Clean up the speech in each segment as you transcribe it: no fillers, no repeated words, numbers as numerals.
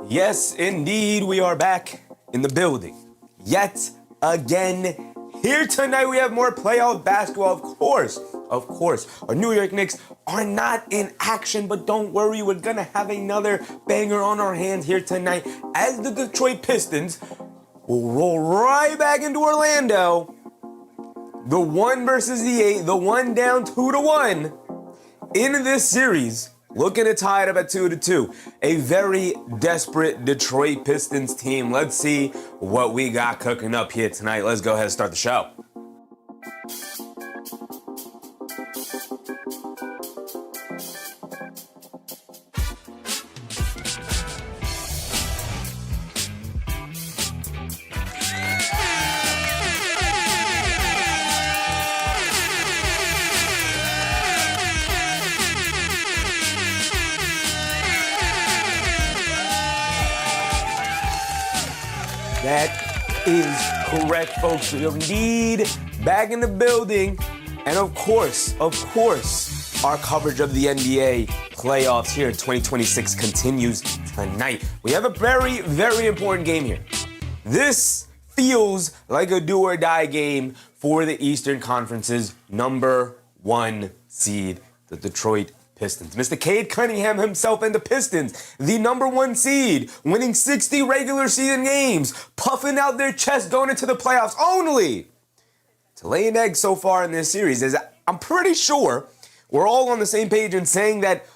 Yes, indeed, we are back in the building. Yet again, here tonight we have more playoff basketball, of course. Our New York Knicks are not in action, but don't worry, we're gonna have another banger on our hands here tonight as the Detroit Pistons will roll right back into Orlando. The 1 versus the 8, the 1 down 2-1 in this series. Looking to tie it up at 2-2. A very desperate Detroit Pistons team. Let's see what we got cooking up here tonight. Let's go ahead and start the show. That is correct, folks. Indeed, back in the building. And of course, our coverage of the NBA playoffs here in 2026 continues tonight. We have a very, very important game here. This feels like a do or die game for the Eastern Conference's number 1 seed, the Detroit Pistons. Mr. Cade Cunningham himself and the Pistons, the number 1 seed, winning 60 regular season games, puffing out their chest going into the playoffs only to lay an egg so far in this series. As I'm pretty sure we're all on the same page in saying that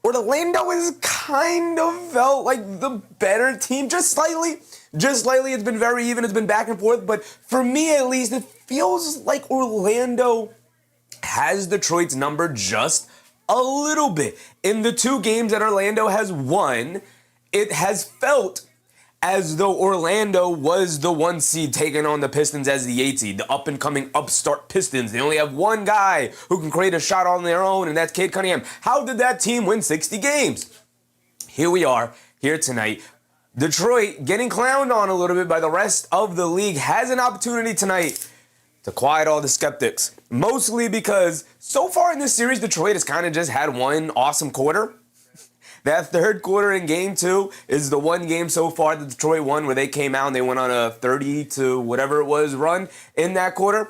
Orlando has kind of felt like the better team, just slightly. It's been very even, it's been back and forth, but for me at least, it feels like Orlando has Detroit's number just a little bit. In the 2 games that Orlando has won, it has felt as though Orlando was the 1 seed taking on the Pistons as the 8 seed, the up-and-coming upstart Pistons. They only have 1 guy who can create a shot on their own, and that's Cade Cunningham. How did that team win 60 games? Here we are, here tonight. Detroit getting clowned on a little bit by the rest of the league has an opportunity tonight to quiet all the skeptics. Mostly because so far in this series, Detroit has kind of just had one awesome quarter. That third quarter in game 2 is the one game so far that Detroit won where they came out and they went on a 30 to whatever it was run in that quarter.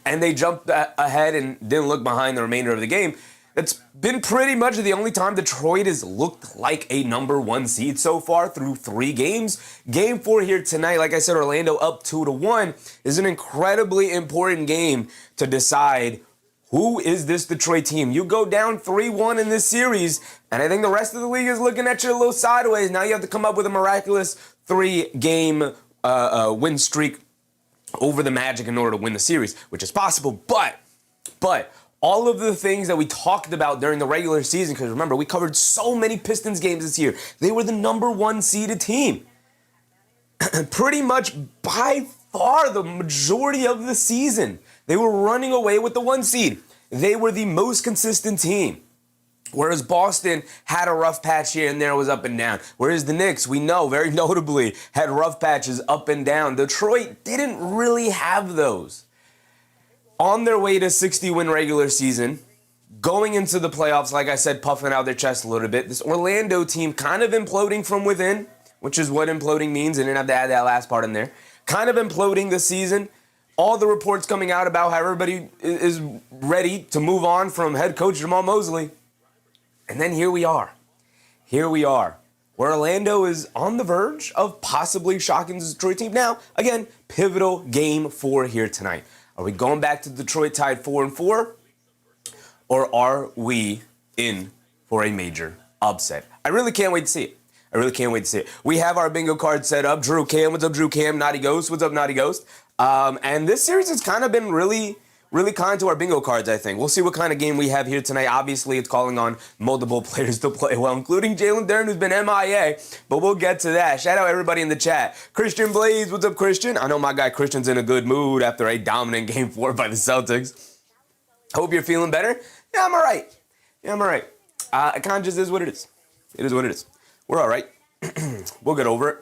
And they jumped ahead and didn't look behind the remainder of the game. It's been pretty much the only time Detroit has looked like a number 1 seed so far through 3 games. Game 4 here tonight, like I said, Orlando up 2-1, is an incredibly important game to decide who is this Detroit team. You go down 3-1 in this series, and I think the rest of the league is looking at you a little sideways. Now you have to come up with a miraculous 3-game win streak over the Magic in order to win the series, which is possible, but all of the things that we talked about during the regular season, because remember, we covered so many Pistons games this year. They were the number 1 seeded team. Pretty much by far the majority of the season. They were running away with the 1 seed. They were the most consistent team. Whereas Boston had a rough patch here and there, was up and down. Whereas the Knicks, we know, very notably, had rough patches up and down. Detroit didn't really have those. On their way to 60-win regular season, going into the playoffs, like I said, puffing out their chest a little bit. This Orlando team kind of imploding from within, which is what imploding means. I didn't have to add that last part in there. Kind of imploding this season. All the reports coming out about how everybody is ready to move on from head coach Jamal Mosley. And then here we are. Where Orlando is on the verge of possibly shocking the Detroit team. Now, again, pivotal game 4 here tonight. Are we going back to Detroit tied 4-4? Or are we in for a major upset? I really can't wait to see it. We have our bingo card set up. Drew Cam, what's up, Drew Cam? Naughty Ghost, what's up, Naughty Ghost? And this series has kind of been really kind to our bingo cards, I think. We'll see what kind of game we have here tonight. Obviously, it's calling on multiple players to play well, including Jalen Duren, who's been MIA, but we'll get to that. Shout out everybody in the chat. Christian Blaze, what's up, Christian? I know my guy Christian's in a good mood after a dominant game 4 by the Celtics. Hope you're feeling better. Yeah, I'm all right. It kind of just is what it is. It is what it is. We're all right. We'll get over it.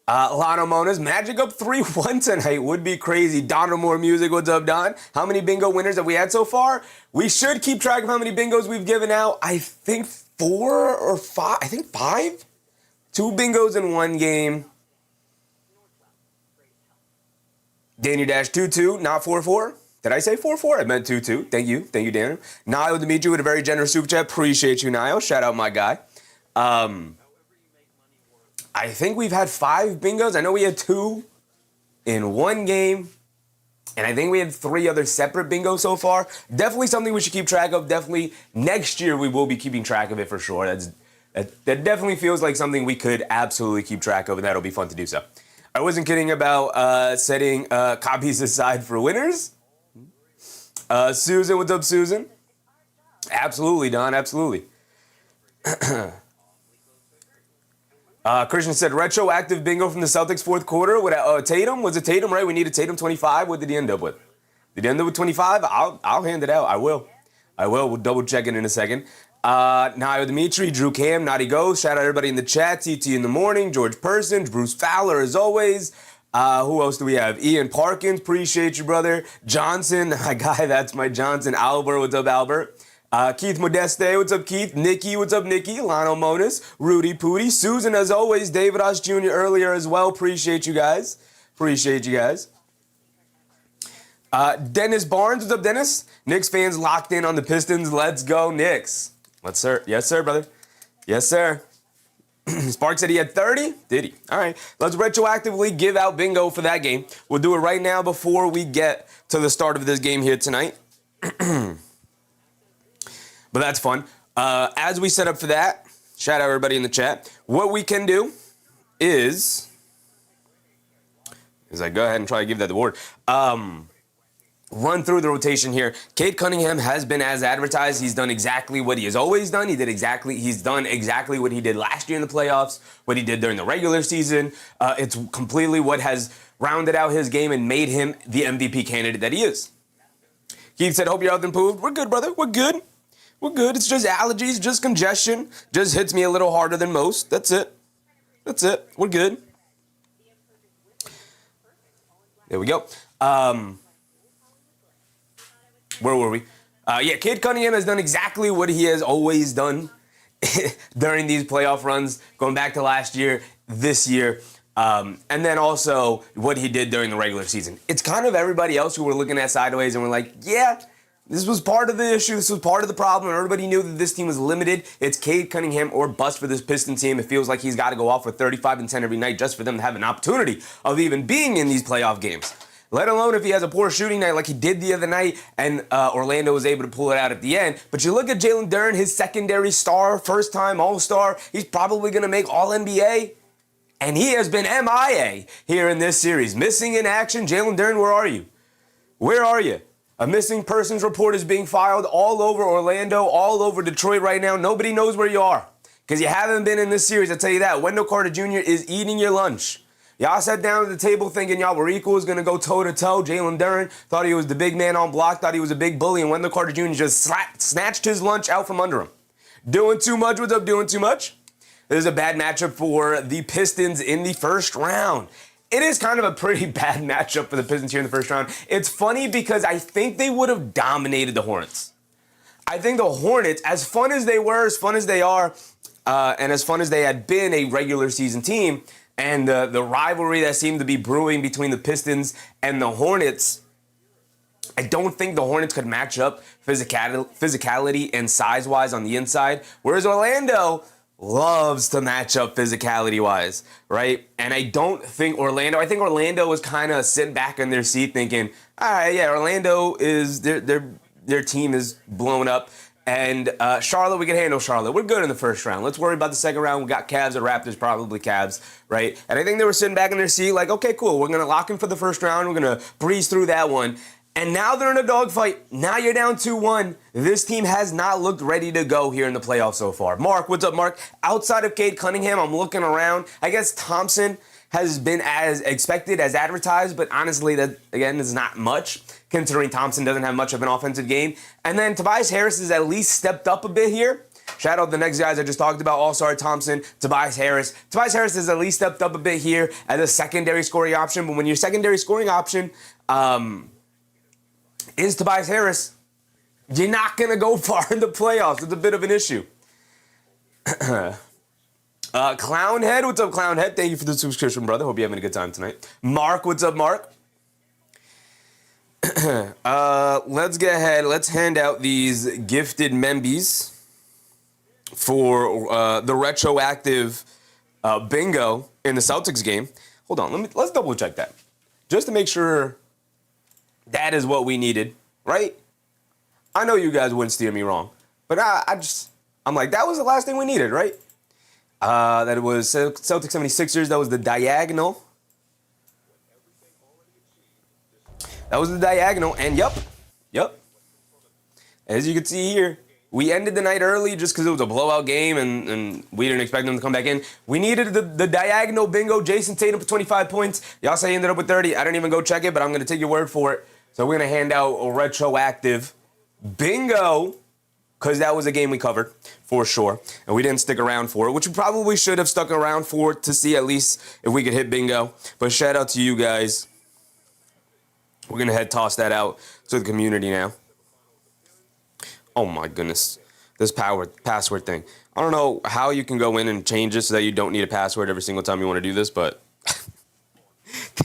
Lano Mona's Magic up 3-1 tonight would be crazy. Don Moore Music, what's up, Don? How many bingo winners have we had so far? We should keep track of how many bingos we've given out. I think 4 or 5. I think 5. 2 bingos in one game. Daniel-22, not 4-4. Did I say 4-4? I meant 2-2. Thank you, Daniel. Niall Dimitri with a very generous super chat. Appreciate you, Niall. Shout out my guy. I think we've had 5 bingos. I know we had 2 in one game. And I think we had 3 other separate bingos so far. Definitely something we should keep track of. Definitely next year we will be keeping track of it for sure. That definitely feels like something we could absolutely keep track of, and that'll be fun to do so. I wasn't kidding about setting copies aside for winners. Susan, what's up, Susan? Absolutely, Don, absolutely. Christian said, retroactive bingo from the Celtics fourth quarter with Tatum. Was it Tatum, right? We needed Tatum 25. What did he end up with? Did he end up with 25? I'll hand it out. I will. We'll double check it in a second. Niall Dimitri, Drew Cam, Naughty Ghost. Shout out everybody in the chat. TT in the morning. George Persons, Bruce Fowler as always. Who else do we have? Ian Parkins, appreciate you, brother. Johnson, my guy, that's my Johnson. Albert, what's up, Albert? Keith Modeste, what's up, Keith? Nikki, what's up, Nikki? Lionel Monis, Rudy Pooty, Susan, as always, David Osh Jr. earlier as well. Appreciate you guys. Dennis Barnes, what's up, Dennis? Knicks fans locked in on the Pistons. Let's go, Knicks. Yes, sir, brother. Yes, sir. Spark said he had 30. Did he? All right. Let's retroactively give out bingo for that game. We'll do it right now before we get to the start of this game here tonight. But that's fun. As we set up for that, shout out everybody in the chat. What we can do is I go ahead and try to give that the word. Run through the rotation here. Cade Cunningham has been as advertised. He's done exactly what he has always done. He's done exactly what he did last year in the playoffs, what he did during the regular season. It's completely what has rounded out his game and made him the MVP candidate that he is. Keith said, hope your health improved. We're good, brother. We're good. It's just allergies, just congestion. Just hits me a little harder than most. That's it. We're good. There we go. Where were we? Cade Cunningham has done exactly what he has always done during these playoff runs, going back to last year, this year, and then also what he did during the regular season. It's kind of everybody else who we're looking at sideways and we're like, yeah, this was part of the issue. This was part of the problem. Everybody knew that this team was limited. It's Cade Cunningham or bust for this Pistons team. It feels like he's got to go off with 35 and 10 every night just for them to have an opportunity of even being in these playoff games. Let alone if he has a poor shooting night like he did the other night and Orlando was able to pull it out at the end. But you look at Jalen Duren, his secondary star, first-time All-Star. He's probably going to make All-NBA. And he has been MIA here in this series. Missing in action. Jalen Duren, where are you? Where are you? A missing persons report is being filed all over Orlando, all over Detroit right now. Nobody knows where you are because you haven't been in this series, I'll tell you that. Wendell Carter Jr. is eating your lunch. Y'all sat down at the table thinking y'all were equals, going to go toe-to-toe. Jalen Duren thought he was the big man on block, thought he was a big bully, and Wendell Carter Jr. just snatched his lunch out from under him. Doing too much? What's up, doing too much? This is a bad matchup for the Pistons in the first round. It is kind of a pretty bad matchup for the Pistons here in the first round. It's funny because I think they would have dominated the Hornets. I think the Hornets, as fun as they were, as fun as they are, and as fun as they had been a regular season team, and the rivalry that seemed to be brewing between the Pistons and the Hornets, I don't think the Hornets could match up physicality and size-wise on the inside, whereas Orlando loves to match up physicality-wise, right? And I think Orlando was kind of sitting back in their seat thinking, all right, yeah, Orlando is, their team is blown up. And Charlotte, we can handle Charlotte. We're good in the first round. Let's worry about the second round. We got Cavs or Raptors, probably Cavs, right? And I think they were sitting back in their seat like, okay, cool. We're going to lock in for the first round. We're going to breeze through that one. And now they're in a dogfight. Now you're down 2-1. This team has not looked ready to go here in the playoffs so far. Mark, what's up, Mark? Outside of Cade Cunningham, I'm looking around. I guess Thompson has been as expected, as advertised, but honestly, that, again, is not much, considering Thompson doesn't have much of an offensive game. And then Tobias Harris has at least stepped up a bit here. Shout out the next guys I just talked about, All-Star Thompson, Tobias Harris. Tobias Harris has at least stepped up a bit here as a secondary scoring option, but when your secondary scoring option is Tobias Harris, you're not going to go far in the playoffs. It's a bit of an issue. Clownhead, what's up, Clownhead? Thank you for the subscription, brother. Hope you're having a good time tonight. Mark, what's up, Mark? Let's get ahead. Let's hand out these gifted membies for the retroactive bingo in the Celtics game. Hold on, let's double check that, just to make sure that is what we needed, right? I know you guys wouldn't steer me wrong, but I'm like, that was the last thing we needed, right? That was Celtics 76ers. That was the diagonal. That was the diagonal, and yep. As you can see here, we ended the night early just because it was a blowout game and we didn't expect them to come back in. We needed the diagonal bingo. Jason Tatum for 25 points. Y'all say he ended up with 30. I didn't even go check it, but I'm going to take your word for it. So we're going to hand out a retroactive bingo because that was a game we covered for sure. And we didn't stick around for it, which we probably should have stuck around for to see at least if we could hit bingo. But shout out to you guys. We're going to toss that out to the community now. Oh my goodness, this password thing. I don't know how you can go in and change it so that you don't need a password every single time you want to do this, but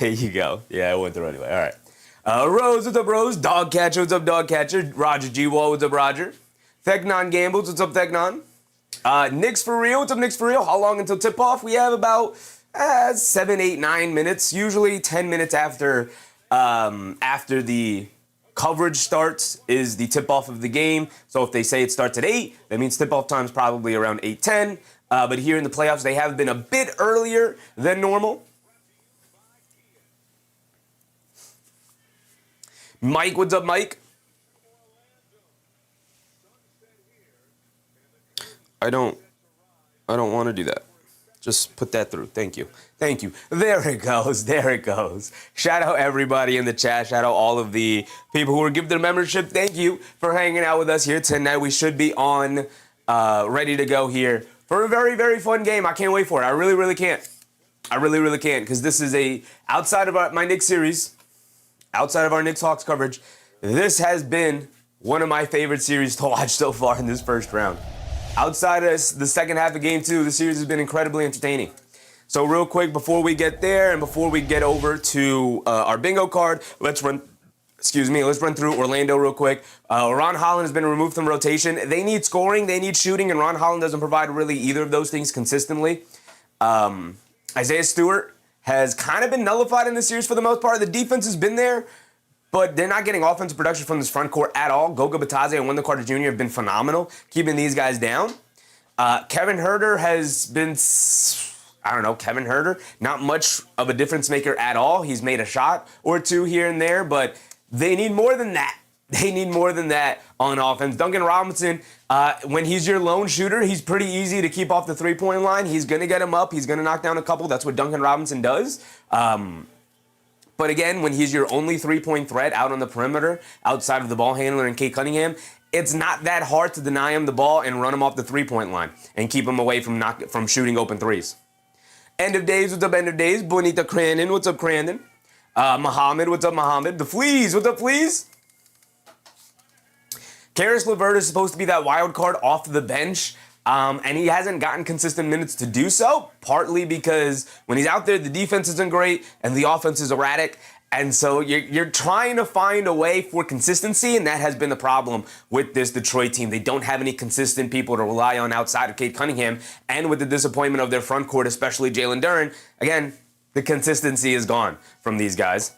there you go. Yeah, it went through anyway. All right. Rose, what's up, Rose? Dogcatcher, what's up, Dogcatcher? Roger G-Wall, what's up, Roger? Theknon Gambles, what's up, Theknon? Knicks for real, what's up, Knicks for real? How long until tip-off? We have about 7, 8, 9 minutes, usually 10 minutes after the coverage starts is the tip-off of the game. So if they say it starts at 8, that means tip-off time is probably around 8:10. But here in the playoffs, they have been a bit earlier than normal. Mike, what's up, Mike? I don't want to do that. Just put that through. Thank you. Thank you. There it goes. There it goes. Shout out everybody in the chat. Shout out all of the people who were gifted a membership. Thank you for hanging out with us here tonight. We should be on, ready to go here for a very, very fun game. I can't wait for it. I really, really can't. I really, really can't because this is outside of my Knicks series, outside of our Knicks Hawks coverage, this has been one of my favorite series to watch so far in this first round. Outside of the second half of Game 2, the series has been incredibly entertaining. So real quick, before we get there and before we get over to our bingo card, let's run through Orlando real quick. Ron Holland has been removed from rotation. They need scoring, they need shooting, and Ron Holland doesn't provide really either of those things consistently. Isaiah Stewart has kind of been nullified in this series for the most part. The defense has been there, but they're not getting offensive production from this front court at all. Goga Bitadze and Wendell Carter Jr. have been phenomenal, keeping these guys down. Kevin Huerter has been, Kevin Huerter, not much of a difference maker at all. He's made a shot or two here and there, but they need more than that. They need more than that on offense. Duncan Robinson, when he's your lone shooter, he's pretty easy to keep off the three-point line. He's going to get him up. He's going to knock down a couple. That's what Duncan Robinson does. But again, when he's your only three-point threat out on the perimeter, outside of the ball handler and Cade Cunningham, it's not that hard to deny him the ball and run him off the three-point line and keep him away from shooting open threes. End of days, what's up, end of days? Bonita Crandon, what's up, Crandon? Muhammad, what's up, Muhammad? The Fleas, what's up, Fleas? Karis LeVert is supposed to be that wild card off the bench, and he hasn't gotten consistent minutes to do so, partly because when he's out there, the defense isn't great and the offense is erratic. And so you're trying to find a way for consistency, and that has been the problem with this Detroit team. They don't have any consistent people to rely on outside of Cade Cunningham, and with the disappointment of their front court, especially Jalen Duren, again, the consistency is gone from these guys.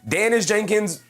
Dennis Jenkins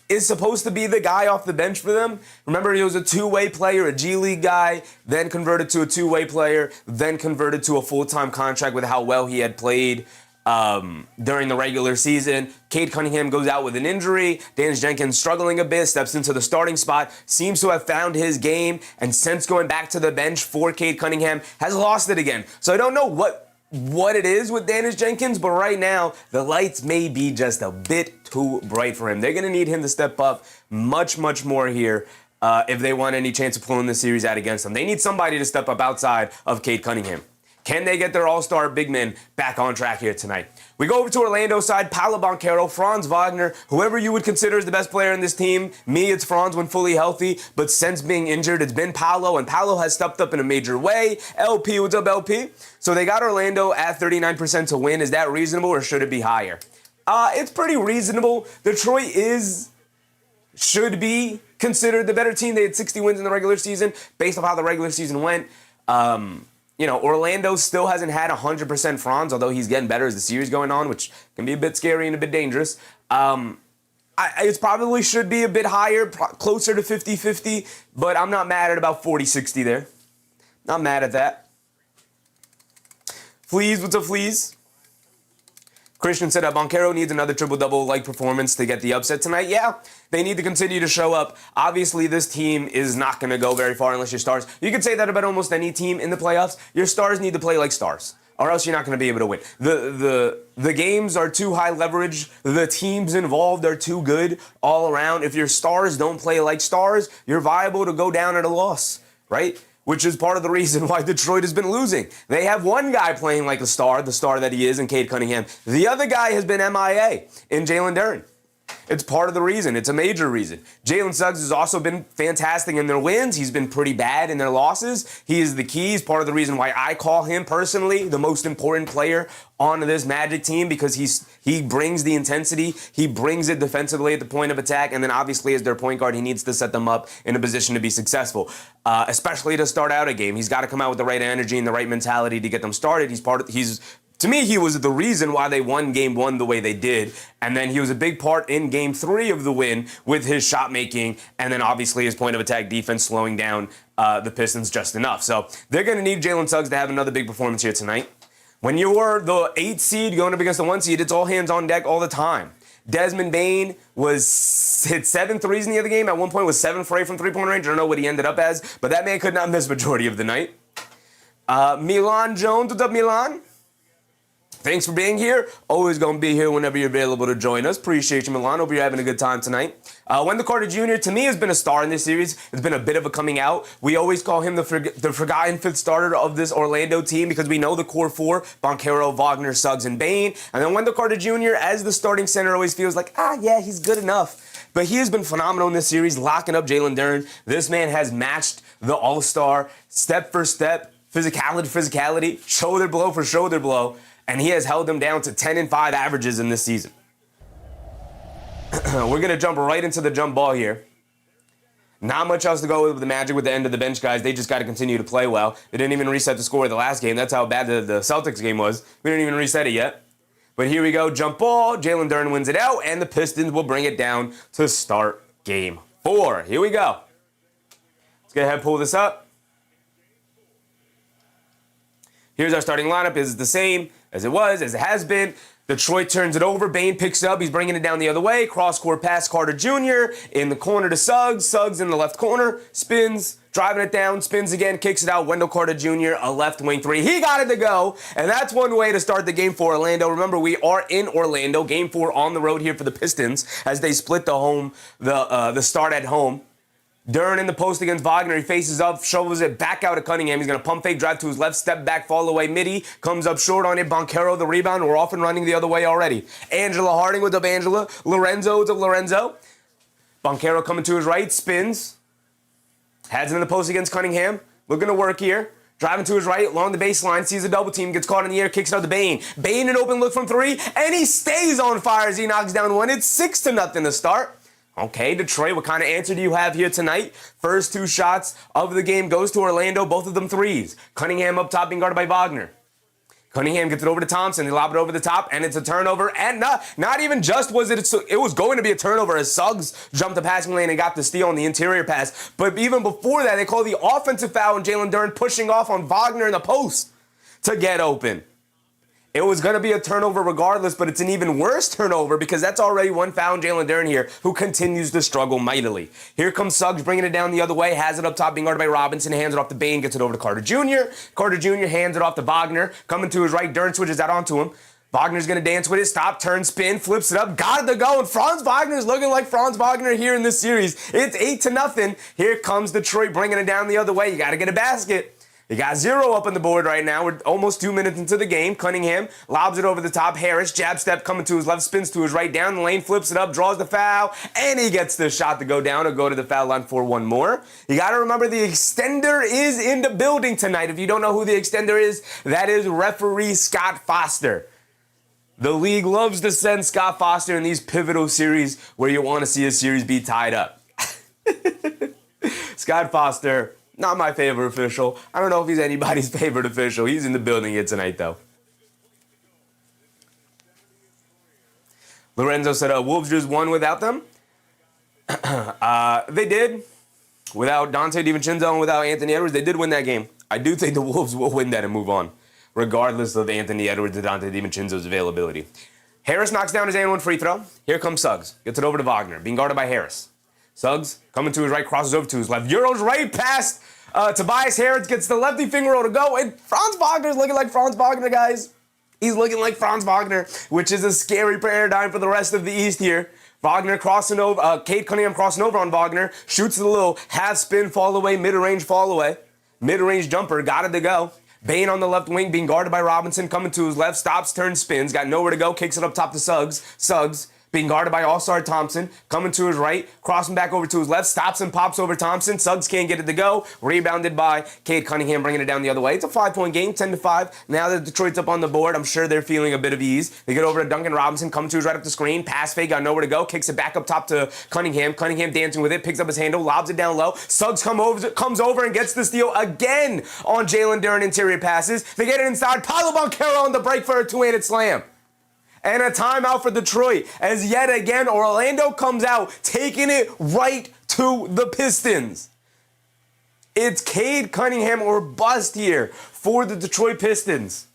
is supposed to be the guy off the bench for them. Remember, he was a two-way player, a G League guy, then converted to a two-way player, then converted to a full-time contract with how well he had played during the regular season. Cade Cunningham goes out with an injury. Dennis Jenkins struggling a bit, steps into the starting spot, seems to have found his game, and since going back to the bench for Cade Cunningham, has lost it again. So I don't know what it is with Dennis Jenkins, but right now, the lights may be just a bit too bright for him. They're going to need him to step up much, much more here if they want any chance of pulling this series out against them. They need somebody to step up outside of Cade Cunningham. Can they get their all-star big men back on track here tonight? We go over to Orlando side, Paolo, Banchero, Franz Wagner, whoever you would consider as the best player in this team. Me, it's Franz when fully healthy, but since being injured, it's been Paolo, and Paolo has stepped up in a major way. LP, what's up, LP? So they got Orlando at 39% to win. Is that reasonable, or should it be higher? It's pretty reasonable. Detroit should be considered the better team. They had 60 wins in the regular season based off how the regular season went. Orlando still hasn't had 100% Franz, although he's getting better as the series going on, which can be a bit scary and a bit dangerous. It probably should be a bit higher, closer to 50-50, but I'm not mad at about 40-60 there. Not mad at that. Fleas, what's up, Fleas? Christian said Banchero needs another triple-double-like performance to get the upset tonight. Yeah, they need to continue to show up. Obviously, this team is not going to go very far unless your stars. You could say that about almost any team in the playoffs. Your stars need to play like stars, or else you're not going to be able to win. The games are too high leverage. The teams involved are too good all around. If your stars don't play like stars, you're viable to go down at a loss, right? Which is part of the reason why Detroit has been losing. They have one guy playing like a star, the star that he is in Cade Cunningham. The other guy has been MIA in Jalen Duren. It's part of the reason. It's a major reason. Jalen Suggs has also been fantastic in their wins. He's been pretty bad in their losses. He is the key. He's part of the reason why I call him personally the most important player on this Magic team, because he brings the intensity. He brings it defensively at the point of attack, and then obviously as their point guard, he needs to set them up in a position to be successful, especially to start out a game. He's got to come out with the right energy and the right mentality to get them started. To me, he was the reason why they won Game 1 the way they did, and then he was a big part in Game 3 of the win with his shot making, and then obviously his point of attack defense slowing down the Pistons just enough. So they're going to need Jalen Suggs to have another big performance here tonight. When you were the 8 seed going up against the 1 seed, it's all hands on deck all the time. Desmond Bane hit 7 threes in the other game. At one point was 7 for 8 from three-point range. I don't know what he ended up as, but that man could not miss majority of the night. Milan Jones, what's up, Milan? Thanks for being here. Always going to be here whenever you're available to join us. Appreciate you, Milan. Hope you're having a good time tonight. Wendell Carter Jr., to me, has been a star in this series. It's been a bit of a coming out. We always call him the forgotten fifth starter of this Orlando team because we know the core four, Banchero, Wagner, Suggs, and Bane. And then Wendell Carter Jr., as the starting center, always feels like, yeah, he's good enough. But he has been phenomenal in this series, locking up Jalen Duren. This man has matched the all-star step for step, physicality for physicality, shoulder blow for shoulder blow. And he has held them down to 10 and 5 averages in this season. We're going to jump right into the jump ball here. Not much else to go with the Magic with the end of the bench guys. They just got to continue to play well. They didn't even reset the score of the last game. That's how bad the Celtics game was. We didn't even reset it yet. But here we go. Jump ball. Jalen Duren wins it out, and the Pistons will bring it down to start game 4. Here we go. Let's go ahead and pull this up. Here's our starting lineup. It's the same as it was, as it has been. Detroit turns it over. Bane picks it up. He's bringing it down the other way. Cross-court pass, Carter Jr. in the corner to Suggs. Suggs in the left corner. Spins, driving it down. Spins again, kicks it out. Wendell Carter Jr., a left wing three. He got it to go. And that's one way to start the game for Orlando. Remember, we are in Orlando. Game 4 on the road here for the Pistons as they split the start at home. Duren in the post against Wagner. He faces up, shovels it back out of Cunningham. He's going to pump fake, drive to his left, step back, fall away midi. Comes up short on it. Banchero, the rebound. We're off and running the other way already. Angela Harding, what's up, Angela? Lorenzo, what's up, Lorenzo? Banchero coming to his right, spins. Has it in the post against Cunningham. Looking to work here. Driving to his right, along the baseline, sees a double team, gets caught in the air, kicks it out to Bane. Bane an open look from 3, and he stays on fire as he knocks down one. It's 6-0 to start. Okay, Detroit, what kind of answer do you have here tonight? First 2 shots of the game goes to Orlando, both of them threes. Cunningham up top being guarded by Wagner. Cunningham gets it over to Thompson. They lob it over the top, and it's a turnover. And not even just was it was going to be a turnover as Suggs jumped the passing lane and got the steal on the interior pass. But even before that, they call the offensive foul on Jalen Duren pushing off on Wagner in the post to get open. It was going to be a turnover regardless, but it's an even worse turnover because that's already one foul on Jalen Duren here, who continues to struggle mightily. Here comes Suggs bringing it down the other way, has it up top, being guarded by Robinson, hands it off to Bane, gets it over to Carter Jr. Carter Jr. hands it off to Wagner, coming to his right, Duren switches out onto him. Wagner's going to dance with it, stop, turn, spin, flips it up, got it to go, and Franz Wagner's looking like Franz Wagner here in this series. It's 8-0. Here comes Detroit bringing it down the other way. You got to get a basket. You got 0 up on the board right now. We're almost 2 minutes into the game. Cunningham lobs it over the top. Harris, jab step coming to his left, spins to his right, down the lane, flips it up, draws the foul, and he gets the shot to go down or go to the foul line for one more. You got to remember the extender is in the building tonight. If you don't know who the extender is, that is referee Scott Foster. The league loves to send Scott Foster in these pivotal series where you want to see a series be tied up. Scott Foster, not my favorite official. I don't know if he's anybody's favorite official. He's in the building here tonight, though. Lorenzo said, Wolves just won without them. They did. Without Dante DiVincenzo and without Anthony Edwards, they did win that game. I do think the Wolves will win that and move on, regardless of Anthony Edwards and Dante DiVincenzo's availability. Harris knocks down his and one free throw. Here comes Suggs. Gets it over to Wagner, being guarded by Harris. Suggs coming to his right, crosses over to his left. Euros right past Tobias Harris, gets the lefty finger roll to go. And Franz Wagner's looking like Franz Wagner, guys. He's looking like Franz Wagner, which is a scary paradigm for the rest of the East here. Wagner crossing over, Cade Cunningham crossing over on Wagner, shoots the little half spin, fall away, mid-range fall away. Mid-range jumper, got it to go. Bain on the left wing, being guarded by Robinson, coming to his left, stops, turns, spins, got nowhere to go, kicks it up top to Suggs. Suggs, being guarded by All-Star Thompson, coming to his right, crossing back over to his left, stops and pops over Thompson. Suggs can't get it to go. Rebounded by Cade Cunningham, bringing it down the other way. It's a 5-point game, 10-5. Now that Detroit's up on the board, I'm sure they're feeling a bit of ease. They get over to Duncan Robinson, coming to his right up the screen, pass fake, got nowhere to go, kicks it back up top to Cunningham. Cunningham dancing with it, picks up his handle, lobs it down low. Suggs comes over and gets the steal again on Jalen Duren interior passes. They get it inside. Paolo Banchero on the break for a two-handed slam. And a timeout for Detroit, as yet again Orlando comes out, taking it right to the Pistons. It's Cade Cunningham or bust here for the Detroit Pistons.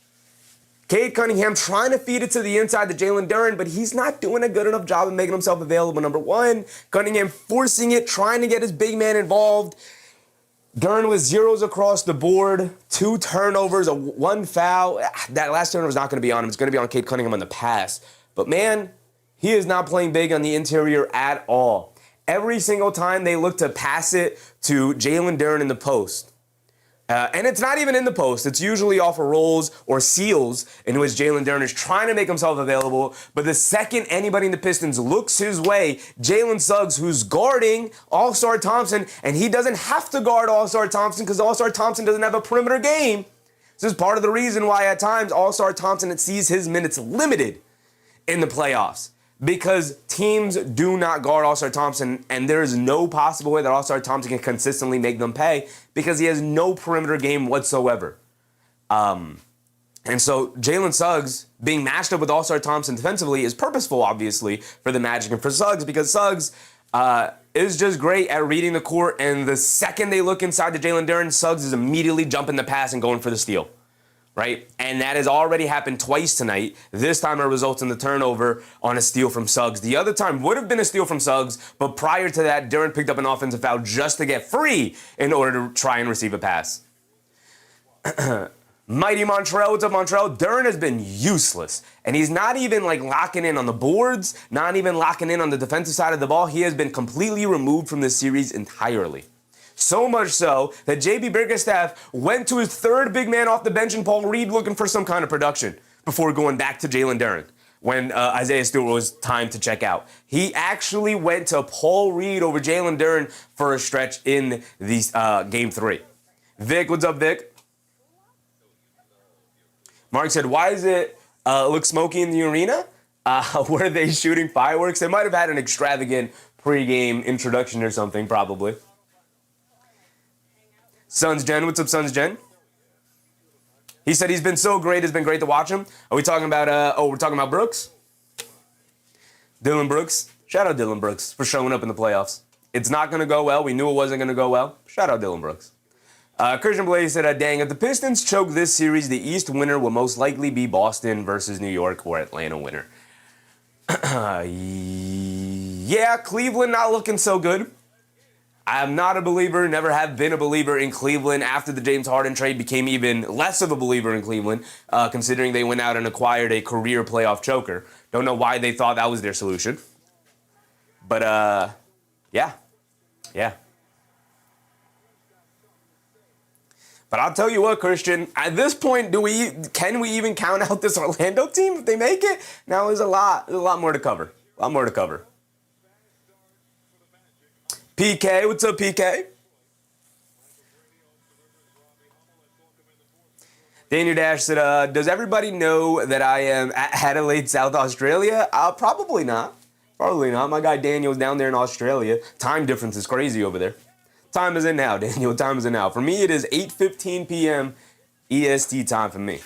Cade Cunningham trying to feed it to the inside to Jalen Duren, but he's not doing a good enough job of making himself available, number one. Cunningham forcing it, trying to get his big man involved. Duren with zeros across the board, 2 turnovers, 1 foul. That last turnover is not going to be on him. It's going to be on Cade Cunningham on the pass. But man, he is not playing big on the interior at all. Every single time they look to pass it to Jalen Duren in the post. And it's not even in the post. It's usually off of rolls or seals in which Jalen Duren is trying to make himself available. But the second anybody in the Pistons looks his way, Jalen Suggs, who's guarding All-Star Thompson, and he doesn't have to guard All-Star Thompson because All-Star Thompson doesn't have a perimeter game. This is part of the reason why at times All-Star Thompson sees his minutes limited in the playoffs. Because teams do not guard All-Star Thompson, and there is no possible way that All-Star Thompson can consistently make them pay because he has no perimeter game whatsoever. And so Jalen Suggs being matched up with All-Star Thompson defensively is purposeful, obviously, for the Magic and for Suggs because Suggs is just great at reading the court, and the second they look inside to Jalen Duren, Suggs is immediately jumping the pass and going for the steal. Right? And that has already happened twice tonight. This time it results in the turnover on a steal from Suggs. The other time would have been a steal from Suggs, but prior to that, Duren picked up an offensive foul just to get free in order to try and receive a pass. Mighty Montreal, what's up, Montreal? Duren has been useless. And he's not even like locking in on the boards, not even locking in on the defensive side of the ball. He has been completely removed from this series entirely. So much so that JB Bickerstaff went to his third big man off the bench in Paul Reed looking for some kind of production before going back to Jalen Duren when Isaiah Stewart was time to check out. He actually went to Paul Reed over Jalen Duren for a stretch in these Game 3. Vic, what's up, Vic? Mark said, why does it look smoky in the arena? Were they shooting fireworks? They might have had an extravagant pregame introduction or something, probably. Sons Jen, what's up, Sons Jen? He said he's been so great, it's been great to watch him. Are we talking about, we're talking about Brooks? Dylan Brooks. Shout out Dylan Brooks for showing up in the playoffs. It's not going to go well. We knew it wasn't going to go well. Shout out Dylan Brooks. Christian Blaze said, dang, if the Pistons choke this series, the East winner will most likely be Boston versus New York or Atlanta winner. Yeah, Cleveland not looking so good. I am not a believer, never have been a believer in Cleveland. After the James Harden trade, became even less of a believer in Cleveland, considering they went out and acquired a career playoff choker. Don't know why they thought that was their solution. But, yeah. But I'll tell you what, Christian, at this point, can we even count out this Orlando team if they make it? Now there's a lot more to cover. A lot more to cover. PK, what's up, PK? Daniel Dash said, does everybody know that I am at Adelaide, South Australia? Probably not. Probably not. My guy Daniel's down there in Australia. Time difference is crazy over there. Time is in now, Daniel. Time is in now. For me, it is 8:15 p.m. EST time for me.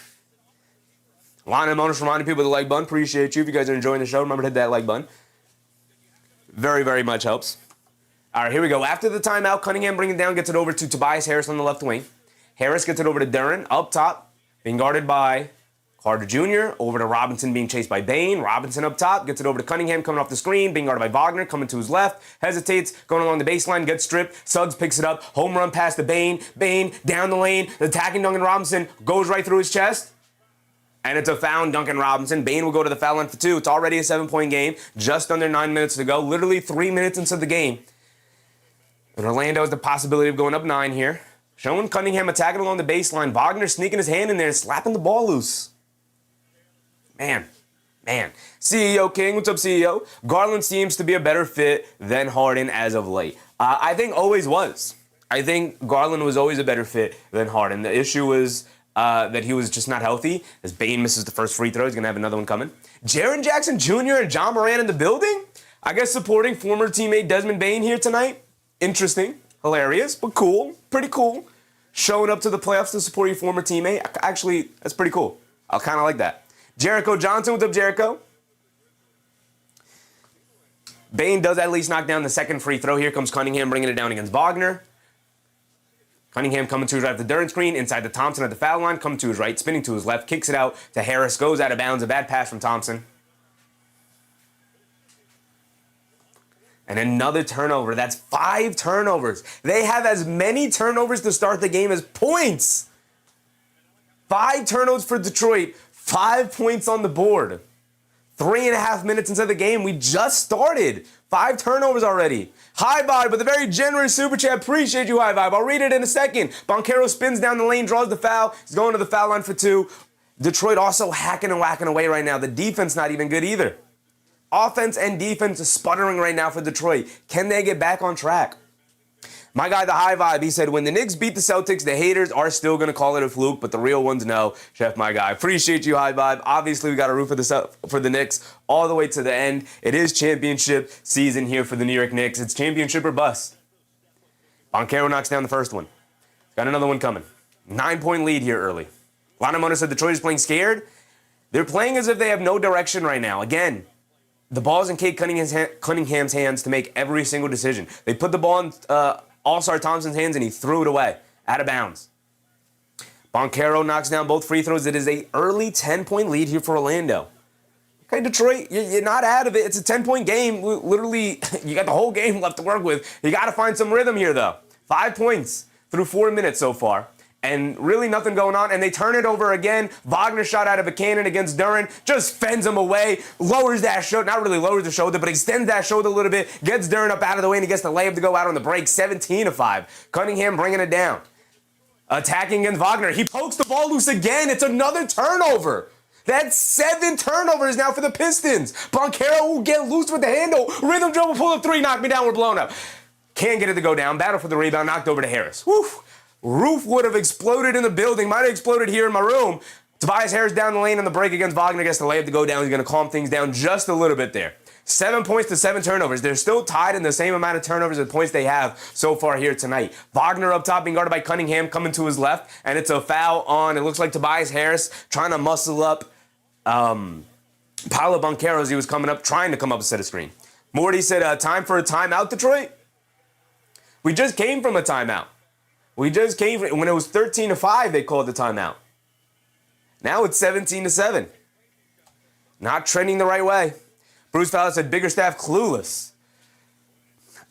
Lionel Bonus reminding people of the like button. Appreciate you. If you guys are enjoying the show, remember to hit that like button. Very, very much helps. All right, here we go. After the timeout, Cunningham bringing it down, gets it over to Tobias Harris on the left wing. Harris gets it over to Duren up top, being guarded by Carter Jr., over to Robinson being chased by Bane. Robinson up top, gets it over to Cunningham coming off the screen, being guarded by Wagner, coming to his left, hesitates, going along the baseline, gets stripped. Suggs picks it up, home run pass to Bane. Bane down the lane, attacking Duncan Robinson, goes right through his chest. And it's a foul on Duncan Robinson. Bane will go to the foul line for 2. It's already a 7-point game, just under 9 minutes to go, literally 3 minutes into the game. And Orlando has the possibility of going up 9 here. Showing Cunningham attacking along the baseline. Wagner sneaking his hand in there and slapping the ball loose. Man. CEO King, what's up, CEO? Garland seems to be a better fit than Harden as of late. I think always was. I think Garland was always a better fit than Harden. The issue was that he was just not healthy. As Bane misses the first free throw, he's going to have another one coming. Jaren Jackson Jr. and John Moran in the building? I guess supporting former teammate Desmond Bane here tonight. Interesting, hilarious, but cool. Pretty cool. Showing up to the playoffs to support your former teammate. Actually, that's pretty cool. I kind of like that. Jericho Johnson, what's up, Jericho? Bane does at least knock down the second free throw. Here comes Cunningham bringing it down against Wagner. Cunningham coming to his right at the Duren screen, inside the Thompson at the foul line, coming to his right, spinning to his left, kicks it out to Harris, goes out of bounds, a bad pass from Thompson. And another turnover. That's 5 turnovers. They have as many turnovers to start the game as points. 5 turnovers for Detroit. 5 points on the board. 3.5 minutes into the game. We just started. 5 turnovers already. High Vibe with a very generous super chat. Appreciate you, High Vibe. I'll read it in a second. Banchero spins down the lane, draws the foul. He's going to the foul line for 2. Detroit also hacking and whacking away right now. The defense not even good either. Offense and defense is sputtering right now for Detroit. Can they get back on track? My guy, the High Vibe, he said, when the Knicks beat the Celtics, the haters are still going to call it a fluke, but the real ones know. Chef, my guy. Appreciate you, High Vibe. Obviously, we got to root for the Knicks all the way to the end. It is championship season here for the New York Knicks. It's championship or bust. Banchero knocks down the first one. Got another one coming. 9-point lead here early. Lana Mona said Detroit is playing scared. They're playing as if they have no direction right now. Again, the ball's in Cade Cunningham's hands to make every single decision. They put the ball in All-Star Thompson's hands, and he threw it away, out of bounds. Banchero knocks down both free throws. It is an early 10-point lead here for Orlando. Okay, Detroit, you're not out of it. It's a 10-point game. Literally, you got the whole game left to work with. You got to find some rhythm here, though. 5 points through 4 minutes so far. And really nothing going on. And they turn it over again. Wagner shot out of a cannon against Duren. Just fends him away. Lowers that shoulder. Not really lowers the shoulder, but extends that shoulder a little bit. Gets Duren up out of the way, and he gets the layup to go out on the break. 17-5. Cunningham bringing it down. Attacking against Wagner. He pokes the ball loose again. It's another turnover. That's 7 turnovers now for the Pistons. Banchero will get loose with the handle. Rhythm dribble, pull up 3, knock me down, we're blown up. Can't get it to go down. Battle for the rebound, knocked over to Harris. Woo. Roof would have exploded in the building. Might have exploded here in my room. Tobias Harris down the lane on the break against Wagner. Gets the layup to go down. He's going to calm things down just a little bit there. 7 points to 7 turnovers. They're still tied in the same amount of turnovers and points they have so far here tonight. Wagner up top being guarded by Cunningham coming to his left. And it's a foul on, it looks like Tobias Harris trying to muscle up Paolo Banchero as he was coming up, trying to come up a set of screen. Morty said, time for a timeout, Detroit? We just came from a timeout. When it was 13-5, they called the timeout. Now it's 17-7. Not trending the right way. Bruce Fowler said Biggerstaff clueless.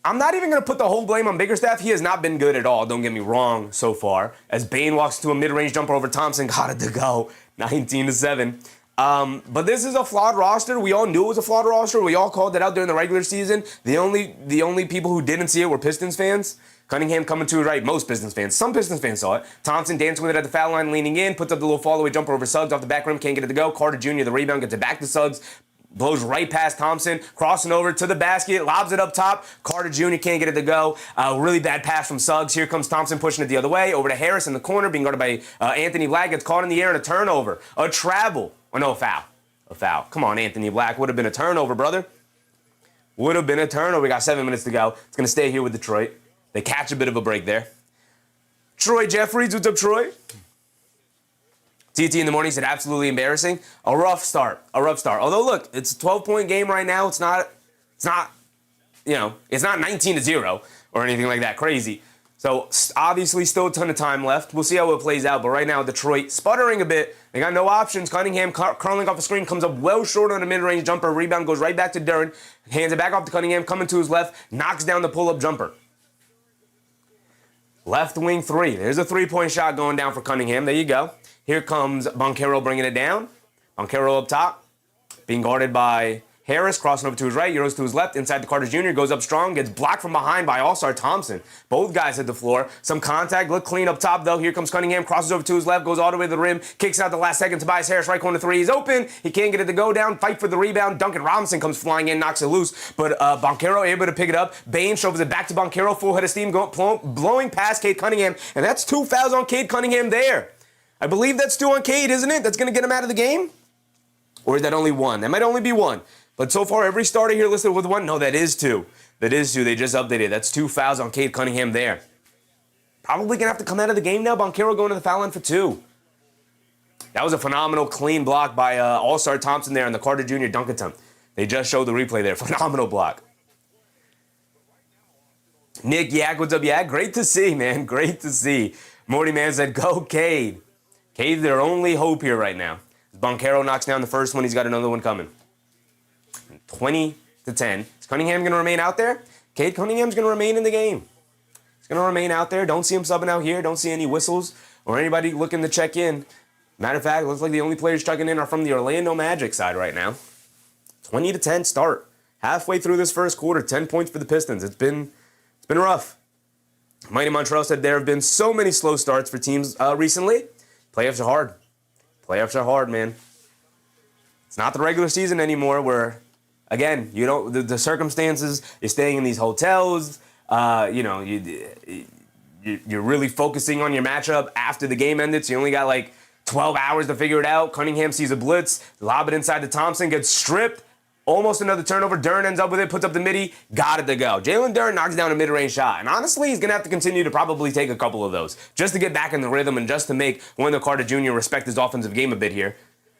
I'm not even going to put the whole blame on Biggerstaff. He has not been good at all, don't get me wrong, so far. As Bane walks to a mid-range jumper over Thompson, got it to go. 19-7. But this is a flawed roster. We all knew it was a flawed roster. We all called it out during the regular season. The only people who didn't see it were Pistons fans. Cunningham coming to his right. Most Pistons fans. Some Pistons fans saw it. Thompson dancing with it at the foul line, leaning in, puts up the little fall-away jumper over Suggs off the back rim, can't get it to go. Carter Jr., the rebound, gets it back to Suggs. Blows right past Thompson, crossing over to the basket, lobs it up top. Carter Jr. can't get it to go. Really bad pass from Suggs. Here comes Thompson pushing it the other way. Over to Harris in the corner, being guarded by Anthony Black. Gets caught in the air and a turnover. A travel. Oh, no, a foul. A foul. Come on, Anthony Black. Would have been a turnover, brother. Would have been a turnover. We got 7 minutes to go. It's going to stay here with Detroit. They catch a bit of a break there. Troy Jeffries. What's up, Troy? TT in the morning said, absolutely embarrassing. A rough start. Although, look, it's a 12-point game right now. It's not 19-0 or anything like that crazy. So, obviously, still a ton of time left. We'll see how it plays out. But right now, Detroit sputtering a bit. They got no options. Cunningham curling off the screen, comes up well short on a mid-range jumper. Rebound goes right back to Duren. Hands it back off to Cunningham, coming to his left. Knocks down the pull-up jumper. Left wing three. There's a three-point shot going down for Cunningham. There you go. Here comes Banchero bringing it down. Banchero up top, being guarded by Harris, crossing over to his right, Euros to his left, inside the Carter Jr., goes up strong, gets blocked from behind by All-Star Thompson. Both guys hit the floor. Some contact, look clean up top, though. Here comes Cunningham, crosses over to his left, goes all the way to the rim, kicks out the last second. Tobias Harris, right corner three, he's open. He can't get it to go down, fight for the rebound. Duncan Robinson comes flying in, knocks it loose, but Banchero able to pick it up. Bain shoves it back to Banchero, full head of steam, blowing past Cade Cunningham, and that's 2 fouls on Cade Cunningham there. I believe that's 2 on Cade, isn't it? That's going to get him out of the game? Or is that only 1? That might only be 1. But so far, every starter here listed with 1. No, that is 2. That is 2. They just updated. That's 2 fouls on Cade Cunningham there. Probably going to have to come out of the game now. Banchero going to the foul line for 2. That was a phenomenal clean block by All-Star Thompson there on the Carter Jr. dunk attempt. They just showed the replay there. Phenomenal block. Nick Yak, what's up, Yak? Great to see, man. Great to see. Morty Man said, go Cade. Cade's their only hope here right now. Banchero knocks down the first one. He's got another one coming. 20-10. Is Cunningham going to remain out there? Cade Cunningham's going to remain in the game. He's going to remain out there. Don't see him subbing out here. Don't see any whistles or anybody looking to check in. Matter of fact, looks like the only players checking in are from the Orlando Magic side right now. 20-10 start. Halfway through this first quarter, 10 points for the Pistons. It's been rough. Mighty Montreal said there have been so many slow starts for teams recently. Playoffs are hard. Playoffs are hard, man. It's not the regular season anymore where, again, you don't, the circumstances, you're staying in these hotels, you're really focusing on your matchup after the game ended, so you only got like 12 hours to figure it out. Cunningham sees a blitz, lob it inside to Thompson, gets stripped. Almost another turnover. Duren ends up with it, puts up the midi, got it to go. Jalen Duren knocks down a mid-range shot. And honestly, he's going to have to continue to probably take a couple of those just to get back in the rhythm and just to make Wendell Carter Jr. respect his offensive game a bit here.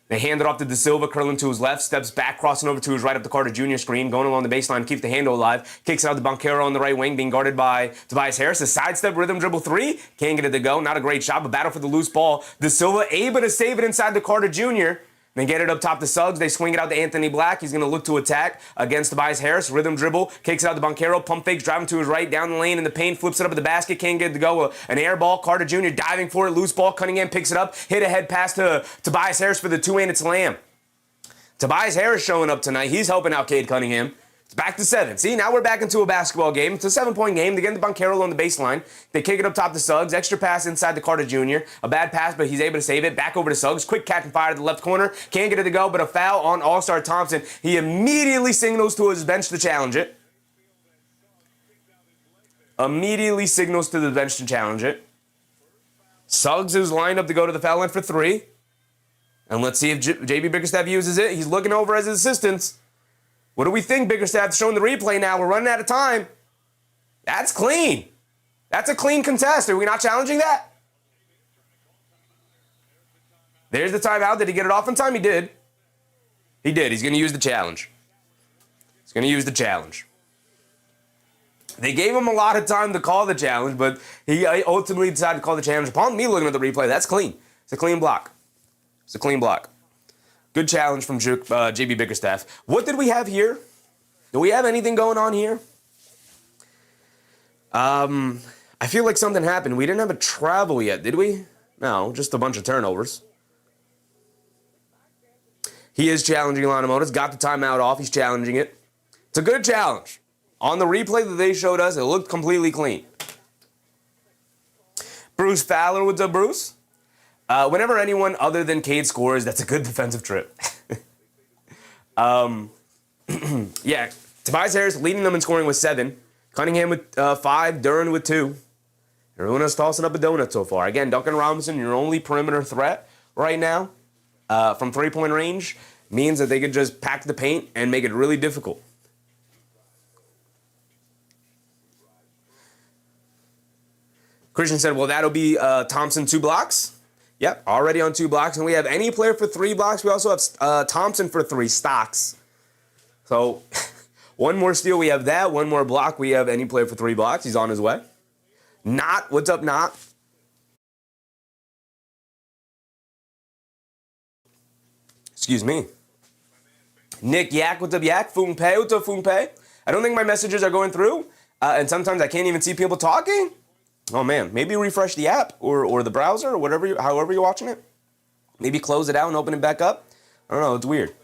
They hand it off to De Silva, curling to his left, steps back, crossing over to his right up the Carter Jr. screen, going along the baseline, keeps the handle alive, kicks it out to Banchero on the right wing, being guarded by Tobias Harris. A sidestep rhythm dribble three, can't get it to go. Not a great shot, but battle for the loose ball. De Silva able to save it inside the Carter Jr., then get it up top to Suggs. They swing it out to Anthony Black. He's going to look to attack against Tobias Harris. Rhythm dribble. Kicks it out to Banchero. Pump fakes. Driving to his right. Down the lane in the paint. Flips it up at the basket. Can't get it to go. An air ball. Carter Jr. diving for it. Loose ball. Cunningham picks it up. Hit a head pass to Tobias Harris for the two-handed slam. Tobias Harris showing up tonight. He's helping out Cade Cunningham. It's back to 7. See, now we're back into a basketball game. It's a 7-point game. They get the Banchero on the baseline. They kick it up top to Suggs. Extra pass inside to Carter Jr. A bad pass, but he's able to save it. Back over to Suggs. Quick catch and fire to the left corner. Can't get it to go, but a foul on All-Star Thompson. He immediately signals to his bench to challenge it. Immediately signals to the bench to challenge it. Suggs is lined up to go to the foul line for 3. And let's see if JB Bickerstaff uses it. He's looking over as his assistants. What do we think, Bickerstaff? Showing the replay now. We're running out of time. That's clean. That's a clean contest. Are we not challenging that? There's the timeout. Did he get it off in time? He did. He did. He's going to use the challenge. He's going to use the challenge. They gave him a lot of time to call the challenge, but he ultimately decided to call the challenge. Upon me looking at the replay, that's clean. It's a clean block. It's a clean block. Good challenge from JB Bickerstaff. What did we have here? Do we have anything going on here? I feel like something happened. We didn't have a travel yet, did we? No, just a bunch of turnovers. He is challenging Lanamotas. Got the timeout off. He's challenging it. It's a good challenge. On the replay that they showed us, it looked completely clean. Bruce Fowler, what's up, Bruce? Whenever anyone other than Cade scores, that's a good defensive trip. Yeah, Tobias Harris leading them in scoring with 7. Cunningham with 5. Duran with 2. Everyone else tossing up a donut so far. Again, Duncan Robinson, your only perimeter threat right now from three-point range, means that they could just pack the paint and make it really difficult. Christian said, well, that'll be Thompson 2 blocks. Yep, already on 2 blocks. And we have any player for 3 blocks. We also have Thompson for 3 stocks. So one more steal, we have that. One more block, we have any player for 3 blocks. He's on his way. Not, what's up, Not? Excuse me. Nick Yak, what's up, Yak? Foon Pei, what's up, Foon Pei? I don't think my messages are going through. And sometimes I can't even see people talking. Oh man, maybe refresh the app or the browser or whatever, however you're watching it. Maybe close it out and open it back up. I don't know, it's weird.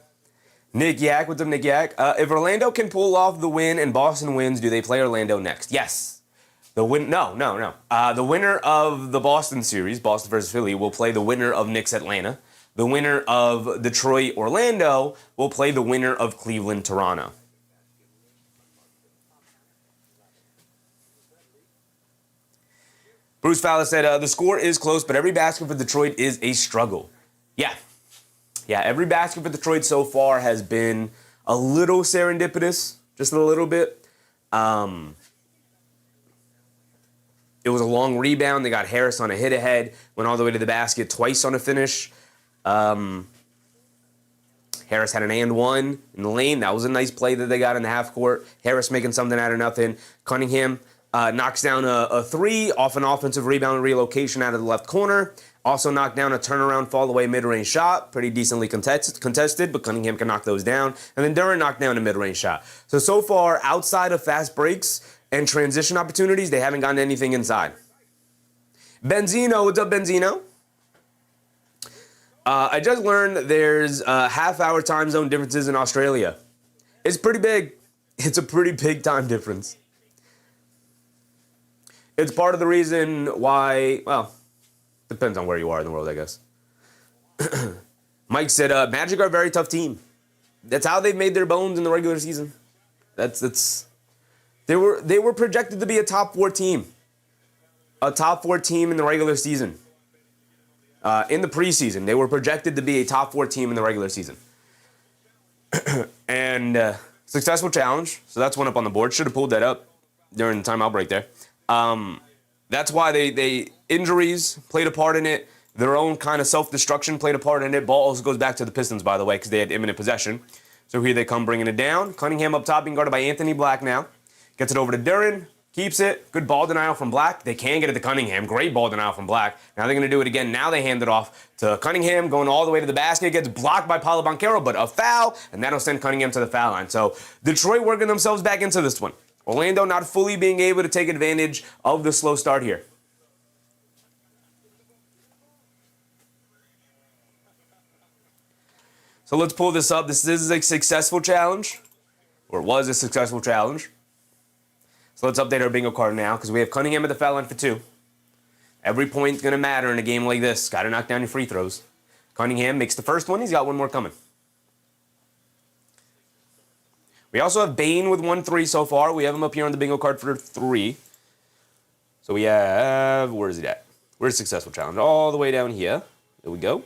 Nick Yak, what's up, Nick Yak? If Orlando can pull off the win and Boston wins, do they play Orlando next? Yes. The winner of the Boston series, Boston versus Philly, will play the winner of Knicks Atlanta. The winner of Detroit Orlando will play the winner of Cleveland Toronto. Bruce Fowler said, the score is close, but every basket for Detroit is a struggle. Yeah, every basket for Detroit so far has been a little serendipitous, just a little bit. It was a long rebound. They got Harris on a hit ahead, went all the way to the basket twice on a finish. Harris had an and one in the lane. That was a nice play that they got in the half court. Harris making something out of nothing. Cunningham knocks down a 3 off an offensive rebound relocation out of the left corner. Also knocked down a turnaround fall-away mid-range shot. Pretty decently contested, but Cunningham can knock those down. And then Duran knocked down a mid-range shot. So far, outside of fast breaks and transition opportunities, they haven't gotten anything inside. Benzino, what's up, Benzino? I just learned there's half-hour time zone differences in Australia. It's pretty big. It's a pretty big time difference. It's part of the reason why, well, depends on where you are in the world, I guess. Mike said, Magic are a very tough team. That's how they've made their bones in the regular season. They were projected to be a top 4 team. A top 4 team in the regular season. In the preseason, they were projected to be a top 4 team in the regular season. And successful challenge, so that's one up on the board. Should have pulled that up during the timeout break there. That's why they injuries played a part in it. Their own kind of self-destruction played a part in it. Ball also goes back to the Pistons, by the way, because they had imminent possession. So here they come bringing it down. Cunningham up top being guarded by Anthony Black now. Gets it over to Duran. Keeps it. Good ball denial from Black. They can get it to Cunningham. Great ball denial from Black. Now they're going to do it again. Now they hand it off to Cunningham, going all the way to the basket. Gets blocked by Paolo Banchero, but a foul, and that'll send Cunningham to the foul line. So Detroit working themselves back into this one. Orlando not fully being able to take advantage of the slow start here. So let's pull this up. This is a successful challenge, or it was a successful challenge. So let's update our bingo card now, because we have Cunningham at the foul line for 2. Every point's going to matter in a game like this. Got to knock down your free throws. Cunningham makes the first one. He's got one more coming. We also have Bane with 1-3 so far. We have him up here on the bingo card for 3. So we have, where is he at? Where's successful challenge? All the way down here. There we go.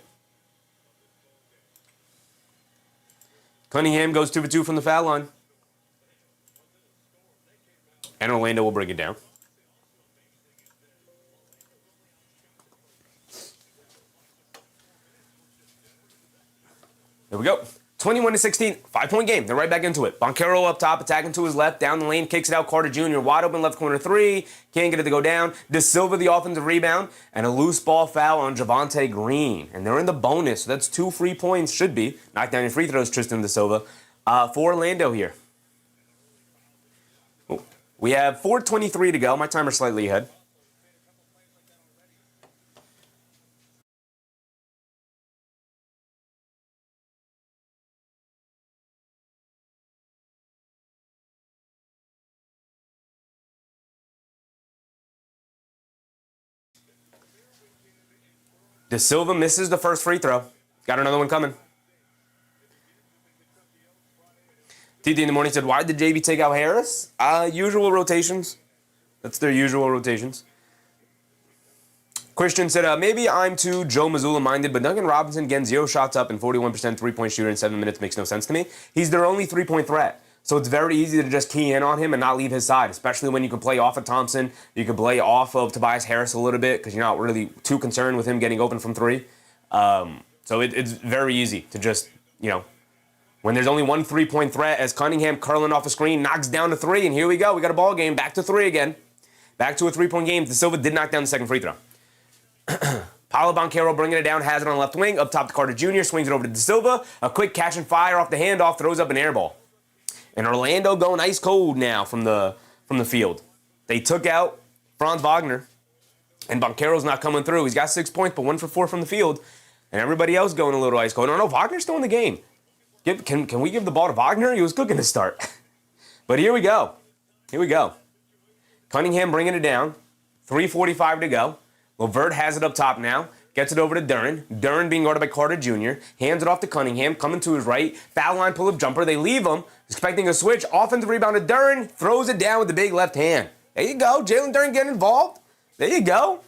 Cunningham goes 2 for 2 from the foul line. And Orlando will bring it down. There we go. 21-16, 5-point game. They're right back into it. Banchero up top, attacking to his left, down the lane, kicks it out. Carter Jr. wide open left corner 3. Can't get it to go down. De Silva the offensive rebound, and a loose ball foul on Javonte Green. And they're in the bonus, so that's 2 free points, should be. Knock down your free throws, Tristan De Silva. For Orlando here. We have 4:23 to go. My timer's slightly ahead. De Silva misses the first free throw. Got another one coming. TT in the morning said, why did JB take out Harris? Usual rotations. That's their usual rotations. Christian said, maybe I'm too Joe Mazzulla minded, but Duncan Robinson getting 0 shots up and 41% three-point shooter in 7 minutes makes no sense to me. He's their only three-point threat. So it's very easy to just key in on him and not leave his side, especially when you can play off of Thompson. You can play off of Tobias Harris a little bit because you're not really too concerned with him getting open from three. So it's very easy to just, when there's only one three-point threat, as Cunningham curling off a screen, knocks down to three, and here we go. We got a ball game, back to three again. Back to a three-point game. De Silva did knock down the second free throw. Paolo Banchero bringing it down, has it on the left wing, up top to Carter Jr., swings it over to De Silva. A quick catch and fire off the handoff, throws up an air ball. And Orlando going ice cold now from the field. They took out Franz Wagner, and Banchero's not coming through. He's got 6 points, but 1 for 4 from the field. And everybody else going a little ice cold. No, Wagner's still in the game. Can we give the ball to Wagner? He was cooking to start. But here we go. Cunningham bringing it down. 3:45 to go. LeVert has it up top now. Gets it over to Duren. Duren being guarded by Carter Jr. Hands it off to Cunningham. Coming to his right. Foul line pull-up jumper. They leave him. Expecting a switch. Offensive rebound to Duren. Throws it down with the big left hand. There you go. Jalen Duren getting involved. There you go.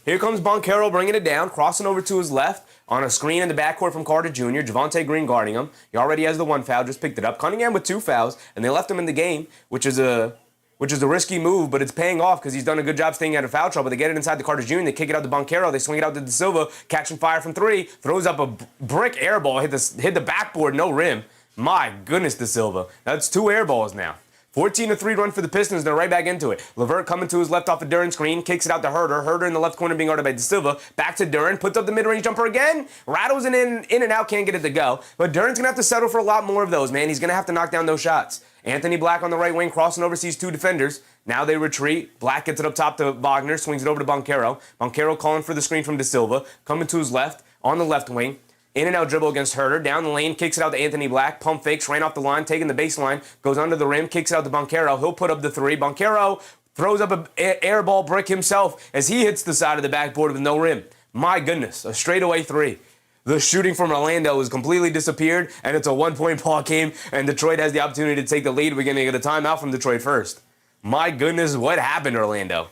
Here comes Banchero bringing it down. Crossing over to his left. On a screen in the backcourt from Carter Jr. Javonte Green guarding him. He already has the 1 foul. Just picked it up. Cunningham with 2 fouls. And they left him in the game, which is a risky move, but it's paying off because he's done a good job staying out of foul trouble. They get it inside to Carter Jr., they kick it out to Banchero, they swing it out to De Silva, catch and fire from 3, throws up a brick air ball, hit the backboard, no rim. My goodness, De Silva. That's 2 air balls now. 14-3 run for the Pistons, they're right back into it. LeVert coming to his left off the Duren screen, kicks it out to Herter. Herter in the left corner being guarded by De Silva. Back to Duren, puts up the mid-range jumper again. Rattles it in and out, can't get it to go. But Duren's going to have to settle for a lot more of those, man. He's going to have to knock down those shots. Anthony Black on the right wing, crossing over, sees 2 defenders. Now they retreat. Black gets it up top to Wagner, swings it over to Banchero. Banchero calling for the screen from De Silva, coming to his left, on the left wing. In and out dribble against Herter. Down the lane, kicks it out to Anthony Black. Pump fakes, ran off the line, taking the baseline. Goes under the rim, kicks it out to Banchero. He'll put up the 3. Banchero throws up an air ball brick himself as he hits the side of the backboard with no rim. My goodness, a straightaway 3. The shooting from Orlando has completely disappeared, and it's a 1-point ball game, and Detroit has the opportunity to take the lead. We're going to get a timeout from Detroit first. My goodness, what happened, Orlando?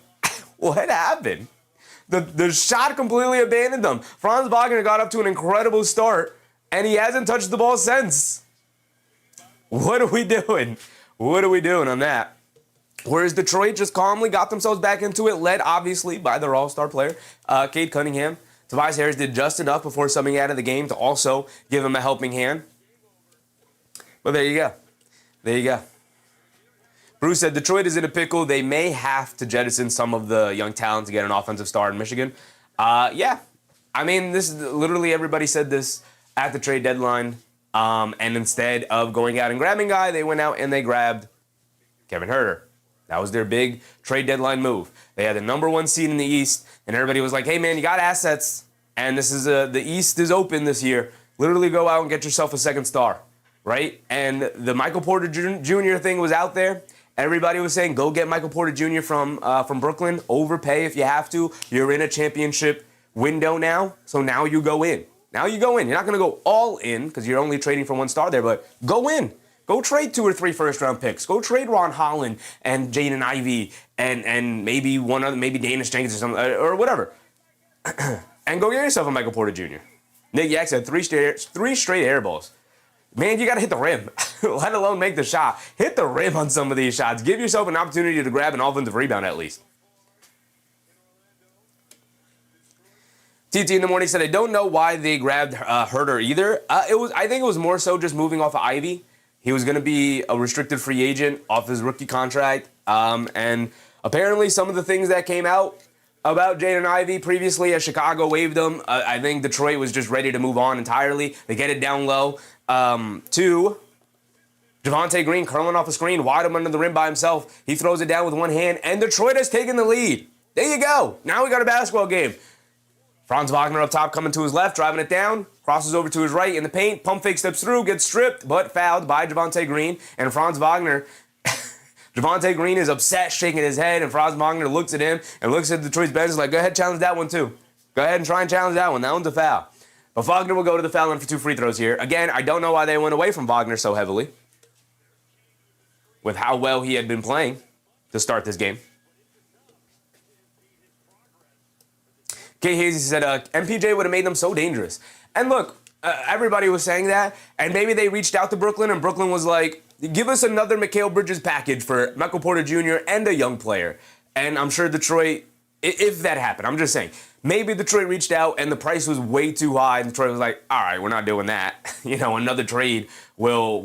What happened? The shot completely abandoned them. Franz Wagner got up to an incredible start, and he hasn't touched the ball since. What are we doing? What are we doing on that? Whereas Detroit just calmly got themselves back into it, led obviously by their all-star player, Cade Cunningham. Tobias Harris did just enough before subbing out of the game to also give him a helping hand. But there you go. There you go. Bruce said, Detroit is in a pickle. They may have to jettison some of the young talent to get an offensive star in Michigan. Yeah. I mean, this is literally everybody said this at the trade deadline. And instead of going out and grabbing a guy, they went out and they grabbed Kevin Herter. That was their big trade deadline move. They had the number 1 seed in the East, and everybody was like, hey, man, you got assets, and this is the East is open this year. Literally go out and get yourself a second star, right? And the Michael Porter Jr. thing was out there. Everybody was saying, go get Michael Porter Jr. from Brooklyn. Overpay if you have to. You're in a championship window now, so now you go in. Now you go in. You're not going to go all in because you're only trading for 1 star there, but go in. Go trade 2 or 3 first-round picks. Go trade Ron Holland and Jaden Ivey and maybe one other, maybe Danish Jenkins or something or whatever, and go get yourself a Michael Porter Jr. Nick Yak said 3 straight air balls. Man, you got to hit the rim, let alone make the shot. Hit the rim on some of these shots. Give yourself an opportunity to grab an offensive rebound at least. TT in the morning said, I don't know why they grabbed Herter either. I think it was more so just moving off of Ivy. He was going to be a restricted free agent off his rookie contract. And apparently some of the things that came out about Jaden Ivey previously as Chicago waived him, I think Detroit was just ready to move on entirely. They get it down low to Javonte Green curling off a screen, wide up under the rim by himself. He throws it down with 1 hand, and Detroit has taken the lead. There you go. Now we got a basketball game. Franz Wagner up top coming to his left, driving it down, crosses over to his right in the paint, pump fake steps through, gets stripped, but fouled by Javonte Green. And Franz Wagner, Javonte Green is upset, shaking his head, and Franz Wagner looks at him and looks at Detroit's bench like, go ahead, challenge that one too. Go ahead and try and challenge that one. That one's a foul. But Wagner will go to the foul line for 2 free throws here. Again, I don't know why they went away from Wagner so heavily with how well he had been playing to start this game. Kay Hazy said, MPJ would have made them so dangerous. And look, everybody was saying that, and maybe they reached out to Brooklyn, and Brooklyn was like, give us another Mikal Bridges package for Michael Porter Jr. and a young player. And I'm sure Detroit, if that happened, I'm just saying, maybe Detroit reached out and the price was way too high, and Detroit was like, all right, we're not doing that. Another trade will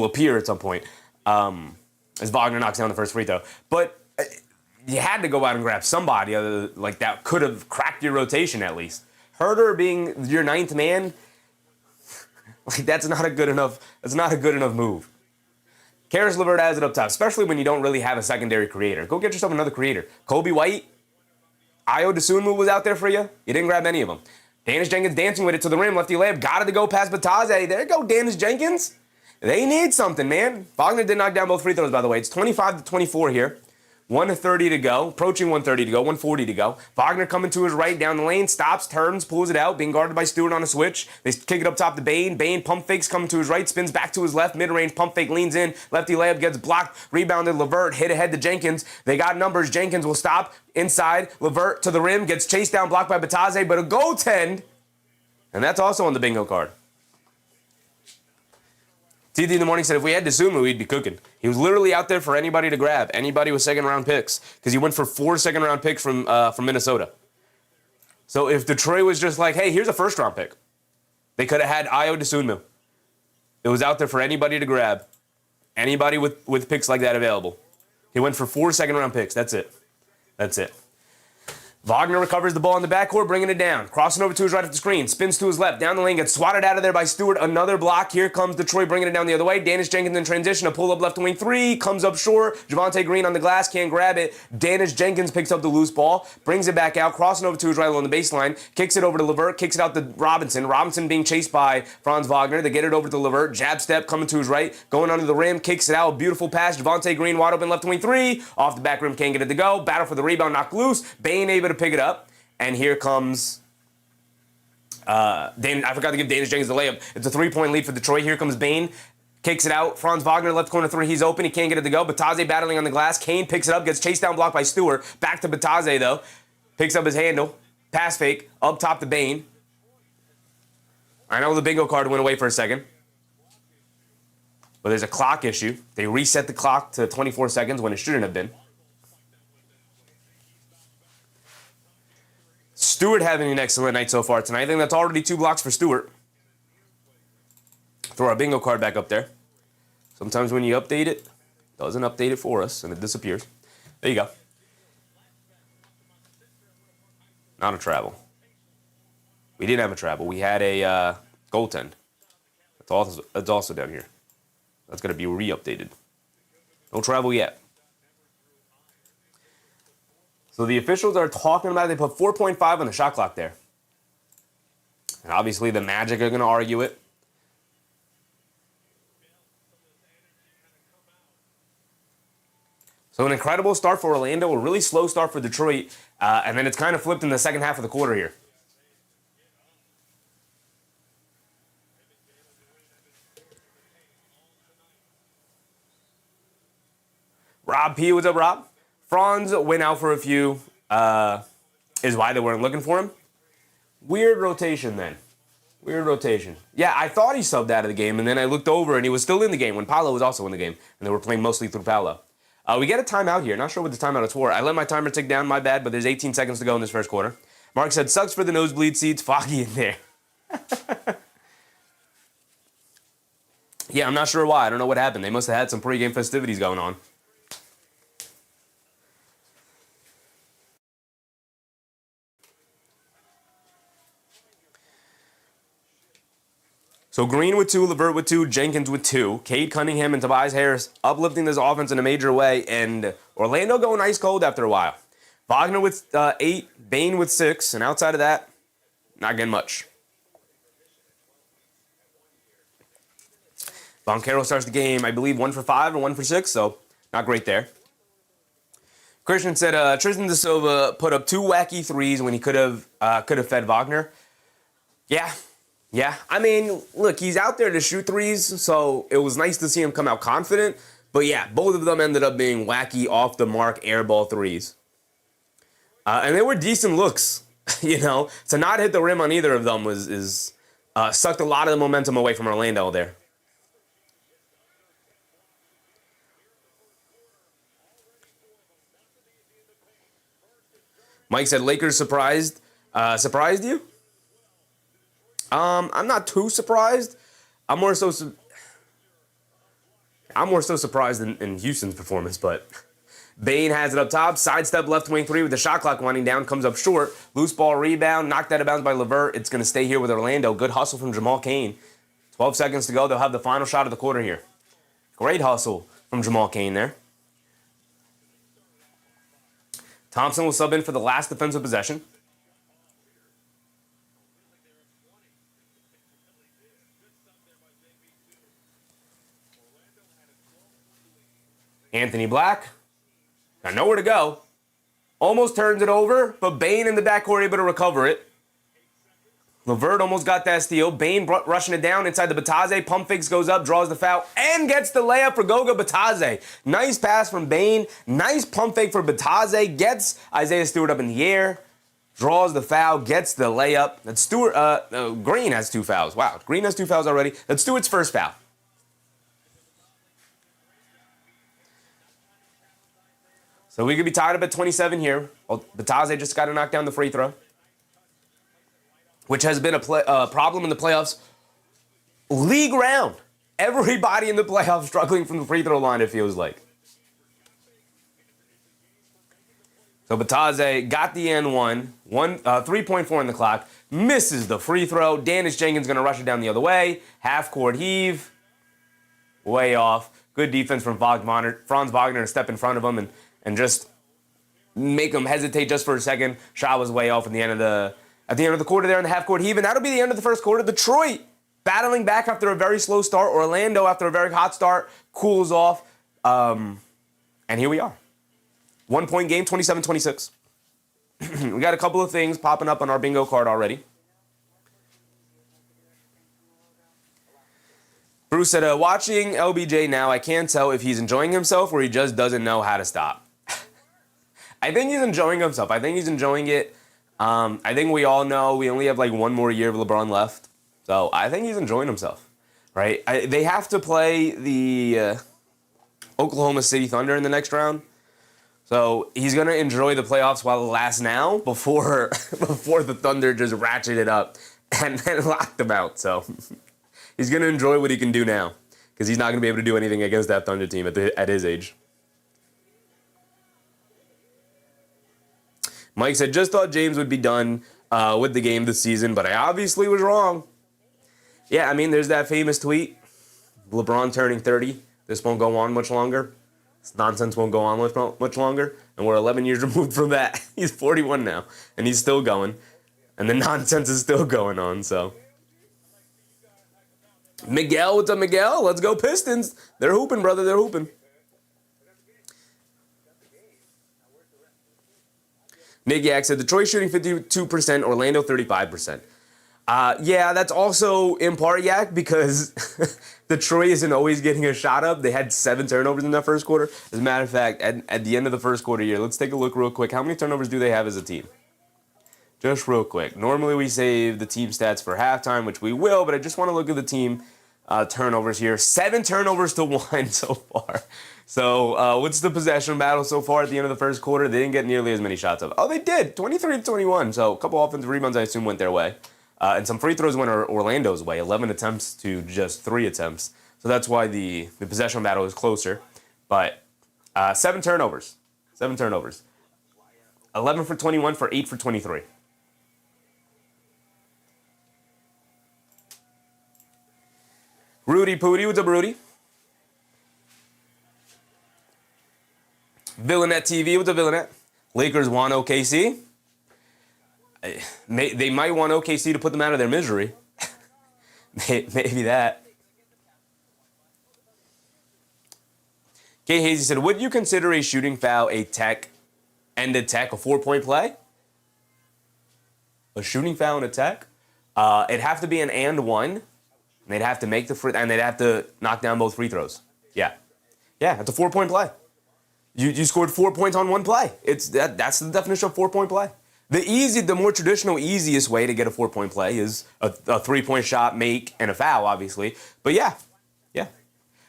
appear at some point as Wagner knocks down the first free throw. But you had to go out and grab somebody like that could have cracked your rotation at least. Herder being your ninth man, like that's not a good enough move. Karis LeVert has it up top, especially when you don't really have a secondary creator. Go get yourself another creator. Kobe White, Ayo Dosunmu was out there for you. You didn't grab any of them. Dennis Jenkins dancing with it to the rim, lefty layup, got it to go past Bataze. There you go, Dennis Jenkins. They need something, man. Wagner did knock down both free throws, by the way. It's 25-24 here. 1:30 to go, approaching 1:30 to go, 1:40 to go. Wagner coming to his right down the lane, stops, turns, pulls it out, being guarded by Stewart on a switch. They kick it up top to Bane. Bane pump fakes, coming to his right, spins back to his left, mid-range pump fake, leans in, lefty layup gets blocked, rebounded, LeVert, hit ahead to Jenkins. They got numbers. Jenkins will stop inside, LeVert to the rim, gets chased down, blocked by Bataze, but a goaltend, and that's also on the bingo card. TD in the morning said if we had Dosunmu, we'd be cooking. He was literally out there for anybody to grab, anybody with second-round picks, because he went for 4 second-round picks from Minnesota. So if Detroit was just like, hey, here's a first-round pick, they could have had Ayo Dosunmu. It was out there for anybody to grab, anybody with picks like that available. He went for 4 second-round picks. That's it. That's it. Wagner recovers the ball in the backcourt, bringing it down. Crossing over to his right at the screen. Spins to his left. Down the lane. Gets swatted out of there by Stewart. Another block. Here comes Detroit bringing it down the other way. Dennis Jenkins in transition. A pull-up left wing three. Comes up short. Javonte Green on the glass. Can't grab it. Dennis Jenkins picks up the loose ball. Brings it back out. Crossing over to his right along the baseline. Kicks it over to LeVert. Kicks it out to Robinson. Robinson being chased by Franz Wagner. They get it over to LeVert. Jab step coming to his right. Going under the rim. Kicks it out. Beautiful pass. Javonte Green wide open left wing three. Off the back rim. Can't get it to go. Battle for the rebound. Knocked loose. Bane able to pick it up. And here comes, I forgot to give Dennis Jenkins the layup. It's a 3-point lead for Detroit. Here comes Bane. Kicks it out. Franz Wagner, left corner three. He's open. He can't get it to go. Bataze battling on the glass. Kane picks it up. Gets chased down, blocked by Stewart. Back to Bataze, though. Picks up his handle. Pass fake. Up top to Bane. I know the bingo card went away for a second. But there's a clock issue. They reset the clock to 24 seconds when it shouldn't have been. Stewart having an excellent night so far tonight. I think that's already 2 blocks for Stewart. Throw our bingo card back up there. Sometimes when you update it, it doesn't update it for us, and it disappears. There you go. Not a travel. We didn't have a travel. We had a goaltend. That's also down here. That's going to be re-updated. No travel yet. So the officials are talking about it. They put 4.5 on the shot clock there. And obviously the Magic are going to argue it. So an incredible start for Orlando, a really slow start for Detroit, and then it's kind of flipped in the second half of the quarter here. Rob P, what's up, Rob? Franz went out for a few, is why they weren't looking for him. Weird rotation then. Weird rotation. Yeah, I thought he subbed out of the game, and then I looked over, and he was still in the game when Paolo was also in the game, and they were playing mostly through Paolo. We get a timeout here. Not sure what the timeout is for. I let my timer tick down, my bad, but there's 18 seconds to go in this first quarter. Mark said, sucks for the nosebleed seats, foggy in there. Yeah, I'm not sure why. I don't know what happened. They must have had some pregame festivities going on. So Green with 2, LeVert with 2, Jenkins with 2, Cade Cunningham and Tobias Harris uplifting this offense in a major way, and Orlando going ice cold after a while. Wagner with 8, Bane with 6, and outside of that, not getting much. Banchero starts the game, I believe, 1 for 5 and 1 for 6, so not great there. Christian said Tristan da Silva put up 2 wacky threes when he could have fed Wagner. Yeah. I mean, look, he's out there to shoot threes, so it was nice to see him come out confident. But yeah, both of them ended up being wacky, off the mark, airball threes. And they were decent looks, you know. To not hit the rim on either of them sucked a lot of the momentum away from Orlando there. Mike said Lakers surprised you? I'm not too surprised. I'm more so surprised in Houston's performance, but Bane has it up top. Sidestep left wing 3 with the shot clock winding down. Comes up short. Loose ball rebound. Knocked out of bounds by LeVert. It's going to stay here with Orlando. Good hustle from Jamal Cain. 12 seconds to go. They'll have the final shot of the quarter here. Great hustle from Jamal Cain there. Thompson will sub in for the last defensive possession. Anthony Black. Got nowhere to go. Almost turns it over, but Bane in the backcourt able to recover it. LeVert almost got that steal. Bane rushing it down inside the Batase. Pump fakes, goes up, draws the foul, and gets the layup for Goga Batase. Nice pass from Bane. Nice pump fake for Batase. Gets Isaiah Stewart up in the air. Draws the foul, gets the layup. That's Stewart. Green has 2 fouls. Wow, Green has 2 fouls already. That's Stewart's first foul. So we could be tied up at 27 here. Well, Batase just got to knock down the free throw, which has been a problem in the playoffs. League round. Everybody in the playoffs struggling from the free throw line, it feels like. So Batase got the N1, 3.4 on the clock, misses the free throw. Dennis Jenkins going to rush it down the other way. Half-court heave. Way off. Good defense from Franz Wagner to step in front of him and just make him hesitate just for a second. Shot was way off at the end of the quarter there in the half-court heave, and that'll be the end of the first quarter. Detroit battling back after a very slow start. Orlando, after a very hot start, cools off. And here we are. 1-point game, 27-26. We got a couple of things popping up on our bingo card already. Bruce said, watching LBJ now, I can't tell if he's enjoying himself or he just doesn't know how to stop. I think he's enjoying himself. I think he's enjoying it. I think we all know we only have like 1 more year of LeBron left. So I think he's enjoying himself, right? They have to play the Oklahoma City Thunder in the next round. So he's going to enjoy the playoffs while it lasts now before the Thunder just ratchet it up and then lock them out. So he's going to enjoy what he can do now because he's not going to be able to do anything against that Thunder team at his age. Mike said, just thought James would be done with the game this season, but I obviously was wrong. Yeah, I mean, there's that famous tweet, LeBron turning 30. This won't go on much longer. This nonsense won't go on much longer. And we're 11 years removed from that. He's 41 now, and he's still going. And the nonsense is still going on, so. Miguel, what's up, Miguel? Let's go Pistons. They're hooping, brother. They're hooping. Nick Yak said, Detroit shooting 52%, Orlando 35%. Yeah, that's also in part Yak because Detroit isn't always getting a shot up. They had 7 turnovers in that first quarter. As a matter of fact, at the end of the first quarter here, let's take a look real quick. How many turnovers do they have as a team? Just real quick. Normally we save the team stats for halftime, which we will, but I just want to look at the team turnovers here. 7 turnovers to 1 so far. So what's the possession battle so far at the end of the first quarter? They didn't get nearly as many shots up. Oh, they did. 23-21. So a couple offensive rebounds I assume went their way. And some free throws went Orlando's way. 11 attempts to just 3 attempts. So that's why the possession battle is closer. But 7 turnovers. 7 turnovers. 11 for 21 for 8 for 23. Rudy Pooty, what's up, Rudy? Villanette TV, what's up, Villanette? Lakers want OKC. They might want OKC to put them out of their misery. Maybe that. Kay Hazy said, would you consider a shooting foul a tech end a tech, a 4-point play, a shooting foul and a tech, it'd have to be an and one. And they'd have to make and they'd have to knock down both free throws. Yeah, it's a 4-point play. You scored 4 points on one play. That's the definition of 4-point play. The more traditional, easiest way to get a 4-point play is a 3-point shot, make, and a foul, obviously. But yeah.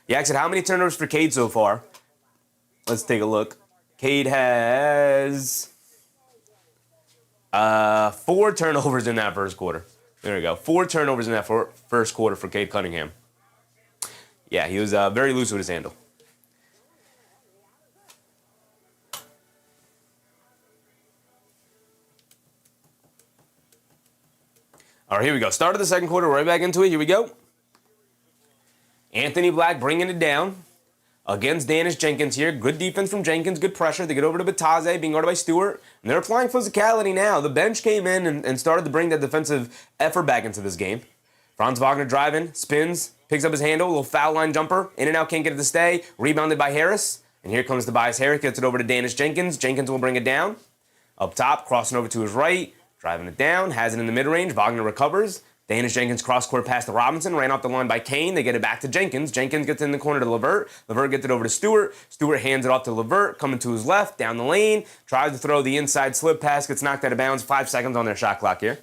Said, how many turnovers for Cade so far? Let's take a look. Cade has 4 turnovers in that first quarter. There we go. 4 turnovers in that first quarter for Cade Cunningham. Yeah, he was very loose with his handle. All right, here we go. Start of the second quarter, right back into it. Here we go. Anthony Black bringing it down against Danish Jenkins here. Good defense from Jenkins, good pressure. They get over to Bataze, being guarded by Stewart. And they're applying physicality now. The bench came in and started to bring that defensive effort back into this game. Franz Wagner driving, spins, picks up his handle, little foul line jumper. In and out, can't get it to stay. Rebounded by Harris. And here comes Tobias Harris, gets it over to Danish Jenkins. Jenkins will bring it down. Up top, crossing over to his right. Driving it down, has it in the mid-range. Wagner recovers. Danish Jenkins cross-court pass to Robinson. Ran off the line by Kane. They get it back to Jenkins. Jenkins gets in the corner to Levert. Levert gets it over to Stewart. Stewart hands it off to Levert. Coming to his left, down the lane. Tries to throw the inside slip pass. Gets knocked out of bounds. 5 seconds on their shot clock here.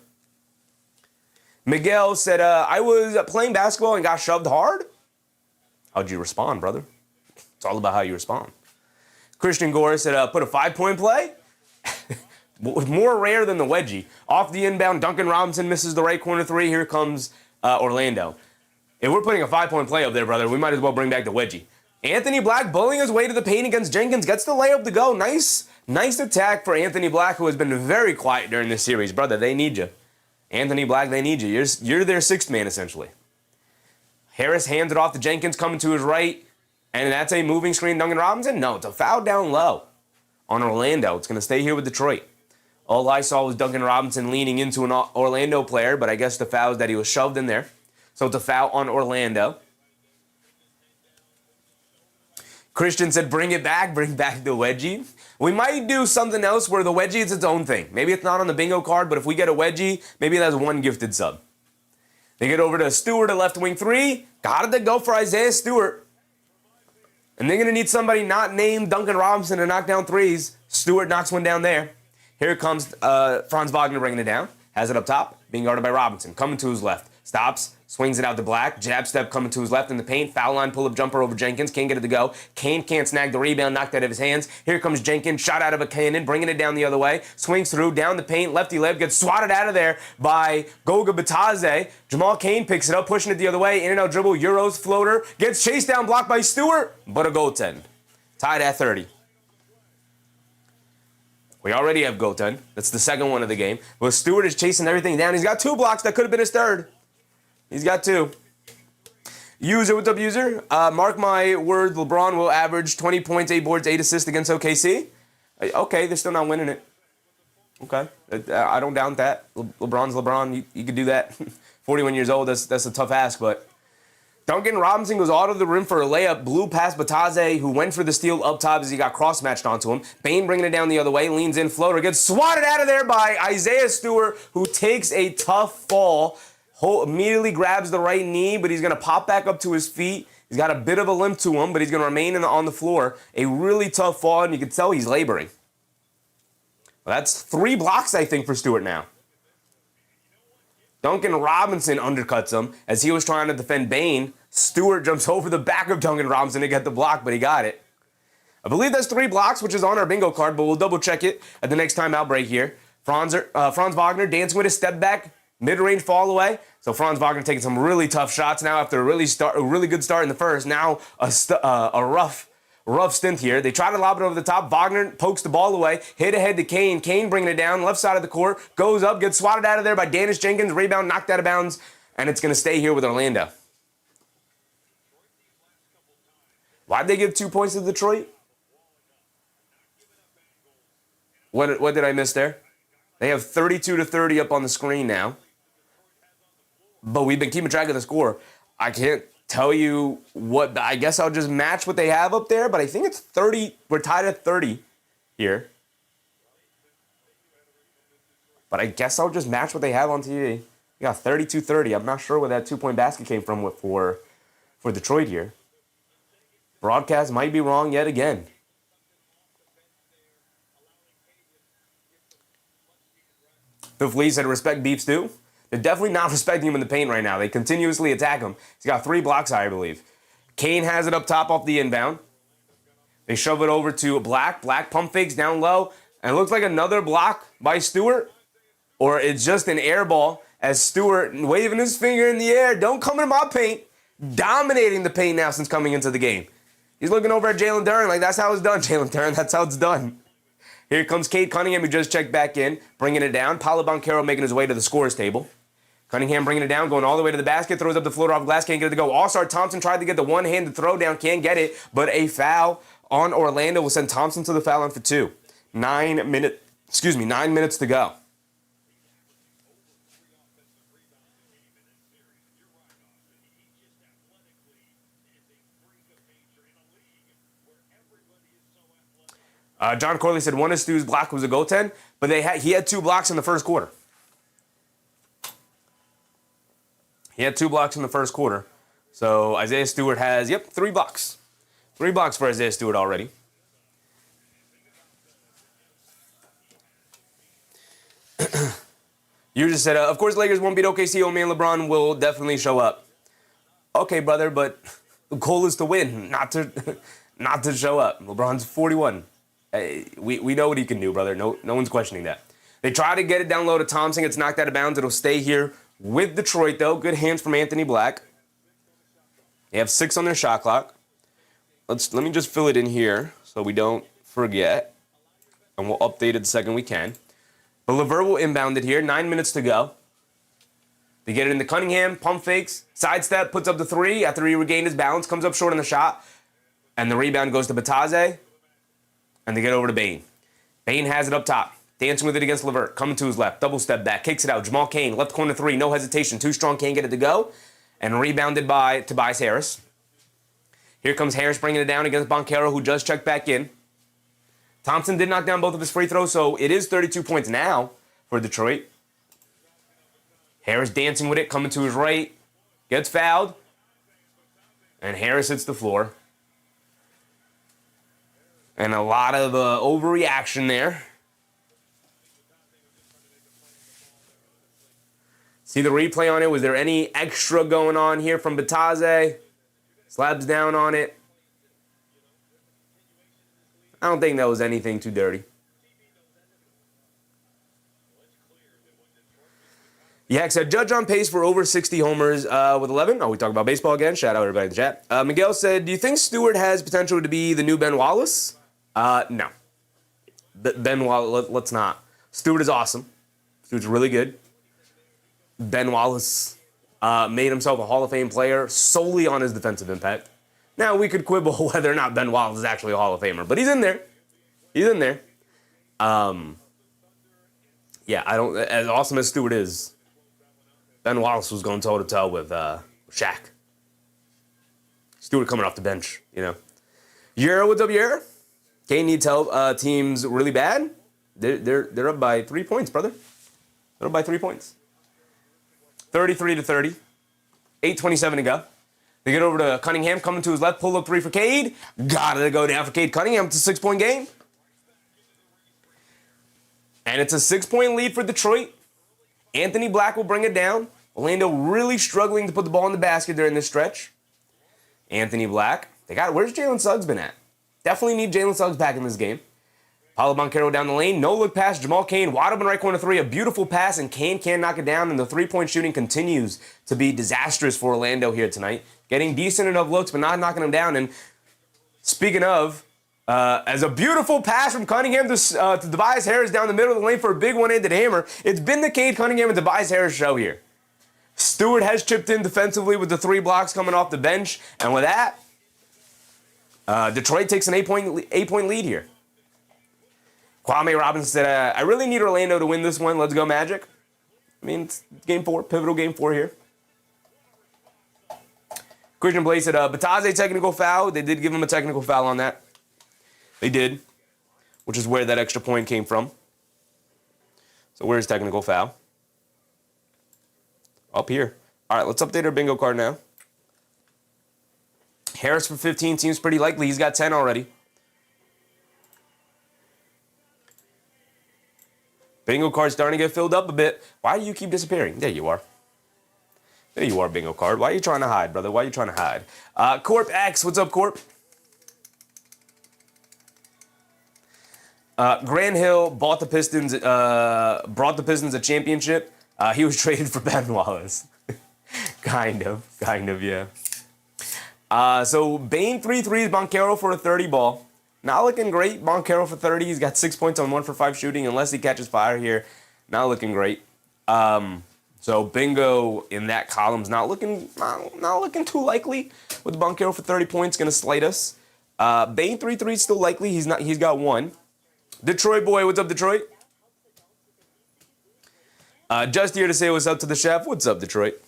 Miguel said, I was playing basketball and got shoved hard. How'd you respond, brother? It's all about how you respond. Christian Gore said, put a 5-point play. More rare than the wedgie. Off the inbound, Duncan Robinson misses the right corner 3. Here comes Orlando. If we're putting a 5-point play up there, brother, we might as well bring back the wedgie. Anthony Black bullying his way to the paint against Jenkins. Gets the layup to go. Nice attack for Anthony Black, who has been very quiet during this series. Brother, they need you. Anthony Black, they need you. You're their 6th man, essentially. Harris hands it off to Jenkins, coming to his right. And that's a moving screen. Duncan Robinson? No, it's a foul down low on Orlando. It's going to stay here with Detroit. All I saw was Duncan Robinson leaning into an Orlando player, but I guess the foul is that he was shoved in there. So it's a foul on Orlando. Christian said, bring back the wedgie. We might do something else where the wedgie is its own thing. Maybe it's not on the bingo card, but if we get a wedgie, maybe that's one gifted sub. They get over to Stewart at left wing 3. Got it to go for Isaiah Stewart. And they're going to need somebody not named Duncan Robinson to knock down threes. Stewart knocks one down there. Here comes Franz Wagner bringing it down. Has it up top, being guarded by Robinson. Coming to his left. Stops, swings it out to Black. Jab step coming to his left in the paint. Foul line pull-up jumper over Jenkins. Can't get it to go. Kane can't snag the rebound, knocked out of his hands. Here comes Jenkins, shot out of a cannon, bringing it down the other way. Swings through, down the paint, lefty left, gets swatted out of there by Goga Bataze. Jamal Kane picks it up, pushing it the other way. In and out dribble, Euros floater. Gets chased down, blocked by Stewart, but a goaltend. Tied at 30. We already have goaltend. That's the second one of the game. But Stewart is chasing everything down. He's got 2 blocks. That could have been his 3rd. He's got 2. User, what's up, user? Mark my words, LeBron will average 20 points, 8 boards, 8 assists against OKC. Okay, they're still not winning it. Okay, I don't doubt that. LeBron's LeBron. You could do that. 41 years old, that's a tough ask, but Duncan Robinson goes out of the rim for a layup, blew past Bataze, who went for the steal up top as he got cross-matched onto him. Bain bringing it down the other way, leans in, floater, gets swatted out of there by Isaiah Stewart, who takes a tough fall, immediately grabs the right knee, but he's going to pop back up to his feet. He's got a bit of a limp to him, but he's going to remain on the floor. A really tough fall, and you can tell he's laboring. Well, that's 3 blocks, I think, for Stewart now. Duncan Robinson undercuts him as he was trying to defend Bain. Stewart jumps over the back of Duncan Robinson to get the block, but he got it. I believe that's 3 blocks, which is on our bingo card, but we'll double check it at the next timeout break here. Franz Wagner dancing with his step back, mid-range fall away. So Franz Wagner taking some really tough shots now after a really good start in the first. Now a rough stint here. They try to lob it over the top. Wagner pokes the ball away. Hit ahead to Kane. Kane bringing it down. Left side of the court. Goes up. Gets swatted out of there by Danish Jenkins. Rebound knocked out of bounds. And it's going to stay here with Orlando. Why'd they give 2 points to Detroit? What did I miss there? They have 32-30 up on the screen now. But we've been keeping track of the score. I can't tell you what. I guess I'll just match what they have up there, but I think it's 30. We're tied at 30 here. But I guess I'll just match what they have on TV. You got 32-30. I'm not sure where that 2-point basket came from for Detroit here. Broadcast might be wrong yet again. The Flea said, respect Beef Stew. They're definitely not respecting him in the paint right now. They continuously attack him. He's got 3 blocks, I believe. Kane has it up top off the inbound. They shove it over to Black. Black pump fakes down low. And it looks like another block by Stewart. Or it's just an air ball as Stewart waving his finger in the air. Don't come into my paint. Dominating the paint now since coming into the game. He's looking over at Jalen Duren like, that's how it's done, Jalen Duren. That's how it's done. Here comes Cade Cunningham, who just checked back in, bringing it down. Paolo Banchero making his way to the scorer's table. Cunningham bringing it down, going all the way to the basket, throws up the floater off glass, can't get it to go. All-Star Thompson tried to get the one-handed throw down, can't get it, but a foul on Orlando will send Thompson to the foul line for 2. 9 minutes to go. John Corley said one of Stu's block was a goaltend, but he had 2 blocks in the first quarter. He had 2 blocks in the first quarter. So Isaiah Stewart has, 3 blocks. 3 blocks for Isaiah Stewart already. You just said, of course Lakers won't beat OKC. Old man LeBron will definitely show up. Okay, brother, but the goal is to win, not to show up. LeBron's 41. We know what he can do, brother. No one's questioning that. They try to get it down low to Thompson. It's knocked out of bounds. It'll stay here with Detroit, though. Good hands from Anthony Black. They have 6 on their shot clock. Let me just fill it in here so we don't forget. And we'll update it the second we can. But LeVert will inbound it here. 9 minutes to go. They get it into Cunningham. Pump fakes. Sidestep. Puts up the 3 after he regained his balance. Comes up short on the shot. And the rebound goes to Bataze. And they get over to Bane. Bane has it up top. Dancing with it against LeVert. Coming to his left. Double step back. Kicks it out. Jamal Cain. Left corner 3. No hesitation. Too strong. Can't get it to go. And rebounded by Tobias Harris. Here comes Harris bringing it down against Banchero, who just checked back in. Thompson did knock down both of his free throws, so it is 32 points now for Detroit. Harris dancing with it. Coming to his right. Gets fouled. And Harris hits the floor. And a lot of overreaction there. See the replay on it? Was there any extra going on here from Bataze? Slabs down on it. I don't think that was anything too dirty. Yak said, Judge on pace for over 60 homers with 11. Oh, we talk about baseball again. Shout out everybody in the chat. Miguel said, do you think Stewart has potential to be the new Ben Wallace? No. Ben Wallace, let's not. Stewart is awesome. Stewart's really good. Ben Wallace made himself a Hall of Fame player solely on his defensive impact. Now, we could quibble whether or not Ben Wallace is actually a Hall of Famer, but he's in there. He's in there. As awesome as Stewart is, Ben Wallace was going toe-to-toe with Shaq. Stewart coming off the bench, you know. Yera, what's up, Yera? Kane needs help. Team's really bad. They're up by 3 points, brother. They're up by 3 points. 33-30. 8:27 to go. They get over to Cunningham, coming to his left, pull up 3 for Cade. Gotta go down for Cade Cunningham. It's a 6-point game. And it's a 6-point lead for Detroit. Anthony Black will bring it down. Orlando really struggling to put the ball in the basket during this stretch. Anthony Black. Where's Jalen Suggs been at? Definitely need Jalen Suggs back in this game. Paolo Banchero down the lane. No look pass. Jamal Cain wide open right corner 3. A beautiful pass, and Cain can't knock it down. And the 3-point shooting continues to be disastrous for Orlando here tonight. Getting decent enough looks, but not knocking them down. And speaking of, as a beautiful pass from Cunningham to Tobias Harris down the middle of the lane for a big one-handed hammer. It's been the Cade Cunningham and Tobias Harris show here. Stewart has chipped in defensively with the 3 blocks coming off the bench. And with that, Detroit takes an 8-point lead here. Kwame Robinson said, I really need Orlando to win this one. Let's go Magic. I mean, it's game 4, pivotal game 4 here. Christian Blaze said, Bataze technical foul. They did give him a technical foul on that. They did, which is where that extra point came from. So where's technical foul? Up here. All right, let's update our bingo card now. Harris for 15 seems pretty likely. He's got 10 already. Bingo card's starting to get filled up a bit. Why do you keep disappearing? There you are. There you are, bingo card. Why are you trying to hide, brother? Why are you trying to hide? Corp X, what's up, Corp? Grant Hill brought the Pistons a championship. He was traded for Ben Wallace. kind of, yeah. So Bane 3-3s, Banchero for a 30 ball. Not looking great. Banchero for 30. He's got 6 points on 1 for 5 shooting. Unless he catches fire here, not looking great. So bingo in that column's not looking too likely. With Banchero for 30 points, gonna slate us. Bane 3-3 still likely. He's got 1. Detroit boy, what's up, Detroit? Just here to say what's up to the chef. What's up, Detroit?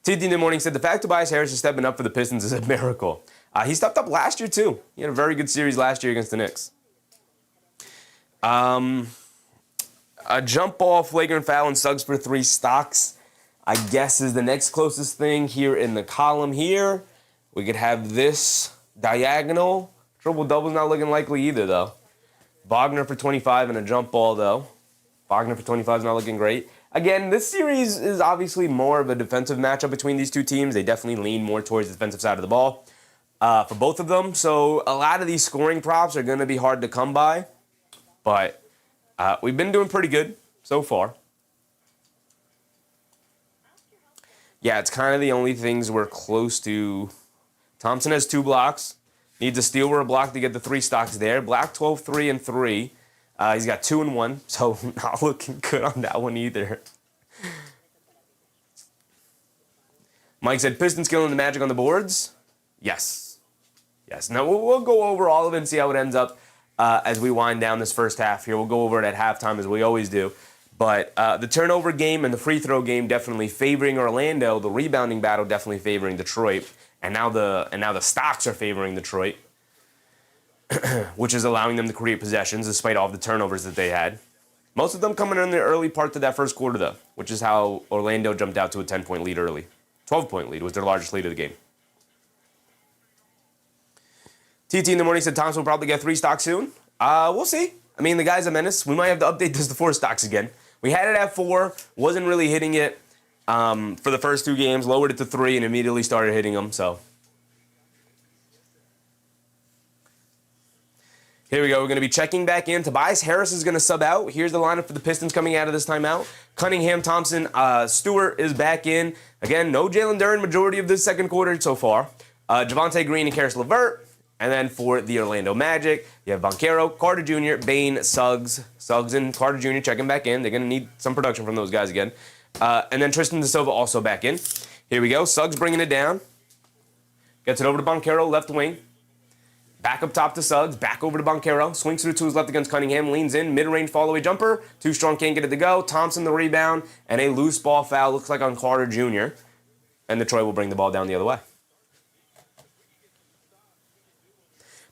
TT in the morning said the fact Tobias Harris is stepping up for the Pistons is a miracle. He stepped up last year too. He had a very good series last year against the Knicks. A jump ball, flagrant foul, and Suggs for 3 stocks, I guess, is the next closest thing here in the column here. We could have this diagonal. Triple-double's not looking likely either, though. Wagner for 25 and a jump ball, though. Wagner for 25 is not looking great. Again, this series is obviously more of a defensive matchup between these two teams. They definitely lean more towards the defensive side of the ball for both of them. So a lot of these scoring props are going to be hard to come by. But we've been doing pretty good so far. Yeah, it's kind of the only things we're close to. Thompson has 2 blocks. Needs a steal or a block to get the 3 stocks there. Black 12, 3, and 3. He's got 2 and 1, so not looking good on that one either. Mike said, Pistons killing the Magic on the boards? Yes. Yes. Now, we'll go over all of it and see how it ends up as we wind down this first half here. We'll go over it at halftime as we always do. But the turnover game and the free throw game definitely favoring Orlando. The rebounding battle definitely favoring Detroit. And now the stocks are favoring Detroit, which is allowing them to create possessions despite all the turnovers that they had. Most of them coming in the early part of that first quarter, though, which is how Orlando jumped out to a 10-point lead early. 12-point lead was their largest lead of the game. TT in the morning said Thompson will probably get 3 stocks soon. We'll see. I mean, the guy's a menace. We might have to update this to 4 stocks again. We had it at 4, wasn't really hitting it for the first 2 games, lowered it to 3, and immediately started hitting them, so. Here we go. We're going to be checking back in. Tobias Harris is going to sub out. Here's the lineup for the Pistons coming out of this timeout. Cunningham, Thompson, Stewart is back in. Again, no Jalen Duren majority of this second quarter so far. Javonte Green and Karis LeVert. And then for the Orlando Magic, you have Banchero, Carter Jr., Bane, Suggs and Carter Jr. checking back in. They're going to need some production from those guys again. And then Tristan DeSilva also back in. Here we go. Suggs bringing it down. Gets it over to Banchero, left wing. Back up top to Suggs, back over to Banchero. Swings through to his left against Cunningham, leans in, mid-range fall-away jumper. Too strong, can't get it to go. Thompson the rebound, and a loose ball foul, looks like on Carter Jr. And Detroit will bring the ball down the other way.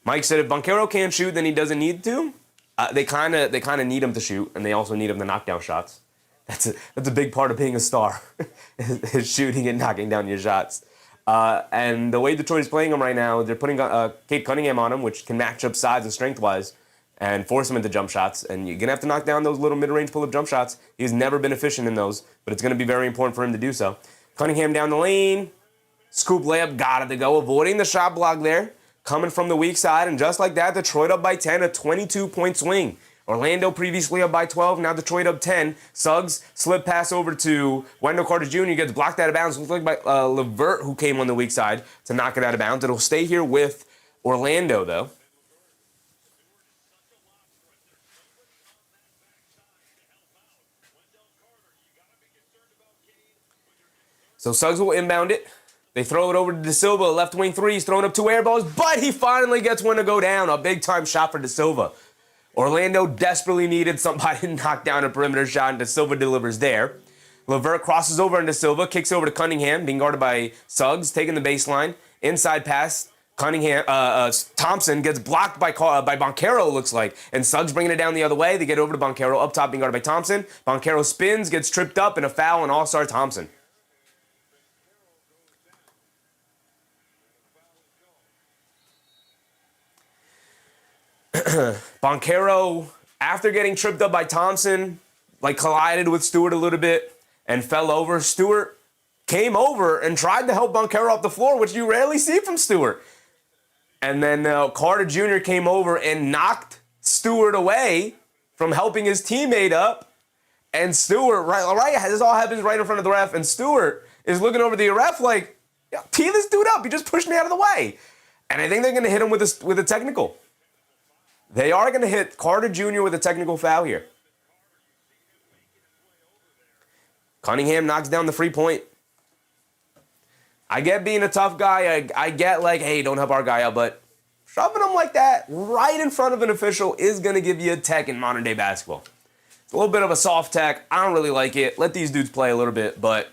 Mike said if Banchero can't shoot, then he doesn't need to. They kind of need him to shoot, and they also need him to knock down shots. That's a big part of being a star, is shooting and knocking down your shots. And the way Detroit is playing him right now, they're putting Cade Cunningham on him, which can match up size and strength-wise and force him into jump shots. And you're going to have to knock down those little mid-range pull-up jump shots. He's never been efficient in those, but it's going to be very important for him to do so. Cunningham down the lane. Scoop layup, got it to go. Avoiding the shot block there. Coming from the weak side, and just like that, Detroit up by 10, a 22-point swing. Orlando previously up by 12, now Detroit up 10. Suggs, slip pass over to Wendell Carter Jr., gets blocked out of bounds. Looks like by LeVert, who came on the weak side to knock it out of bounds. It'll stay here with Orlando, though. So Suggs will inbound it. They throw it over to DeSilva, left wing 3. He's throwing up 2 air balls, but he finally gets one to go down. A big-time shot for DeSilva. Orlando desperately needed somebody to knock down a perimeter shot, and DeSilva delivers there. LeVert crosses over into DeSilva, kicks over to Cunningham, being guarded by Suggs, taking the baseline. Inside pass, Thompson gets blocked by Banchero, looks like, and Suggs bringing it down the other way. They get over to Banchero, up top being guarded by Thompson. Banchero spins, gets tripped up, and a foul on All-Star Thompson. Banchero, after getting tripped up by Thompson, collided with Stewart a little bit and fell over. Stewart came over and tried to help Banchero off the floor, which you rarely see from Stewart. And then Carter Jr. came over and knocked Stewart away from helping his teammate up. And Stewart, this all happens right in front of the ref, and Stewart is looking over the ref like, tee this dude up. He just pushed me out of the way. And I think they're going to hit him with a technical. They are going to hit Carter Jr. with a technical foul here. Cunningham knocks down the free point. I get being a tough guy. I get hey, don't help our guy out, but shoving him like that right in front of an official is going to give you a tech in modern day basketball. It's a little bit of a soft tech. I don't really like it. Let these dudes play a little bit, but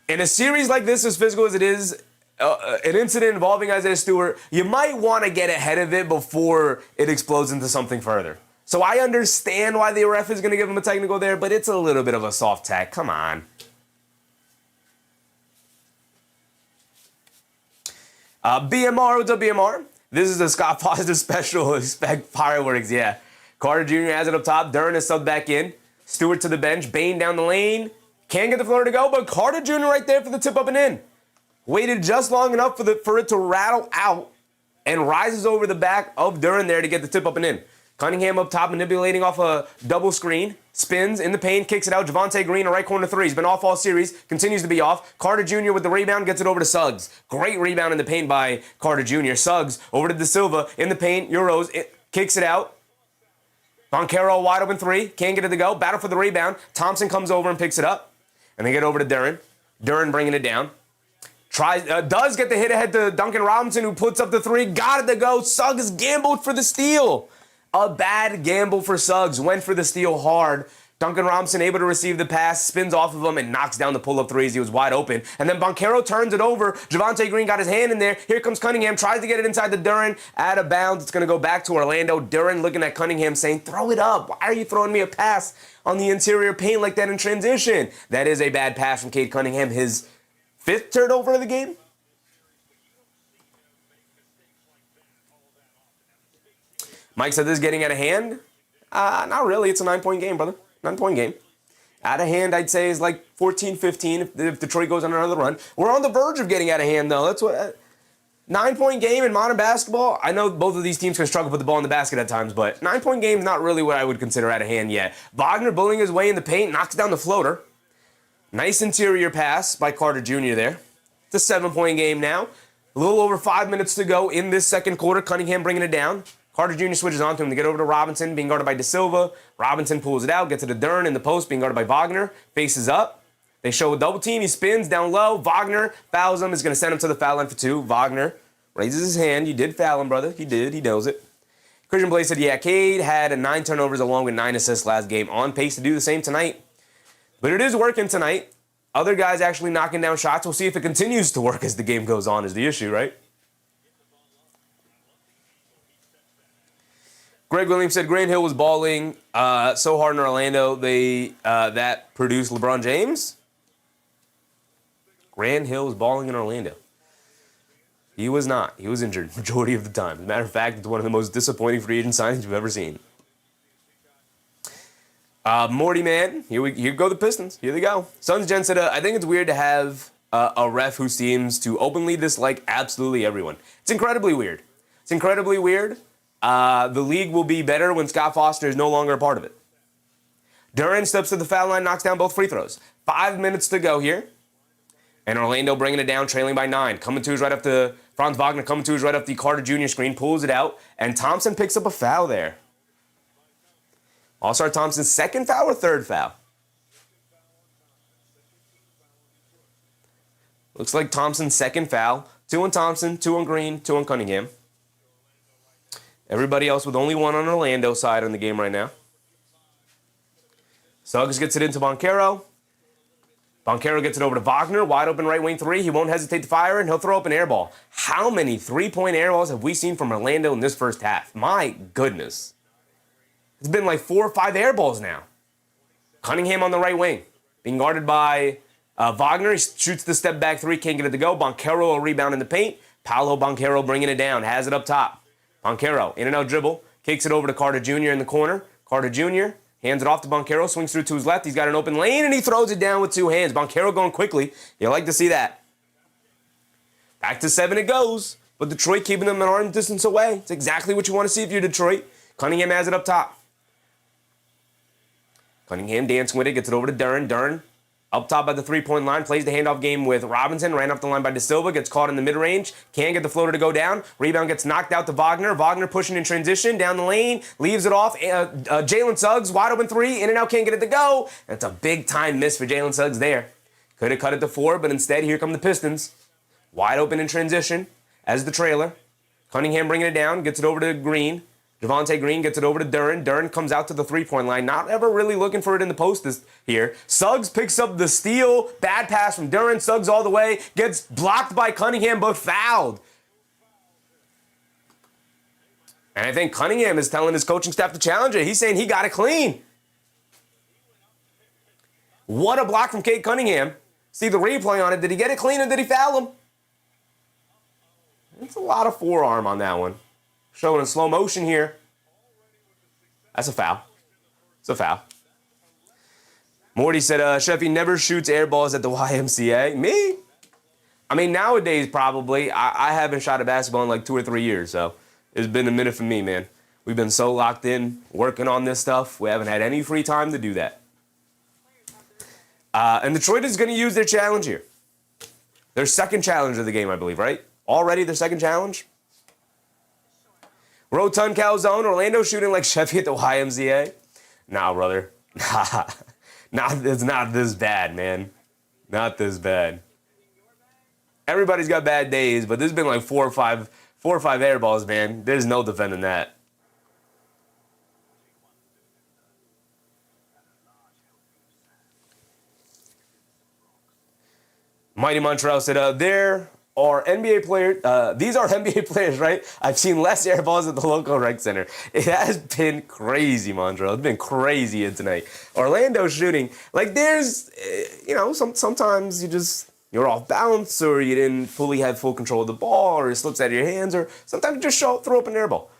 in a series like this, as physical as it is, an incident involving Isaiah Stewart, you might want to get ahead of it before it explodes into something further. So I understand why the ref is going to give him a technical there, but it's a little bit of a soft tech. Come on. BMR, what's up, BMR? This is a Scott Foster special. Expect fireworks, yeah. Carter Jr. has it up top. Duren is subbed back in. Stewart to the bench. Bain down the lane. Can't get the floor to go, but Carter Jr. right there for the tip up and in. Waited just long enough for it to rattle out and rises over the back of Duren there to get the tip up and in. Cunningham up top manipulating off a double screen. Spins in the paint, kicks it out. Javonte Green, a right corner three. He's been off all series, continues to be off. Carter Jr. with the rebound, gets it over to Suggs. Great rebound in the paint by Carter Jr. Suggs over to De Silva in the paint. Euros, kicks it out. Banchero wide open three, can't get it to go. Battle for the rebound. Thompson comes over and picks it up. And they get over to Duren. Duren bringing it down. Does get the hit ahead to Duncan Robinson, who puts up the three. Got it to go. Suggs gambled for the steal. A bad gamble for Suggs. Went for the steal hard. Duncan Robinson able to receive the pass, spins off of him, and knocks down the pull-up threes. He was wide open. And then Banchero turns it over. Javonte Green got his hand in there. Here comes Cunningham. Tries to get it inside the Duren. Out of bounds. It's going to go back to Orlando. Duren looking at Cunningham saying, throw it up. Why are you throwing me a pass on the interior paint like that in transition? That is a bad pass from Cade Cunningham. His 5th turnover of the game. Mike said this is getting out of hand. Not really. It's a 9-point game, brother. 9-point game. Out of hand, I'd say, is like 14-15 if Detroit goes on another run. We're on the verge of getting out of hand, though. That's what 9-point game in modern basketball. I know both of these teams can struggle with the ball in the basket at times, but 9-point game is not really what I would consider out of hand yet. Wagner bullying his way in the paint, knocks down the floater. Nice interior pass by Carter Jr. there. It's a 7-point game now. A little over 5 minutes to go in this second quarter. Cunningham bringing it down. Carter Jr. switches on to him to get over to Robinson, being guarded by De Silva. Robinson pulls it out, gets it to Duren in the post, being guarded by Wagner. Faces up. They show a double team. He spins down low. Wagner fouls him, is going to send him to the foul line for 2. Wagner raises his hand. You did foul him, brother. He did. He knows it. Christian Blake said, yeah, Cade had 9 turnovers along with 9 assists last game. On pace to do the same tonight. But it is working tonight. Other guys actually knocking down shots. We'll see if it continues to work as the game goes on is the issue, right? Greg Williams said Grant Hill was balling so hard in Orlando that produced LeBron James. Grant Hill was balling in Orlando. He was not. He was injured majority of the time. As a matter of fact, it's one of the most disappointing free agent signings you've ever seen. Morty man, here go the Pistons. Here they go. Suns Gen said, I think it's weird to have a ref who seems to openly dislike absolutely everyone. It's incredibly weird. It's incredibly weird. The league will be better when Scott Foster is no longer a part of it. Duren steps to the foul line, knocks down both free throws. 5 minutes to go here. And Orlando bringing it down, trailing by 9. Coming to is right up the Franz Wagner, coming to is right up the Carter Jr. screen, pulls it out, and Thompson picks up a foul there. All-Star Thompson's 2nd foul or 3rd foul? Looks like Thompson's 2nd foul. 2 on Thompson, 2 on Green, 2 on Cunningham. Everybody else with only 1 on Orlando side on the game right now. Suggs gets it into Banchero. Banchero gets it over to Wagner, wide open right wing three. He won't hesitate to fire, and he'll throw up an air ball. How many three-point air balls have we seen from Orlando in this first half? My goodness. It's been like 4 or 5 air balls now. Cunningham on the right wing, being guarded by Wagner. He shoots the step back three, can't get it to go. Banchero will rebound in the paint. Paolo Banchero bringing it down, has it up top. Banchero, in and out dribble, kicks it over to Carter Jr. in the corner. Carter Jr. hands it off to Banchero, swings through to his left. He's got an open lane, and he throws it down with 2 hands. Banchero going quickly. You like to see that. Back to 7 it goes, but Detroit keeping them an arm distance away. It's exactly what you want to see if you're Detroit. Cunningham has it up top. Cunningham dancing with it, gets it over to Duren. Duren up top at the three-point line, plays the handoff game with Robinson, ran off the line by De Silva, gets caught in the mid-range, can't get the floater to go down. Rebound gets knocked out to Wagner. Wagner pushing in transition, down the lane, leaves it off. Jalen Suggs, wide open three, in and out, can't get it to go. That's a big-time miss for Jalen Suggs there. Could have cut it to 4, but instead, here come the Pistons. Wide open in transition as the trailer. Cunningham bringing it down, gets it over to Green. Javonte Green gets it over to Duren. Duren comes out to the three-point line, not ever really looking for it in the post here. Suggs picks up the steal. Bad pass from Duren. Suggs all the way. Gets blocked by Cunningham, but fouled. And I think Cunningham is telling his coaching staff to challenge it. He's saying he got it clean. What a block from Cade Cunningham. See the replay on it. Did he get it clean or did he foul him? It's a lot of forearm on that one. Showing in slow motion here. That's a foul. It's a foul. Morty said, Sheffy never shoots air balls at the YMCA. Me? I mean, nowadays, probably. I haven't shot a basketball in like 2 or 3 years, so it's been a minute for me, man. We've been so locked in, working on this stuff. We haven't had any free time to do that. And Detroit is going to use their challenge here. Their second challenge of the game, I believe, right? Already their second challenge? Rotund Calzone, Orlando shooting like Sheffy at the YMCA. Nah, brother. Nah, it's not this bad, man. Not this bad. Everybody's got bad days, but there's been like 4 or 5 air balls, man. There's no defending that. Mighty Montreal said, there are NBA players, these are NBA players, right? I've seen less air balls at the local rec center. It has been crazy, Montreal. It's been crazy here tonight. Orlando shooting, like there's, sometimes you're off balance or you didn't fully have full control of the ball or it slips out of your hands or sometimes you just throw up an air ball.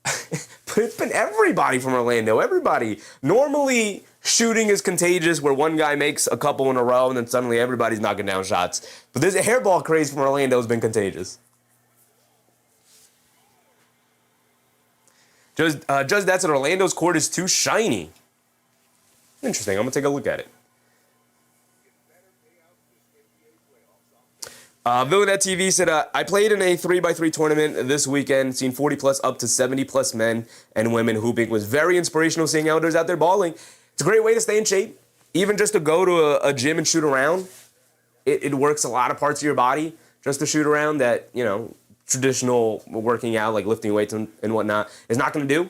But it's been everybody from Orlando, everybody. Normally, shooting is contagious where one guy makes a couple in a row and then suddenly everybody's knocking down shots. But this hairball craze from Orlando has been contagious. Just that's what Orlando's court is too shiny. Interesting. I'm going to take a look at it. Villainette TV said, I played in a 3x3 tournament this weekend, seen 40 plus up to 70 plus men and women hooping. It was very inspirational seeing elders out there balling. It's a great way to stay in shape. Even just to go to a gym and shoot around. It works a lot of parts of your body just to shoot around that, traditional working out like lifting weights and whatnot is not going to do.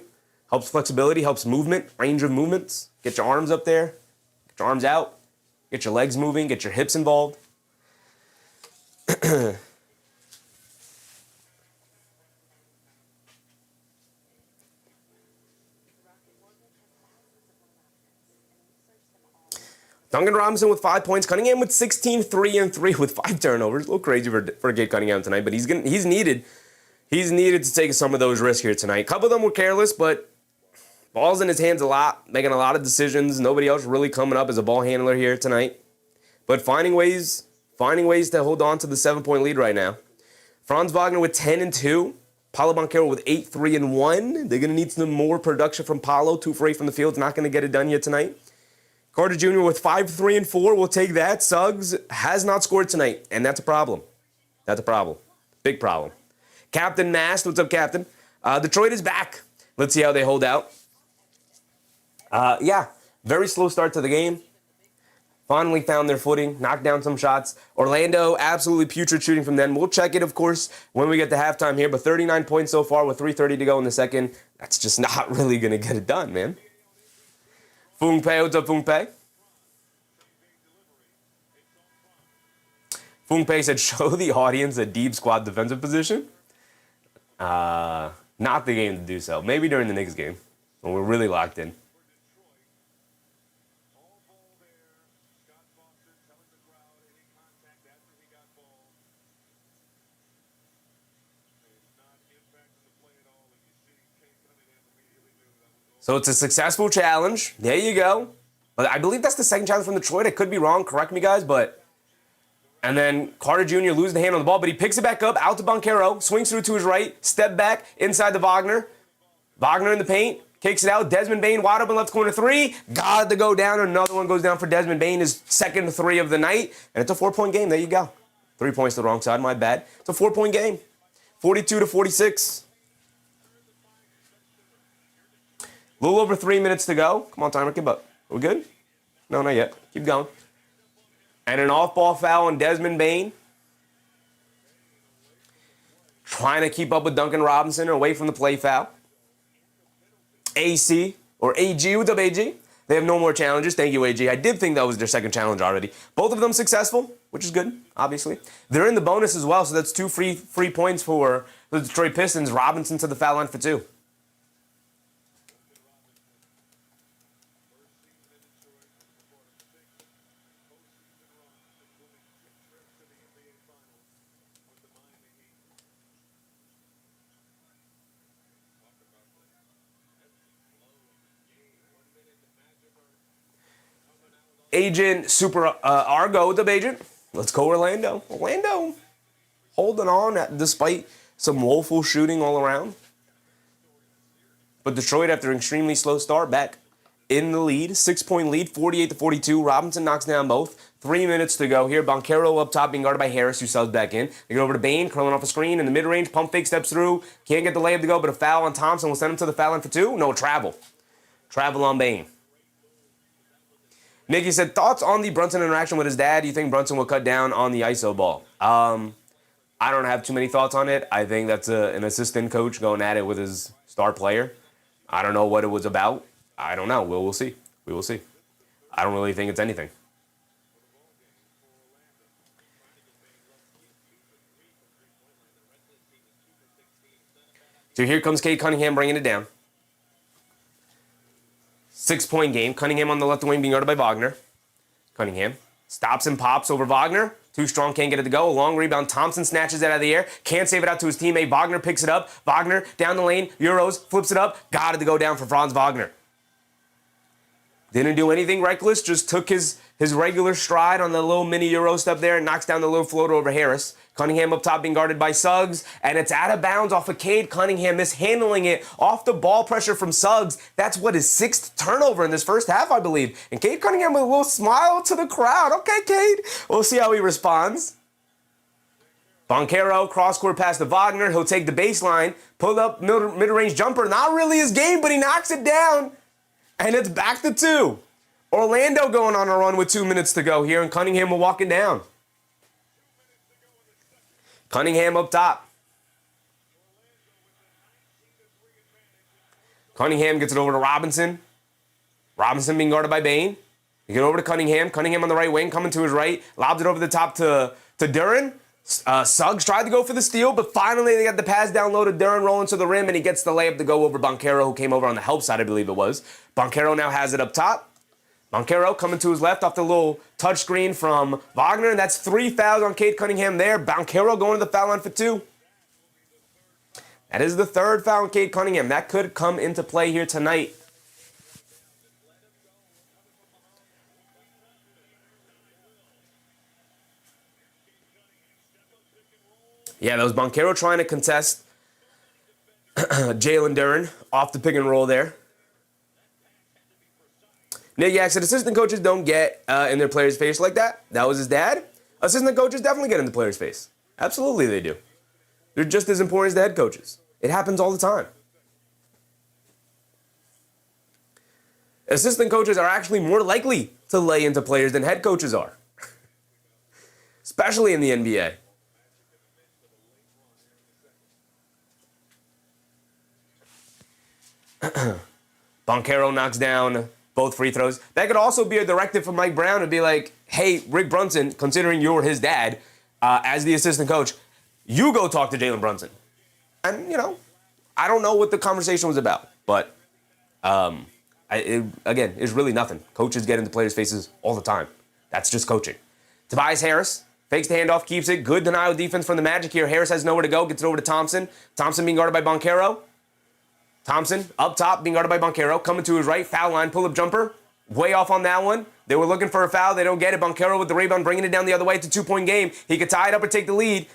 Helps flexibility, helps movement, range of movements. Get your arms up there, get your arms out, get your legs moving, get your hips involved. Duncan Robinson with 5 points. Cunningham with 16, 3 and 3 with 5 turnovers. A little crazy for Cade Cunningham tonight, but he's needed. He's needed to take some of those risks here tonight. A couple of them were careless, but ball's in his hands a lot, making a lot of decisions. Nobody else really coming up as a ball handler here tonight, but finding ways to hold on to the 7-point lead right now. Franz Wagner with 10 and 2. Paolo Banchero with 8, 3 and 1. They're going to need some more production from Paolo. 2 for 8 from the field. Not going to get it done here tonight. Carter Jr. with 5, 3 and 4. We'll take that. Suggs has not scored tonight, and that's a problem. That's a problem. Big problem. Captain Mast, what's up, Captain? Detroit is back. Let's see how they hold out. Very slow start to the game. Finally found their footing, knocked down some shots. Orlando, absolutely putrid shooting from them. We'll check it, of course, when we get to halftime here. But 39 points so far with 3:30 to go in the second. That's just not really going to get it done, man. Fung Pei, what's up, Fung Pei? Fung Pei said, show the audience a deep squad defensive position. Not the game to do so. Maybe during the Knicks game when we're really locked in. So it's a successful challenge. There you go. But I believe that's the second challenge from Detroit. I could be wrong. Correct me, guys. And then Carter Jr. loses the hand on the ball, but he picks it back up, out to Banchero, swings through to his right, step back, inside to Wagner. Wagner in the paint, kicks it out. Desmond Bane, wide open left corner three. Got to go down. Another one goes down for Desmond Bane, his second three of the night. And it's a 4-point game. There you go. 3 points to the wrong side, my bad. It's a 4-point game. 42-46. A little over 3 minutes to go. Come on, timer, keep up. Are we good? No, not yet. Keep going. And an off-ball foul on Desmond Bane. Trying to keep up with Duncan Robinson away from the play foul. AC, or AG, what's up, AG? They have no more challenges. Thank you, AG. I did think that was their second challenge already. Both of them successful, which is good, obviously. They're in the bonus as well, so that's 2 free points for the Detroit Pistons. Robinson to the foul line for 2. Agent Super Argo, what's up, Agent? Let's go, Orlando. Orlando holding on despite some woeful shooting all around. But Detroit, after an extremely slow start, back in the lead. 6-point lead, 48-42. Robinson knocks down both. 3 minutes to go here. Banchero up top being guarded by Harris, who subs back in. They get over to Bane, curling off a screen in the mid-range. Pump fake steps through. Can't get the layup to go, but a foul on Thompson will send him to the foul line for 2. No, travel. Travel on Bane. Nicky said, thoughts on the Brunson interaction with his dad? Do you think Brunson will cut down on the ISO ball? I don't have too many thoughts on it. I think that's an assistant coach going at it with his star player. I don't know what it was about. I don't know. We'll see. We will see. I don't really think it's anything. So here comes Cade Cunningham bringing it down. 6-point game. Cunningham on the left wing being guarded by Wagner. Cunningham stops and pops over Wagner. Too strong, can't get it to go. A long rebound. Thompson snatches it out of the air. Can't save it out to his teammate. Wagner picks it up. Wagner down the lane. Euros flips it up. Got it to go down for Franz Wagner. Didn't do anything reckless. Just took his regular stride on the little mini Euro step there and knocks down the little floater over Harris. Cunningham up top being guarded by Suggs, and it's out of bounds off of Cade Cunningham, mishandling it off the ball pressure from Suggs. That's what his 6th turnover in this first half, I believe. And Cade Cunningham with a little smile to the crowd. Okay, Cade. We'll see how he responds. Banchero, cross-court pass to Wagner. He'll take the baseline, pull up mid-range jumper. Not really his game, but he knocks it down. And it's back to 2. Orlando going on a run with 2 minutes to go here, and Cunningham will walk it down. Cunningham up top. Cunningham gets it over to Robinson. Robinson being guarded by Bane. You get over to Cunningham. Cunningham on the right wing, coming to his right. Lobs it over the top to Duren. Suggs tried to go for the steal, but finally they got the pass down low to Duren rolling to the rim, and he gets the layup to go over Banchero, who came over on the help side, I believe it was. Banchero now has it up top. Banchero coming to his left off the little touch screen from Wagner, and that's 3 fouls on Cade Cunningham there. Banchero going to the foul line for 2. That is the 3rd foul on Cade Cunningham. That could come into play here tonight. Yeah, that was Banchero trying to contest Jalen Duren off the pick and roll there. Nick Yak said assistant coaches don't get in their players' face like that. That was his dad. Assistant coaches definitely get in the players' face. Absolutely they do. They're just as important as the head coaches. It happens all the time. Assistant coaches are actually more likely to lay into players than head coaches are. Especially in the NBA. Banchero knocks down both free throws. That could also be a directive from Mike Brown to be like, hey, Rick Brunson, considering you're his dad, as the assistant coach, you go talk to Jalen Brunson. And, I don't know what the conversation was about, but again, it's really nothing. Coaches get into players' faces all the time. That's just coaching. Tobias Harris fakes the handoff, keeps it. Good denial defense from the Magic here. Harris has nowhere to go, gets it over to Thompson. Thompson being guarded by Banchero. Thompson up top being guarded by Banchero. Coming to his right, foul line, pull-up jumper. Way off on that one. They were looking for a foul. They don't get it. Banchero with the rebound, bringing it down the other way. It's a 2-point game. He could tie it up or take the lead.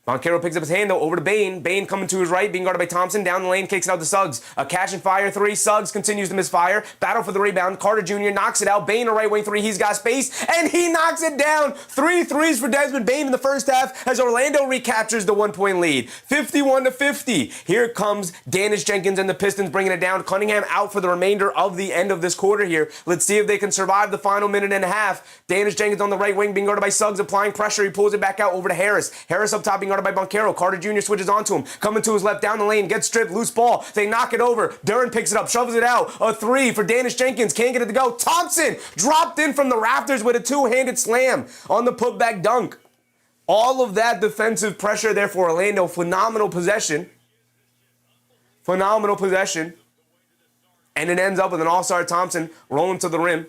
Banchero picks up his hand, though, over to Bane. Bane coming to his right, being guarded by Thompson. Down the lane, kicks it out to Suggs. A catch and fire three. Suggs continues to misfire. Battle for the rebound. Carter Jr. knocks it out. Bane, a right wing three. He's got space, and he knocks it down. 3 threes for Desmond Bane in the first half as Orlando recaptures the 1-point lead. 51-50. Here comes Danish Jenkins and the Pistons bringing it down. Cunningham out for the remainder of the end of this quarter here. Let's see if they can survive the final minute and a half. Danish Jenkins on the right wing, being guarded by Suggs, applying pressure. He pulls it back out over to Harris. Harris up top, being guarded by Banchero. Carter Jr. switches onto him. Coming to his left, down the lane, gets stripped, loose ball. They knock it over. Duran picks it up, shovels it out. A 3 for Danish Jenkins. Can't get it to go. Thompson dropped in from the rafters with a 2-handed slam on the putback dunk. All of that defensive pressure there for Orlando. Phenomenal possession. Phenomenal possession. And it ends up with an all-star Thompson rolling to the rim.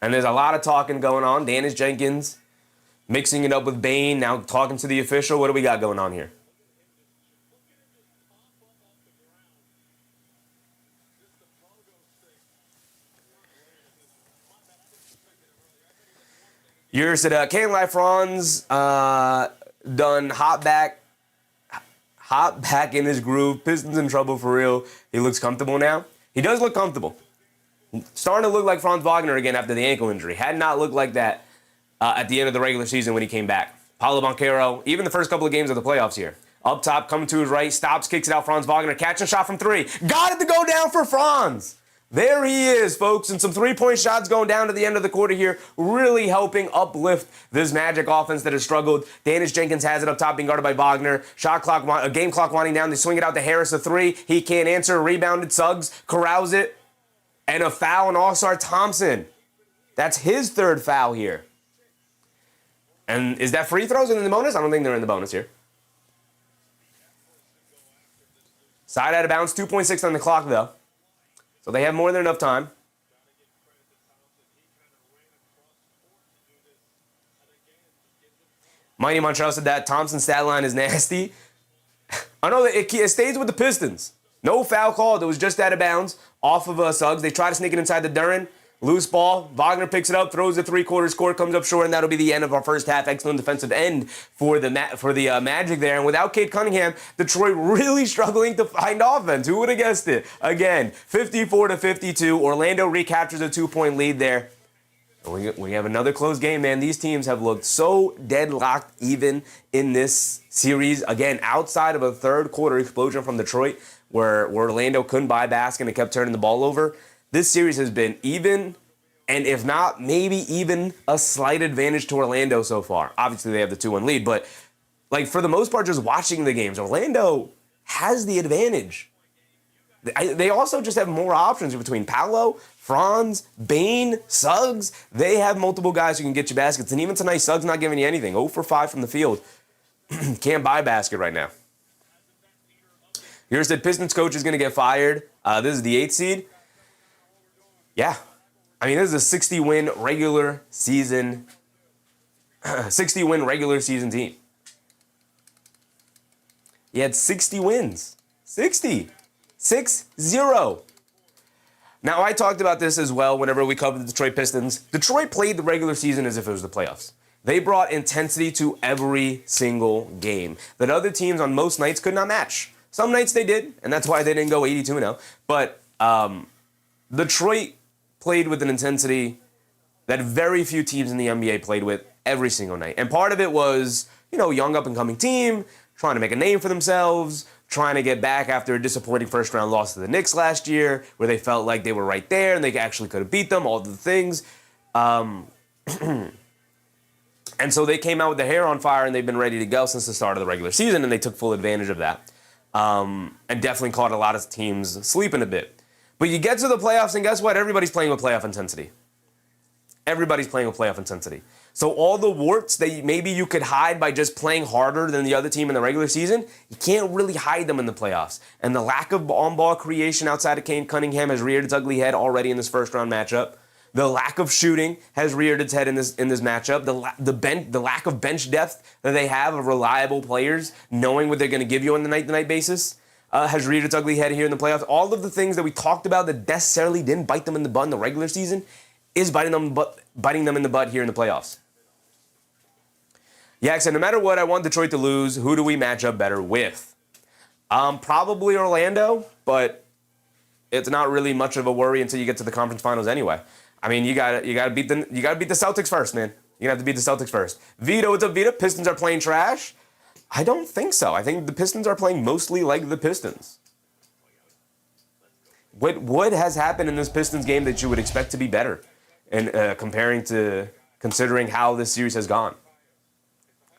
And there's a lot of talking going on. Danish Jenkins mixing it up with Bane, now talking to the official. What do we got going on here? Yours said, can't lie, Franz done hop back in his groove. Pistons in trouble for real. He looks comfortable now. He does look comfortable. Starting to look like Franz Wagner again after the ankle injury. Had not looked like that at the end of the regular season when he came back. Paolo Banchero, even the first couple of games of the playoffs here. Up top, coming to his right, stops, kicks it out, Franz Wagner, catching shot from 3. Got it to go down for Franz. There he is, folks, and some 3-point shots going down to the end of the quarter here, really helping uplift this Magic offense that has struggled. Danish Jenkins has it up top, being guarded by Wagner. Game clock winding down. They swing it out to Harris, a 3. He can't answer. Rebounded Suggs, corrals it. And a foul on all-star Thompson. That's his 3rd foul here. And is that free throws in the bonus? I don't think they're in the bonus here. Side out of bounds, 2.6 on the clock, though. So they have more than enough time. Mighty Montreal said that Thompson's stat line is nasty. I know that it stays with the Pistons. No foul called. It was just out of bounds off of Suggs. They try to sneak it inside the Duran. Loose ball. Wagner picks it up, throws the 3-quarter score, comes up short, and that'll be the end of our first half. Excellent defensive end for the Magic there. And without Cade Cunningham, Detroit really struggling to find offense. Who would have guessed it? Again, 54-52. Orlando recaptures a 2-point lead there. We have another close game, man. These teams have looked so deadlocked even in this series. Again, outside of a 3rd-quarter explosion from Detroit, where Orlando couldn't buy a basket and kept turning the ball over. This series has been even, and if not, maybe even a slight advantage to Orlando so far. Obviously, they have the 2-1 lead, but for the most part, just watching the games, Orlando has the advantage. They also just have more options between Paolo, Franz, Bane, Suggs. They have multiple guys who can get you baskets, and even tonight, Suggs not giving you anything. 0 for 5 from the field. Can't buy a basket right now. Here's the Pistons coach is going to get fired. This is the 8th seed. Yeah. I mean, this is a 60-win regular season team. He had 60 wins. 60. 6-0. Now, I talked about this as well whenever we covered the Detroit Pistons. Detroit played the regular season as if it was the playoffs. They brought intensity to every single game that other teams on most nights could not match. Some nights they did, and that's why they didn't go 82-0. But Detroit played with an intensity that very few teams in the NBA played with every single night. And part of it was, young up-and-coming team, trying to make a name for themselves, trying to get back after a disappointing first-round loss to the Knicks last year, where they felt like they were right there and they actually could have beat them, all the things. And so they came out with their hair on fire, and they've been ready to go since the start of the regular season, and they took full advantage of that. And definitely caught a lot of teams sleeping a bit. But you get to the playoffs, and guess what? Everybody's playing with playoff intensity. everybody's playing with playoff intensity. So all the warts that maybe you could hide by just playing harder than the other team in the regular season, you can't really hide them in the playoffs. And the lack of on-ball creation outside of Cade Cunningham has reared its ugly head already in this first-round matchup. The lack of shooting has reared its head in this matchup. The lack of bench depth that they have of reliable players, knowing what they're going to give you on the night-to-night basis, has reared its ugly head here in the playoffs. All of the things that we talked about that necessarily didn't bite them in the butt in the regular season is biting them in the butt here in the playoffs. Yeah, I said no matter what, I want Detroit to lose. Who do we match up better with? Probably Orlando, but it's not really much of a worry until you get to the conference finals anyway. I mean, you gotta beat the Celtics first, man. You're gonna have to beat the Celtics first. Vito, what's up, Vito? Pistons are playing trash? I don't think so. I think the Pistons are playing mostly like the Pistons. What has happened in this Pistons game that you would expect to be better, and considering how this series has gone?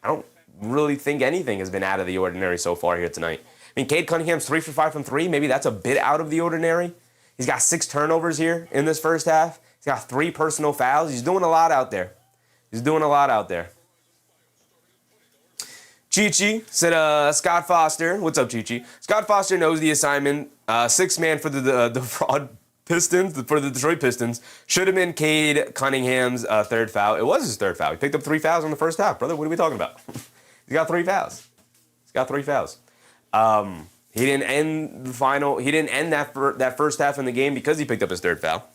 I don't really think anything has been out of the ordinary so far here tonight. I mean, Cade Cunningham's 3 for 5 from 3. Maybe that's a bit out of the ordinary. He's got 6 turnovers here in this first half. He's got 3 personal fouls. He's doing a lot out there. Chi-Chi said, Scott Foster. What's up, Chi-Chi? Scott Foster knows the assignment. Sixth man for the fraud Pistons, for the Detroit Pistons, should have been Cade Cunningham's third foul. It was his third foul. He picked up 3 fouls in the first half. Brother, what are we talking about? He's got 3 fouls. He didn't end that first half in the game because he picked up his third foul.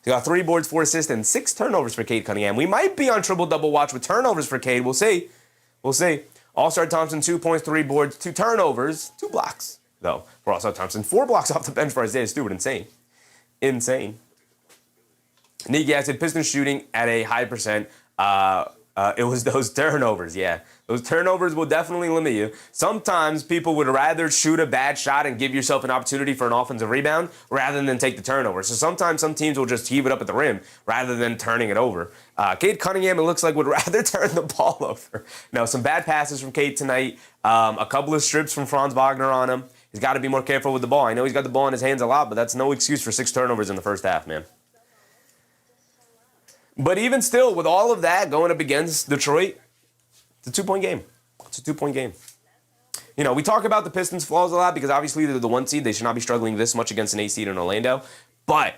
He got 3 boards, 4 assists, and 6 turnovers for Cade Cunningham. We might be on triple-double watch with turnovers for Cade. We'll see. All-Star Thompson, 2 points, 3 boards, 2 turnovers, 2 blocks, though, for All-Star Thompson. 4 blocks off the bench for Isaiah Stewart. Insane. Nick said Pistons shooting at a high percent. It was those turnovers, yeah. Those turnovers will definitely limit you. Sometimes people would rather shoot a bad shot and give yourself an opportunity for an offensive rebound rather than take the turnover. So sometimes some teams will just heave it up at the rim rather than turning it over. Cade Cunningham, it looks like, would rather turn the ball over. No, some bad passes from Cade tonight. A couple of strips from Franz Wagner on him. He's got to be more careful with the ball. I know he's got the ball in his hands a lot, but that's no excuse for 6 turnovers in the first half, man. But even still, with all of that going up against Detroit, it's a 2-point game. You know, we talk about the Pistons' flaws a lot because obviously they're the 1 seed. They should not be struggling this much against an 8 seed in Orlando. But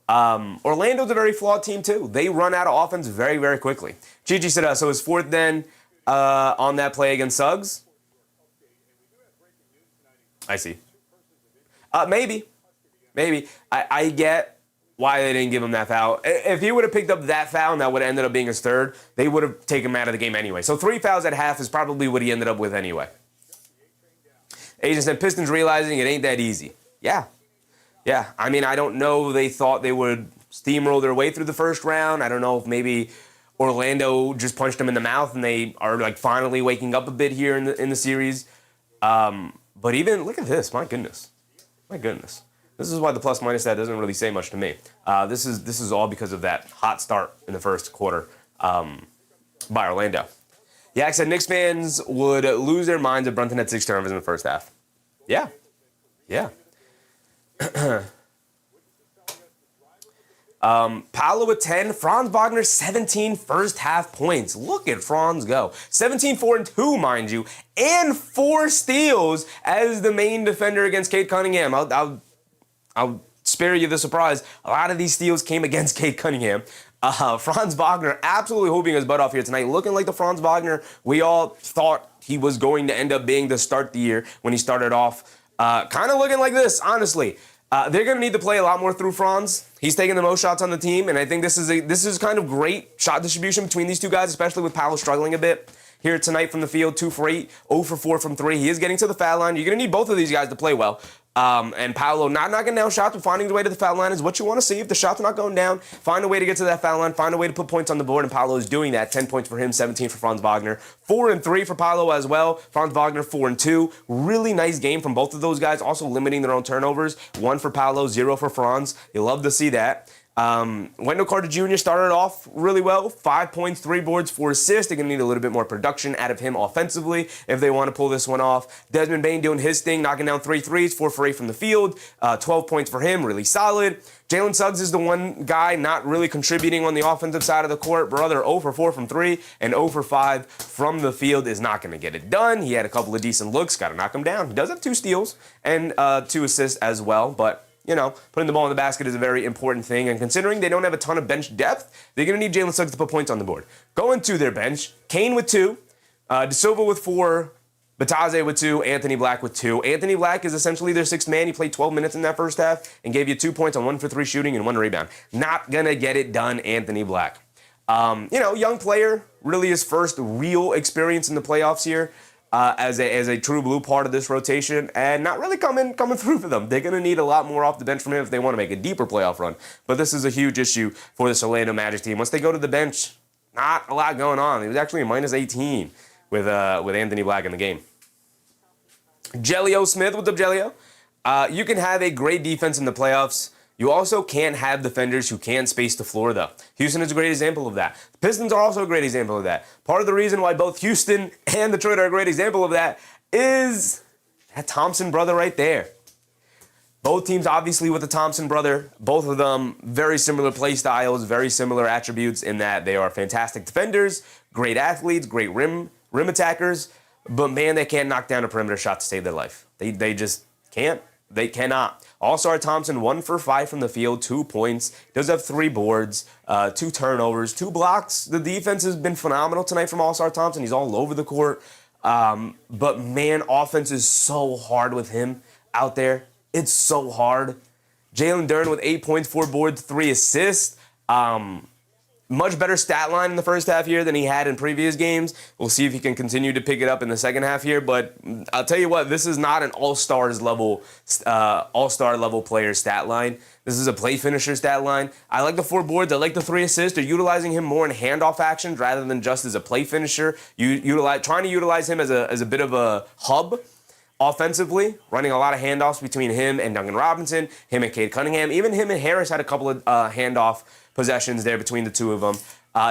Orlando's a very flawed team too. They run out of offense very, very quickly. Gigi said, so his 4th then on that play against Suggs? I see. Maybe. I get why they didn't give him that foul. If he would have picked up that foul and that would have ended up being his 3rd, they would have taken him out of the game anyway. So 3 fouls at half is probably what he ended up with anyway. Agent said, Pistons realizing it ain't that easy. Yeah. I mean, I don't know. They thought they would steamroll their way through the first round. I don't know if maybe Orlando just punched them in the mouth and they are like finally waking up a bit here in the series. But even, look at this. My goodness. This is why the plus-minus stat doesn't really say much to me. This is all because of that hot start in the first quarter by Orlando. Yeah, I said Knicks fans would lose their minds if Brunson had 6 turnovers in the first half. Yeah. Paolo with 10. Franz Wagner, 17 first-half points. Look at Franz go. 17, 4, and 2, mind you. And 4 steals as the main defender against Cade Cunningham. I'll spare you the surprise. A lot of these steals came against Cade Cunningham. Franz Wagner absolutely hooping his butt off here tonight. Looking like the Franz Wagner we all thought he was going to end up being to start the year when he started off. Kind of looking like this, honestly. They're going to need to play a lot more through Franz. He's taking the most shots on the team, and I think this is kind of great shot distribution between these two guys, especially with Paolo struggling a bit here tonight from the field. 2 for 8, 0 for 4 from 3. He is getting to the foul line. You're going to need both of these guys to play well. And Paolo not knocking down shots, but finding his way to the foul line is what you want to see. If the shots are not going down, find a way to get to that foul line, find a way to put points on the board, and Paolo is doing that. 10 points for him, 17 for Franz Wagner. 4 and 3 for Paolo as well. Franz Wagner, 4 and 2. Really nice game from both of those guys, also limiting their own turnovers. 1 for Paolo, 0 for Franz. You love to see that. Wendell Carter Jr. started off really well. 5 points, 3 boards, 4 assists. They're going to need a little bit more production out of him offensively if they want to pull this one off. Desmond Bane doing his thing, knocking down 3 threes, 4 for 8 from the field. 12 points for him, really solid. Jalen Suggs is the one guy not really contributing on the offensive side of the court. Brother 0 for 4 from 3 and 0 for 5 from the field is not going to get it done. He had a couple of decent looks, got to knock him down. He does have 2 steals and 2 assists as well, but you know, putting the ball in the basket is a very important thing, and considering they don't have a ton of bench depth, they're going to need Jalen Suggs to put points on the board. Going to their bench, Kane with 2, De Silva with 4, Bataze with 2, Anthony Black with 2. Anthony Black is essentially their 6th man. He played 12 minutes in that first half and gave you 2 points on 1 for 3 shooting and 1 rebound. Not going to get it done, Anthony Black. Young player, really his first real experience in the playoffs here. As a true blue part of this rotation, and not really coming through for them. They're going to need a lot more off the bench from him if they want to make a deeper playoff run. But this is a huge issue for this Orlando Magic team. Once they go to the bench, not a lot going on. It was actually a minus 18 with Anthony Black in the game. Jelio Smith, what's up, Jelio? You can have a great defense in the playoffs. You also can't have defenders who can't space the floor, though. Houston is a great example of that. The Pistons are also a great example of that. Part of the reason why both Houston and Detroit are a great example of that is that Thompson brother right there. Both teams, obviously, with the Thompson brother, both of them very similar play styles, very similar attributes in that they are fantastic defenders, great athletes, great rim attackers, but, man, they can't knock down a perimeter shot to save their life. They just can't. They cannot. All-Star Thompson, 1 for 5 from the field, 2 points. Does have 3 boards, 2 turnovers, 2 blocks. The defense has been phenomenal tonight from All-Star Thompson. He's all over the court. But, man, offense is so hard with him out there. It's so hard. Jalen Duren with 8 points, 4 boards, 3 assists. Much better stat line in the first half here than he had in previous games. We'll see if he can continue to pick it up in the second half here. But I'll tell you what, this is not an all-star level player stat line. This is a play finisher stat line. I like the 4 boards. I like the 3 assists. They're utilizing him more in handoff actions rather than just as a play finisher. Trying to utilize him as a bit of a hub offensively, running a lot of handoffs between him and Duncan Robinson, him and Cade Cunningham. Even him and Harris had a couple of handoff possessions there between the two of them.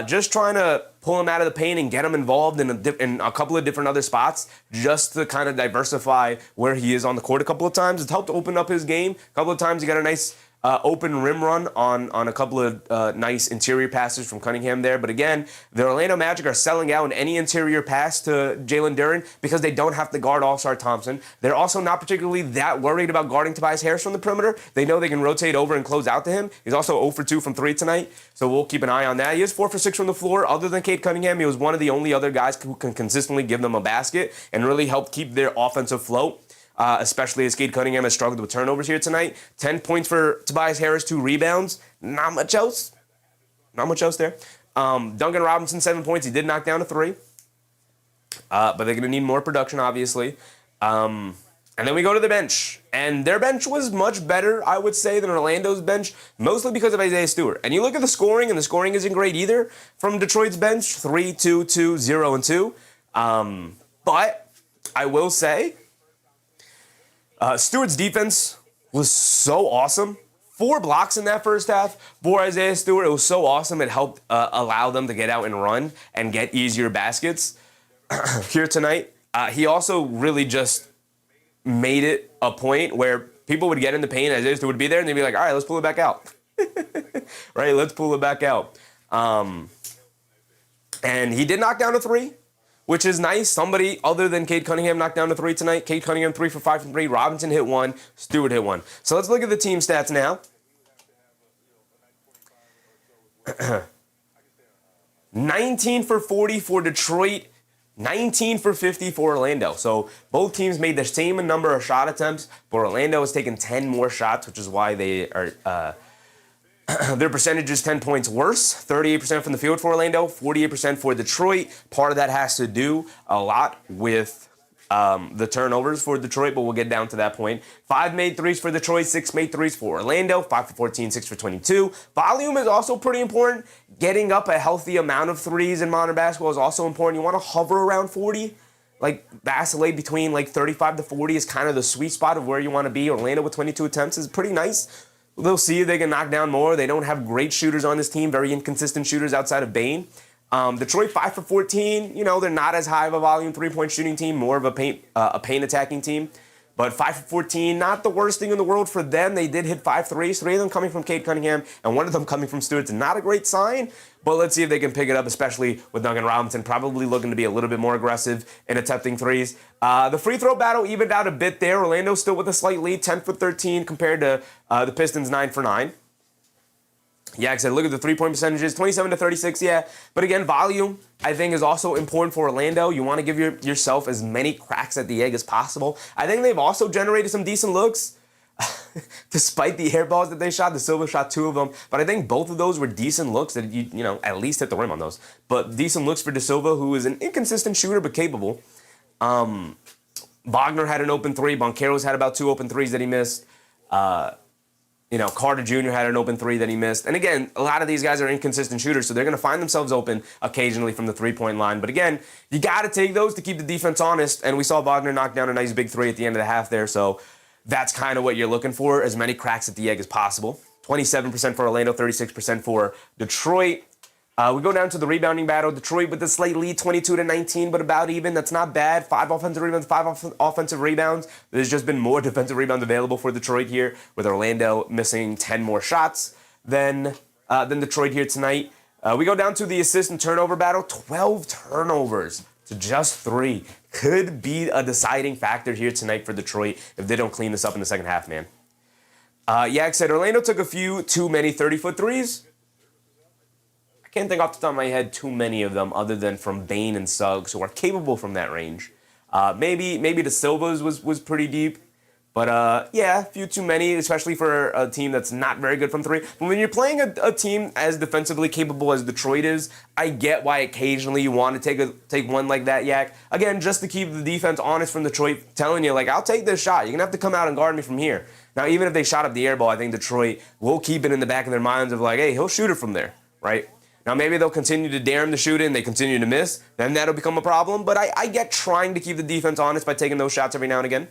Just trying to pull him out of the paint and get him involved in a couple of different other spots just to kind of diversify where he is on the court a couple of times. It's helped open up his game. A couple of times he got a nice open rim run on a couple of nice interior passes from Cunningham there. But again, the Orlando Magic are selling out in any interior pass to Jalen Duren because they don't have to guard All-Star Thompson. They're also not particularly that worried about guarding Tobias Harris from the perimeter. They know they can rotate over and close out to him. He's also 0 for 2 from 3 tonight, so we'll keep an eye on that. He is 4 for 6 from the floor. Other than Cade Cunningham, he was one of the only other guys who can consistently give them a basket and really help keep their offensive flow. Especially as Cade Cunningham has struggled with turnovers here tonight. 10 points for Tobias Harris, 2 rebounds. Not much else. Not much else there. Duncan Robinson, 7 points. He did knock down a 3. But they're going to need more production, obviously. And then we go to the bench. And their bench was much better, I would say, than Orlando's bench, mostly because of Isaiah Stewart. And you look at the scoring, and the scoring isn't great either from Detroit's bench. 3, 2, 2, 0, and 2. But I will say, Stewart's defense was so awesome. 4 blocks in that first half for Isaiah Stewart. It was so awesome. It helped allow them to get out and run and get easier baskets here tonight. He also really just made it a point where people would get in the paint, Isaiah Stewart would be there, and they'd be like, all right, let's pull it back out. Right, let's pull it back out. And he did knock down a 3. Which is nice. Somebody other than Cade Cunningham knocked down a 3 tonight. Cade Cunningham 3 for 5 from 3. Robinson hit 1. Stewart hit 1. So let's look at the team stats now. 19 for 40 for Detroit. 19 for 50 for Orlando. So both teams made the same number of shot attempts, but Orlando has taken 10 more shots, which is why they are... their percentage is 10 points worse, 38% from the field for Orlando, 48% for Detroit. Part of that has to do a lot with the turnovers for Detroit, but we'll get down to that point. 5 made threes for Detroit, 6 made threes for Orlando, 5 for 14, 6 for 22. Volume is also pretty important. Getting up a healthy amount of threes in modern basketball is also important. You want to hover around 40. Like, vacillate between like 35 to 40 is kind of the sweet spot of where you want to be. Orlando with 22 attempts is pretty nice. They'll see if they can knock down more. They don't have great shooters on this team, very inconsistent shooters outside of Bane. Detroit 5 for 14. You know, they're not as high of a volume three-point shooting team, more of a paint attacking team. But 5 for 14, not the worst thing in the world for them. They did hit 5 threes, 3 of them coming from Cade Cunningham, and 1 of them coming from Stewart's not a great sign. But let's see if they can pick it up, especially with Duncan Robinson probably looking to be a little bit more aggressive in attempting threes. The free throw battle evened out a bit there. Orlando still with a slight lead, 10 for 13 compared to the Pistons 9 for 9. Yeah, like I said, look at the three-point percentages, 27 to 36, yeah. But again, volume, I think, is also important for Orlando. You want to give yourself as many cracks at the egg as possible. I think they've also generated some decent looks. Despite the air balls that they shot, the Silva shot 2 of them. But I think both of those were decent looks that, you know, at least hit the rim on those. But decent looks for De Silva, who is an inconsistent shooter but capable. Wagner had an open 3. Banchero's had about 2 open 3s that he missed. You know, Carter Jr. had an open 3 that he missed. And again, a lot of these guys are inconsistent shooters, so they're going to find themselves open occasionally from the three-point line. But again, you got to take those to keep the defense honest. And we saw Wagner knock down a nice big 3 at the end of the half there. So that's kind of what you're looking for, as many cracks at the egg as possible. 27% for Orlando, 36% for Detroit. We go down to the rebounding battle. Detroit with a slight lead, 22 to 19, but about even. That's not bad. 5 offensive rebounds, 5 offensive rebounds. There's just been more defensive rebounds available for Detroit here, with Orlando missing 10 more shots than Detroit here tonight. We go down to the assist and turnover battle. 12 turnovers to just 3. Could be a deciding factor here tonight for Detroit if they don't clean this up in the second half, man. Yak said Orlando took a few too many 30-foot threes. I can't think off the top of my head too many of them other than from Bane and Suggs, who are capable from that range. Maybe the Silvas was pretty deep. But yeah, a few too many, especially for a team that's not very good from 3. But when you're playing a team as defensively capable as Detroit is, I get why occasionally you want to take one like that, Yak. Again, just to keep the defense honest from Detroit, telling you, like, I'll take this shot. You're going to have to come out and guard me from here. Now, even if they shot up the air ball, I think Detroit will keep it in the back of their minds of like, hey, he'll shoot it from there, right? Now, maybe they'll continue to dare him to shoot it and they continue to miss. Then that'll become a problem. But I get trying to keep the defense honest by taking those shots every now and again.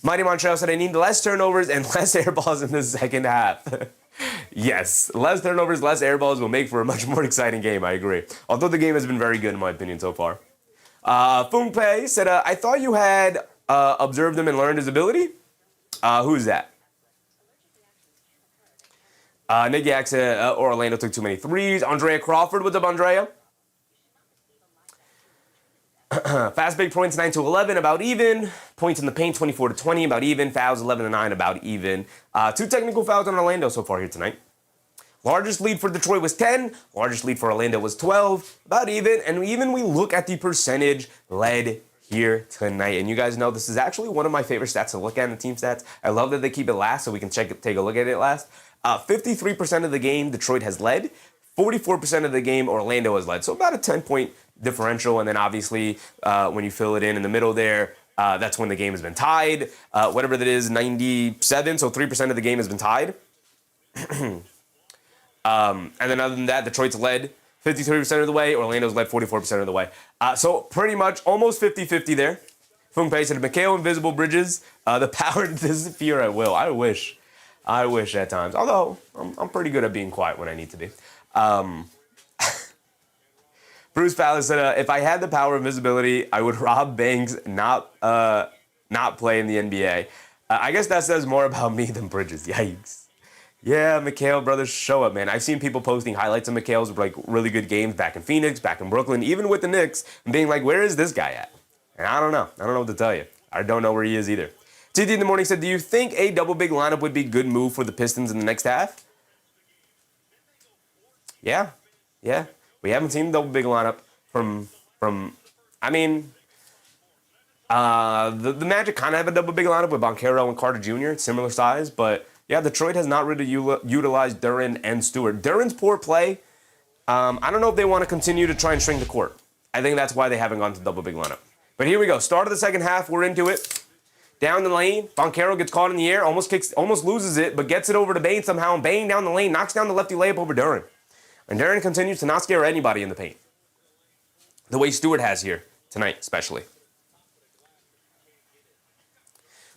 Mighty Banchero said, I need less turnovers and less air balls in the second half. Yes, less turnovers, less air balls will make for a much more exciting game, I agree. Although the game has been very good, in my opinion, so far. Fung Pei said, I thought you had observed him and learned his ability. Who's that? Nick Yak said, Orlando took too many threes. Andrea Crawford, what's up, Andrea? Fast break points 9 to 11, about even. Points in the paint 24 to 20, about even. Fouls 11 to 9, about even. 2 technical fouls on Orlando so far here tonight. Largest lead for Detroit was 10. Largest lead for Orlando was 12, about even. And even we look at the percentage led here tonight. And you guys know this is actually one of my favorite stats to look at in the team stats. I love that they keep it last so we can take a look at it last. 53% of the game Detroit has led. 44% of the game Orlando has led. So about a 10-point differential. And then obviously when you fill it in the middle there, that's when the game has been tied. Whatever that is, 97. So 3% of the game has been tied. And then other than that, Detroit's led 53% of the way. Orlando's led 44% of the way. So pretty much almost 50-50 there. Fung Pei said, Mikhail Invisible Bridges, the power to disappear at will. I wish at times. Although, I'm pretty good at being quiet when I need to be. Bruce Palace said, if I had the power of invisibility, I would rob banks, not play in the NBA. I guess that says more about me than Bridges. Yikes. Yeah, Mikhail, brothers, show up, man. I've seen people posting highlights of Mikhail's like really good games back in Phoenix, back in Brooklyn, even with the Knicks, and being like, where is this guy at? And I don't know. I don't know what to tell you. I don't know where he is either. TD in the morning said, do you think a double big lineup would be a good move for the Pistons in the next half? Yeah. We haven't seen the double big lineup from I mean, the Magic kind of have a double big lineup with Banchero and Carter Jr., similar size, but yeah, Detroit has not really utilized Duren and Stewart. Duren's poor play, I don't know if they want to continue to try and shrink the court. I think that's why they haven't gone to double big lineup. But here we go. Start of the second half. We're into it. Down the lane. Banchero gets caught in the air. Almost loses it, but gets it over to Bane somehow. And Bane down the lane knocks down the lefty layup over Duren. And Duren continues to not scare anybody in the paint. The way Stewart has here tonight, especially.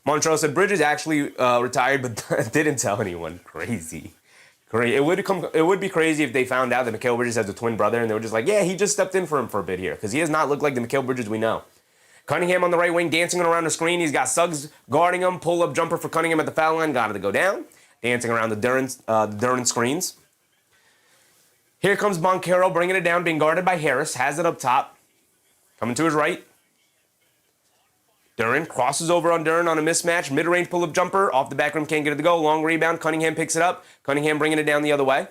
Montreal said Bridges actually retired, but didn't tell anyone. Crazy. It would be crazy if they found out that Mikal Bridges has a twin brother and they were just like, yeah, he just stepped in for him for a bit here because he does not look like the Mikal Bridges we know. Cunningham on the right wing, dancing around the screen. He's got Suggs guarding him. Pull-up jumper for Cunningham at the foul line. Got it to go down. Dancing around the Duran screens. Here comes Banchero bringing it down, being guarded by Harris. Has it up top. Coming to his right. Duran crosses over on Duran on a mismatch. Mid-range pull-up jumper. Off the back rim, can't get it to go. Long rebound. Cunningham picks it up. Cunningham bringing it down the other way.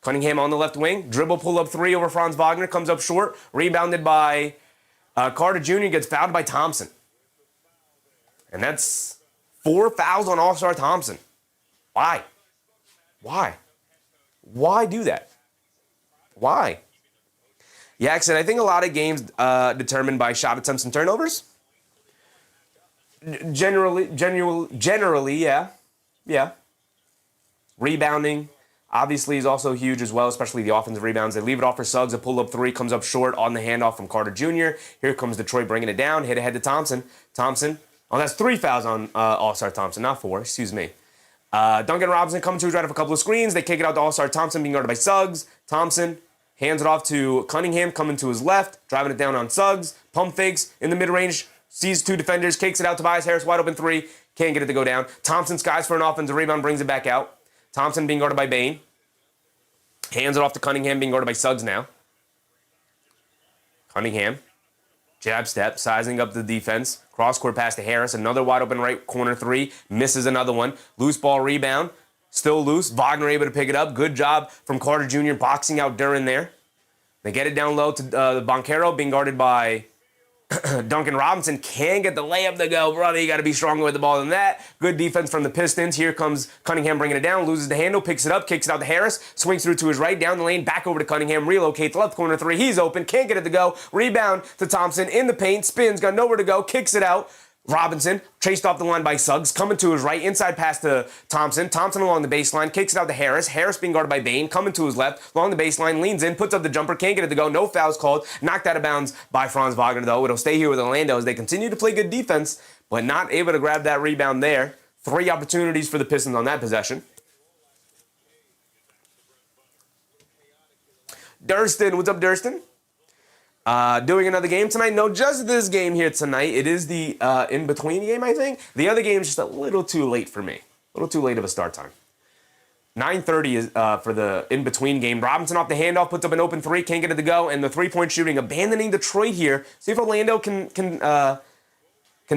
Cunningham on the left wing. Dribble pull-up three over Franz Wagner. Comes up short. Rebounded by Carter Jr. Gets fouled by Thompson. And that's 4 fouls on All-Star Thompson. Why? Why do that? Why? Yak said, I think a lot of games determined by shot attempts and turnovers. Generally, yeah. Yeah. Rebounding, obviously, is also huge as well, especially the offensive rebounds. They leave it off for Suggs. A pull-up three comes up short on the handoff from Carter Jr. Here comes Detroit bringing it down. Hit ahead to Thompson. Oh, that's 3 fouls on All-Star Thompson, not 4. Excuse me. Duncan Robinson coming to his right of a couple of screens. They kick it out to All-Star Thompson, being guarded by Suggs. Thompson hands it off to Cunningham, coming to his left, driving it down on Suggs. Pump fakes in the mid-range. Sees 2 defenders, kicks it out. Tobias Harris, wide open 3. Can't get it to go down. Thompson skies for an offensive rebound, brings it back out. Thompson being guarded by Bane. Hands it off to Cunningham, being guarded by Suggs now. Cunningham. Jab step, sizing up the defense. Cross-court pass to Harris. Another wide open right corner 3. Misses another one. Loose ball rebound. Still loose. Wagner able to pick it up. Good job from Carter Jr. boxing out Duran there. They get it down low to Banchero, being guarded by Duncan Robinson. Can't get the layup to go. Brother, you got to be stronger with the ball than that. Good defense from the Pistons. Here comes Cunningham bringing it down. Loses the handle. Picks it up. Kicks it out to Harris. Swings through to his right. Down the lane. Back over to Cunningham. Relocates. Left corner 3. He's open. Can't get it to go. Rebound to Thompson. In the paint. Spins. Got nowhere to go. Kicks it out. Robinson, chased off the line by Suggs, coming to his right, inside pass to Thompson. Thompson along the baseline, kicks it out to Harris. Harris being guarded by Bane, coming to his left, along the baseline, leans in, puts up the jumper, can't get it to go. No fouls called. Knocked out of bounds by Franz Wagner, though. It'll stay here with Orlando as they continue to play good defense, but not able to grab that rebound there. 3 opportunities for the Pistons on that possession. Durston, what's up, Durston? Doing another game tonight? No, just this game here tonight. It is the in-between game, I think. The other game is just a little too late for me. A little too late of a start time. 9:30 is for the in-between game. Robinson off the handoff, puts up an open 3, can't get it to go, and the 3-point shooting, abandoning Detroit here. See if Orlando can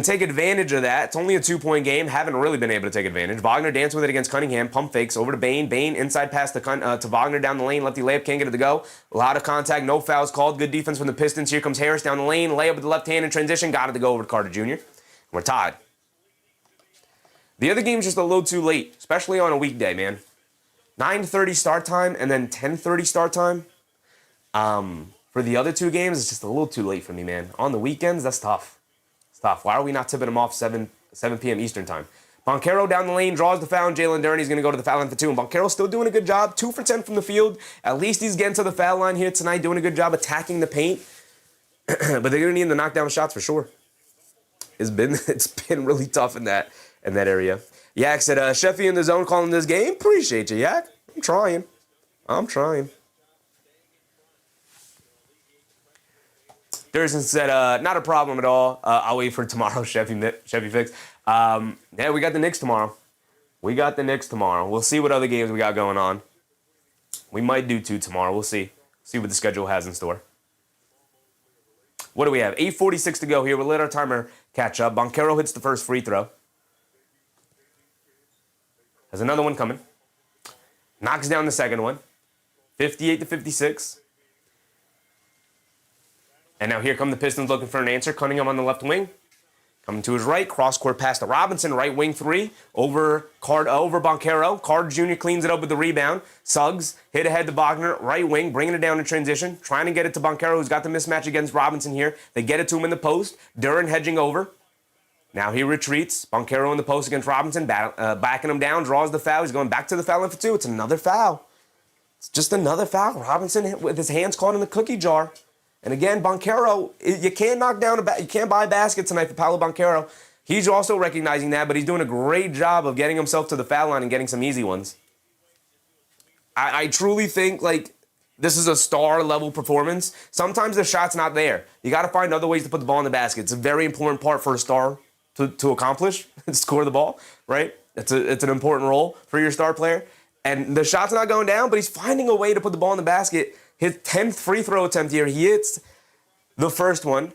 take advantage of that. It's only a 2-point game. Haven't really been able to take advantage. Wagner dancing with it against Cunningham. Pump fakes over to Bane. Bane inside pass to Wagner down the lane. Lefty layup. Can't get it to go. A lot of contact. No fouls called. Good defense from the Pistons. Here comes Harris down the lane. Layup with the left hand in transition. Got it to go over to Carter Jr. We're tied. The other game's just a little too late, especially on a weekday, man. 9:30 start time and then 10:30 start time. For the other 2 games, it's just a little too late for me, man. On the weekends, that's tough. Tough. Why are we not tipping them off 7 p.m. Eastern time? Banchero down the lane, draws the foul, and Jalen Duran, he's going to go to the foul line for 2. And Banchero's still doing a good job. 2 for 10 from the field. At least he's getting to the foul line here tonight, doing a good job attacking the paint. But they're going to need him to knock down shots for sure. It's been really tough in that area. Yak said, Sheffy in the zone calling this game. Appreciate you, Yak. I'm trying. Durson said, not a problem at all. I'll wait for tomorrow, Chevy Fix. Yeah, we got the Knicks tomorrow. We'll see what other games we got going on. We might do 2 tomorrow. We'll see. See what the schedule has in store. What do we have? 8:46 to go here. We'll let our timer catch up. Banchero hits the first free throw. Has another one coming. Knocks down the second one. 58-56. And now here come the Pistons looking for an answer. Cunningham on the left wing. Coming to his right. Cross-court pass to Robinson. Right wing 3. Over Banchero. Carter Jr. cleans it up with the rebound. Suggs hit ahead to Wagner. Right wing. Bringing it down in transition. Trying to get it to Banchero, who's got the mismatch against Robinson here. They get it to him in the post. Duran hedging over. Now he retreats. Banchero in the post against Robinson. Backing him down. Draws the foul. He's going back to the foul line for 2. It's another foul. It's just another foul. Robinson with his hands caught in the cookie jar. And again, Banchero, you can't knock down you can't buy a basket tonight for Paolo Banchero. He's also recognizing that, but he's doing a great job of getting himself to the foul line and getting some easy ones. I truly think, like, this is a star-level performance. Sometimes the shot's not there. You got to find other ways to put the ball in the basket. It's a very important part for a star to accomplish, score the ball, right? It's an important role for your star player. And the shot's not going down, but he's finding a way to put the ball in the basket. His 10th free throw attempt here, he hits the first one.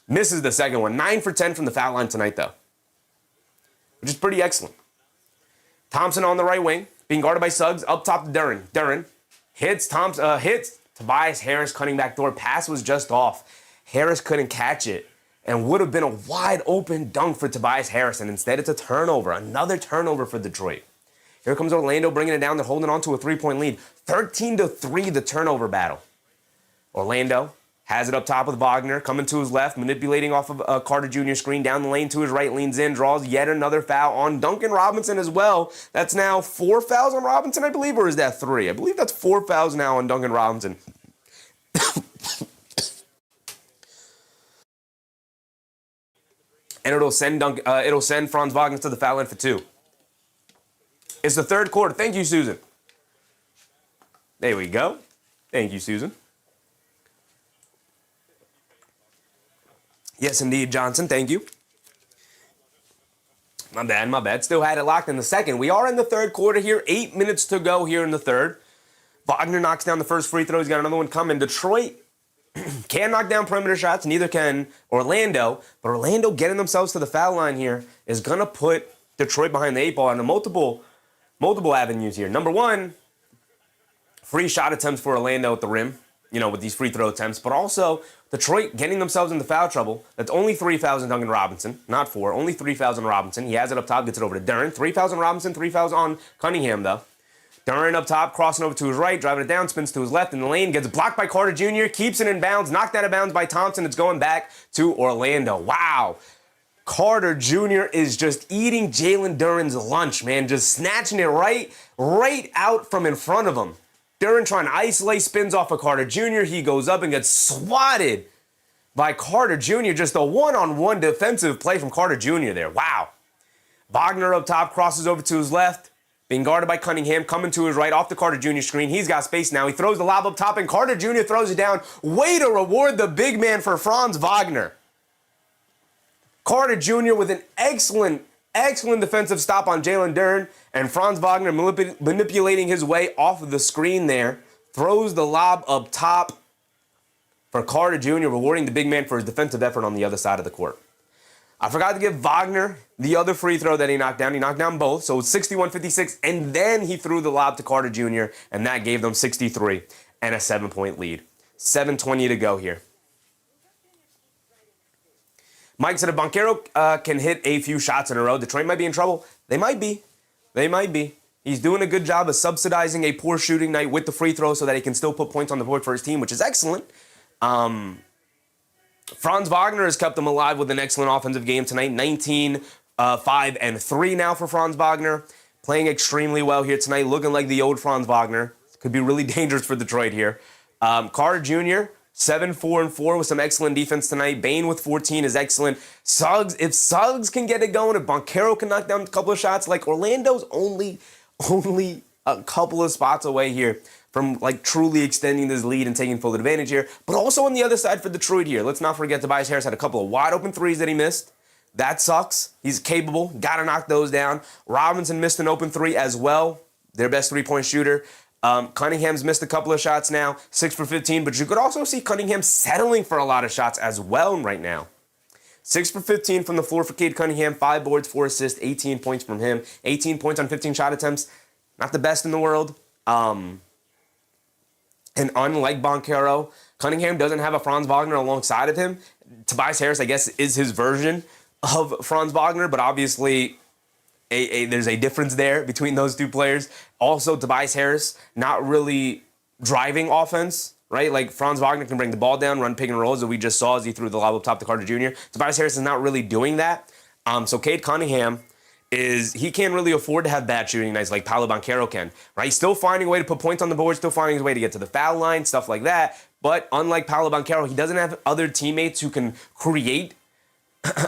Misses the second one. 9 for 10 from the foul line tonight, though, which is pretty excellent. Thompson on the right wing, being guarded by Suggs, up top to Duren. Duren hits Tobias Harris cutting back door. Pass was just off. Harris couldn't catch it, and would have been a wide open dunk for Tobias Harris, and instead it's a turnover. Another turnover for Detroit. Here comes Orlando bringing it down. They're holding on to a 3-point lead. 13-3, the turnover battle. Orlando has it up top with Wagner, coming to his left, manipulating off of a Carter Jr. screen, down the lane to his right, leans in, draws yet another foul on Duncan Robinson as well. That's now 4 fouls on Robinson, I believe, or is that 3? I believe that's 4 fouls now on Duncan Robinson. And it'll send Franz Wagner to the foul line for 2. It's the third quarter. Thank you, Susan. There we go. Thank you, Susan. Yes, indeed, Johnson. Thank you. My bad. Still had it locked in the second. We are in the third quarter here. 8 minutes to go here in the third. Wagner knocks down the first free throw. He's got another one coming. Detroit can knock down perimeter shots. Neither can Orlando. But Orlando getting themselves to the foul line here is going to put Detroit behind the 8 ball on multiple avenues here. Number one, free shot attempts for Orlando at the rim, with these free throw attempts. But also, Detroit getting themselves into foul trouble. That's only 3 fouls on Duncan Robinson, not 4. Only 3 fouls on Robinson. He has it up top, gets it over to Duren. 3 fouls on Robinson, 3 fouls on Cunningham, though. Duren up top, crossing over to his right, driving it down, spins to his left in the lane, gets blocked by Carter Jr., keeps it in bounds, knocked out of bounds by Thompson. It's going back to Orlando. Wow. Carter Jr. is just eating Jalen Duren's lunch, man. Just snatching it right out from in front of him. Duren trying to isolate, spins off of Carter Jr. He goes up and gets swatted by Carter Jr. Just a one-on-one defensive play from Carter Jr. there. Wow. Wagner up top, crosses over to his left, being guarded by Cunningham, coming to his right off the Carter Jr. screen. He's got space now. He throws the lob up top, and Carter Jr. throws it down. Way to reward the big man for Franz Wagner. Carter Jr. with an excellent defensive stop on Jalen Duren, and Franz Wagner manipulating his way off of the screen there. Throws the lob up top for Carter Jr., rewarding the big man for his defensive effort on the other side of the court. I forgot to give Wagner the other free throw that he knocked down. He knocked down both, so it's 61-56, and then he threw the lob to Carter Jr., and that gave them 63 and a 7-point lead. 7:20 to go here. Mike said if Banchero can hit a few shots in a row, Detroit might be in trouble. They might be. He's doing a good job of subsidizing a poor shooting night with the free throw so that he can still put points on the board for his team, which is excellent. Franz Wagner has kept them alive with an excellent offensive game tonight. 19, 5, and 3 now for Franz Wagner. Playing extremely well here tonight, looking like the old Franz Wagner. Could be really dangerous for Detroit here. Carter Jr., 7, 4, and 4 with some excellent defense tonight. Bain with 14 is excellent. Suggs, if Suggs can get it going, if Banchero can knock down a couple of shots, like Orlando's only a couple of spots away here from like truly extending this lead and taking full advantage here. But also on the other side for Detroit here, let's not forget Tobias Harris had a couple of wide open threes that he missed. That sucks. He's capable. Got to knock those down. Robinson missed an open 3 as well. Their best 3-point shooter. Cunningham's missed a couple of shots now, 6 for 15, but you could also see Cunningham settling for a lot of shots as well right now. 6 for 15 from the floor for Cade Cunningham, 5 boards, 4 assists, 18 points from him, 18 points on 15 shot attempts. Not the best in the world. And unlike Banchero, Cunningham doesn't have a Franz Wagner alongside of him. Tobias Harris, I guess, is his version of Franz Wagner, but obviously there's a difference there between those two players. Also, Tobias Harris not really driving offense, right? Like Franz Wagner can bring the ball down, run pick and rolls that we just saw as he threw the lob up top to Carter Jr. Tobias Harris is not really doing that. So Cade Cunningham he can't really afford to have bad shooting nights like Paolo Banchero can, right? He's still finding a way to put points on the board, still finding his way to get to the foul line, stuff like that. But unlike Paolo Banchero, he doesn't have other teammates who can create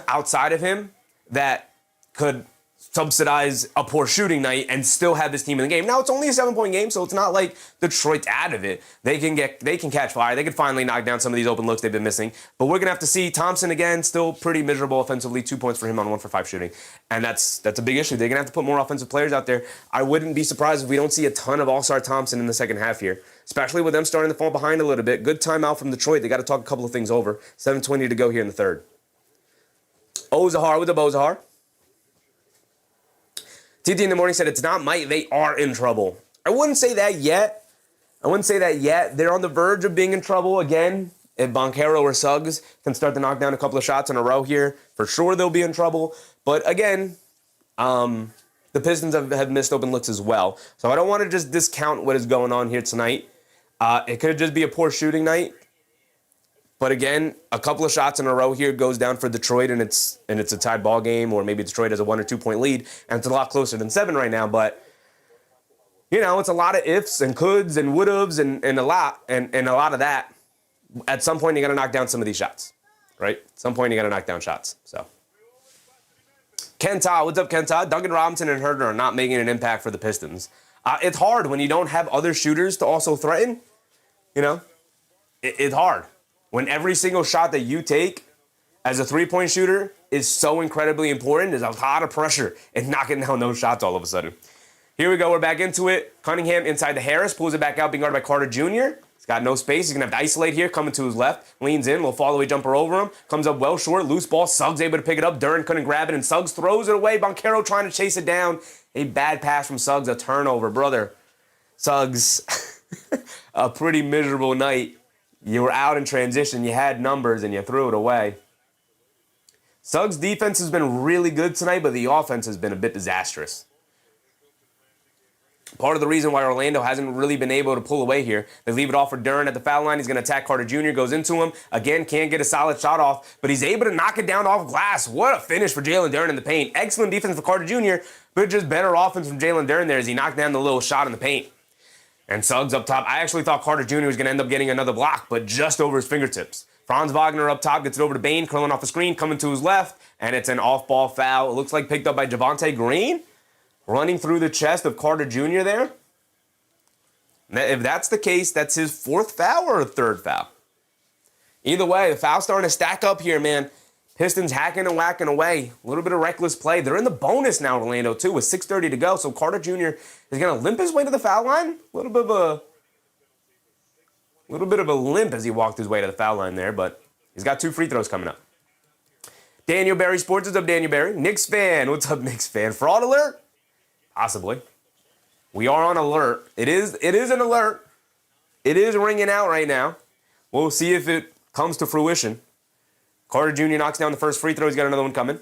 outside of him that could subsidize a poor shooting night and still have this team in the game. Now, it's only a 7-point game, so it's not like Detroit's out of it. They can catch fire. They can finally knock down some of these open looks they've been missing. But we're going to have to see Thompson again, still pretty miserable offensively, 2 points for him on 1 for 5 shooting. And that's a big issue. They're going to have to put more offensive players out there. I wouldn't be surprised if we don't see a ton of All-Star Thompson in the second half here, especially with them starting to fall behind a little bit. Good timeout from Detroit. They got to talk a couple of things over. 7:20 to go here in the third. Ozahar with the Bozahar. TT in the morning said it's not might, they are in trouble. I wouldn't say that yet. They're on the verge of being in trouble again. If Banchero or Suggs can start to knock down a couple of shots in a row here, for sure they'll be in trouble. But again, the Pistons have missed open looks as well. So I don't want to just discount what is going on here tonight. It could just be a poor shooting night. But again, a couple of shots in a row here goes down for Detroit, and it's a tied ball game, or maybe Detroit has a 1 or 2 point lead, and it's a lot closer than 7 right now. But it's a lot of ifs and coulds and would-haves and a lot of that. At some point, you got to knock down some of these shots, right? At some point, you got to knock down shots. So, Kenta, what's up, Kenta? Duncan Robinson and Herter are not making an impact for the Pistons. It's hard when you don't have other shooters to also threaten. It's hard. When every single shot that you take as a three-point shooter is so incredibly important, there's a lot of pressure in knocking down those shots all of a sudden. Here we go. We're back into it. Cunningham inside to Harris. Pulls it back out, being guarded by Carter Jr. He's got no space. He's going to have to isolate here. Coming to his left. Leans in. Little fall-away jumper over him. Comes up well short. Loose ball. Suggs able to pick it up. Duren couldn't grab it, and Suggs throws it away. Banchero trying to chase it down. A bad pass from Suggs. A turnover, brother. Suggs, a pretty miserable night. You were out in transition, you had numbers, and you threw it away. Suggs' defense has been really good tonight, but the offense has been a bit disastrous. Part of the reason why Orlando hasn't really been able to pull away here, they leave it off for Duren at the foul line. He's going to attack Carter Jr., goes into him. Again, can't get a solid shot off, but he's able to knock it down off glass. What a finish for Jalen Duren in the paint. Excellent defense for Carter Jr., but just better offense from Jalen Duren there as he knocked down the little shot in the paint. And Suggs up top. I actually thought Carter Jr. was going to end up getting another block, but just over his fingertips. Franz Wagner up top, gets it over to Bane, curling off the screen, coming to his left, and it's an off-ball foul. It looks like picked up by Javonte Green, running through the chest of Carter Jr. there. If that's the case, that's his 4th foul or 3rd foul. Either way, the foul's starting to stack up here, man. Pistons hacking and whacking away. A little bit of reckless play. They're in the bonus now, Orlando, too, with 6:30 to go. So Carter Jr. is going to limp his way to the foul line. A little bit of a limp as he walked his way to the foul line there, but he's got 2 free throws coming up. Daniel Barry Sports, what's up, Daniel Barry? Knicks fan, what's up, Knicks fan? Fraud alert? Possibly. We are on alert. It is an alert. It is ringing out right now. We'll see if it comes to fruition. Carter Jr. knocks down the first free throw. He's got another one coming.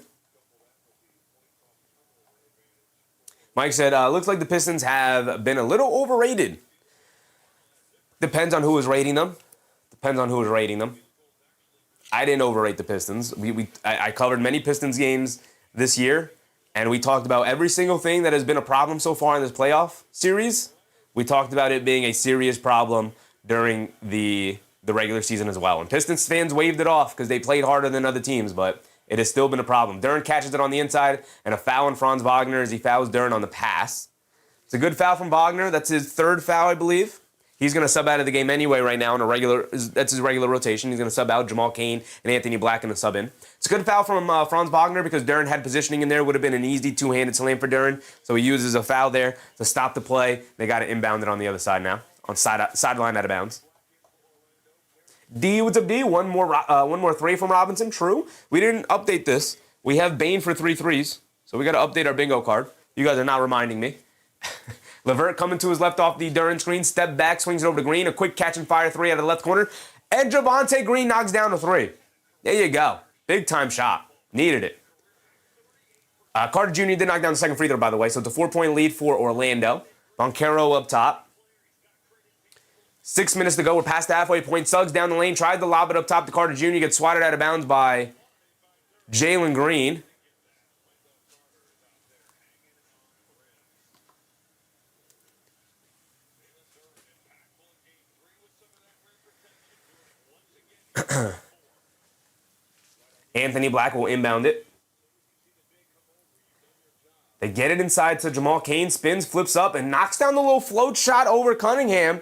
Mike said, looks like the Pistons have been a little overrated. Depends on who is rating them. I didn't overrate the Pistons. I covered many Pistons games this year, and we talked about every single thing that has been a problem so far in this playoff series. We talked about it being a serious problem during the regular season as well. And Pistons fans waved it off because they played harder than other teams, but it has still been a problem. Duren catches it on the inside, and a foul on Franz Wagner as he fouls Duren on the pass. It's a good foul from Wagner. That's his 3rd foul, I believe. He's going to sub out of the game anyway right now that's his regular rotation. He's going to sub out Jamal Cain and Anthony Black in the sub in. It's a good foul from Franz Wagner because Duren had positioning in there. Would have been an easy two-handed slam for Duren. So he uses a foul there to stop the play. They got it inbounded on the other side now, on sideline out of bounds. D, what's up, D? One more 3 from Robinson. True. We didn't update this. We have Bane for 3 threes, so we got to update our bingo card. You guys are not reminding me. Levert coming to his left off the Duren screen. Step back, swings it over to Green. A quick catch and fire 3 out of the left corner. And Javonte Green knocks down a 3. There you go. Big time shot. Needed it. Carter Jr. did knock down the second free throw, by the way, so it's a 4-point lead for Orlando. Banchero up top. 6 minutes to go. We're past the halfway point. Suggs down the lane. Tried to lob it up top to Carter Jr. Gets swatted out of bounds by Jalen Green. Anthony Black will inbound it. They get it inside to Jamal Cain, spins, flips up, and knocks down the little float shot over Cunningham.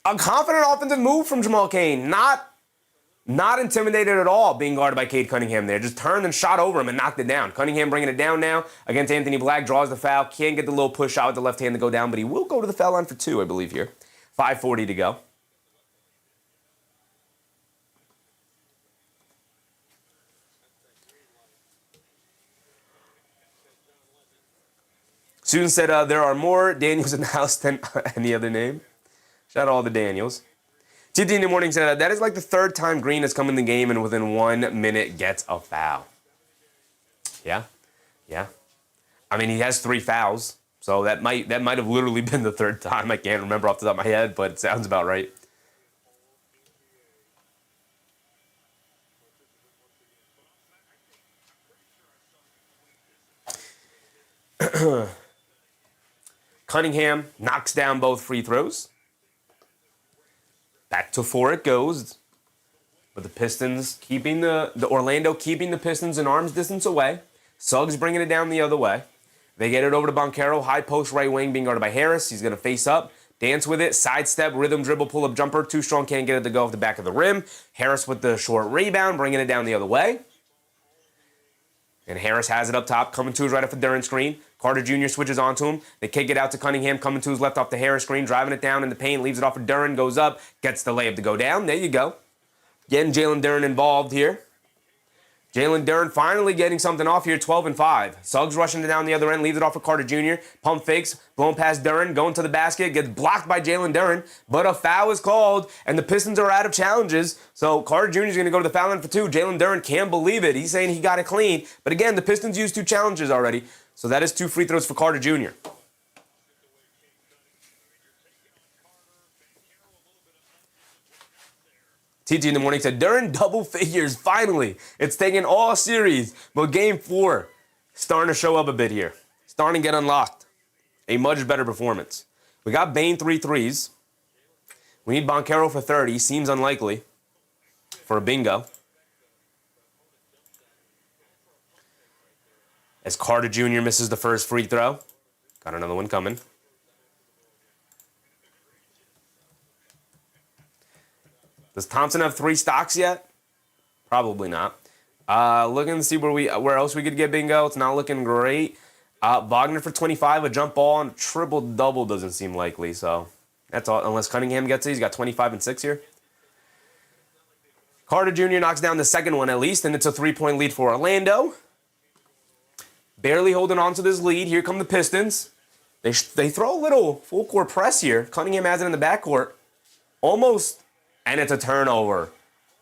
A confident offensive move from Jamal Cain. Not intimidated at all being guarded by Cade Cunningham there. Just turned and shot over him and knocked it down. Cunningham bringing it down now against Anthony Black. Draws the foul. Can't get the little push out with the left hand to go down, but he will go to the foul line for 2, I believe, here. 5:40 to go. Susan said there are more Daniels in the house than any other name. Shout out all the Daniels. TT in the morning said that is like the 3rd time Green has come in the game and within 1 minute gets a foul. Yeah. I mean, he has 3 fouls, so that might have literally been the 3rd time. I can't remember off the top of my head, but it sounds about right. Cunningham knocks down both free throws. Back to 4 it goes. But the Pistons keeping the Orlando keeping the Pistons an arm's distance away. Suggs bringing it down the other way. They get it over to Banchero, high post right wing being guarded by Harris. He's going to face up, dance with it, sidestep, rhythm dribble, pull up jumper. Too strong, can't get it to go off the back of the rim. Harris with the short rebound, bringing it down the other way. And Harris has it up top, coming to his right off the Duran screen. Carter Jr. switches onto him. They kick it out to Cunningham, coming to his left off the Harris screen, driving it down in the paint, leaves it off of Duran, goes up, gets the layup to go down. There you go. Getting Jalen Duran involved here. Jalen Duran finally getting something off here, 12-5. Suggs rushing it down the other end, leaves it off for Carter Jr. Pump fakes, blowing past Duran, going to the basket, gets blocked by Jalen Duran, but a foul is called, and the Pistons are out of challenges. So Carter Jr. is going to go to the foul line for 2. Jalen Duran can't believe it. He's saying he got it clean. But again, the Pistons used 2 challenges already. So that is 2 free throws for Carter Jr. TT in the morning said, Duran double figures, finally. It's taken all series, but game 4 starting to show up a bit here. Starting to get unlocked. A much better performance. We got Bane 3 threes. We need Banchero for 30. Seems unlikely for a bingo. As Carter Jr. misses the first free throw. Got another one coming. Does Thompson have 3 stocks yet? Probably not. Looking to see where else we could get bingo. It's not looking great. Wagner for 25, a jump ball, and a triple-double doesn't seem likely. So that's all. Unless Cunningham gets it, he's got 25 and 6 here. Carter Jr. knocks down the second one at least, and it's a 3-point lead for Orlando. Barely holding on to this lead. Here come the Pistons. They throw a little full-court press here. Cunningham has it in the backcourt. Almost. And it's a turnover.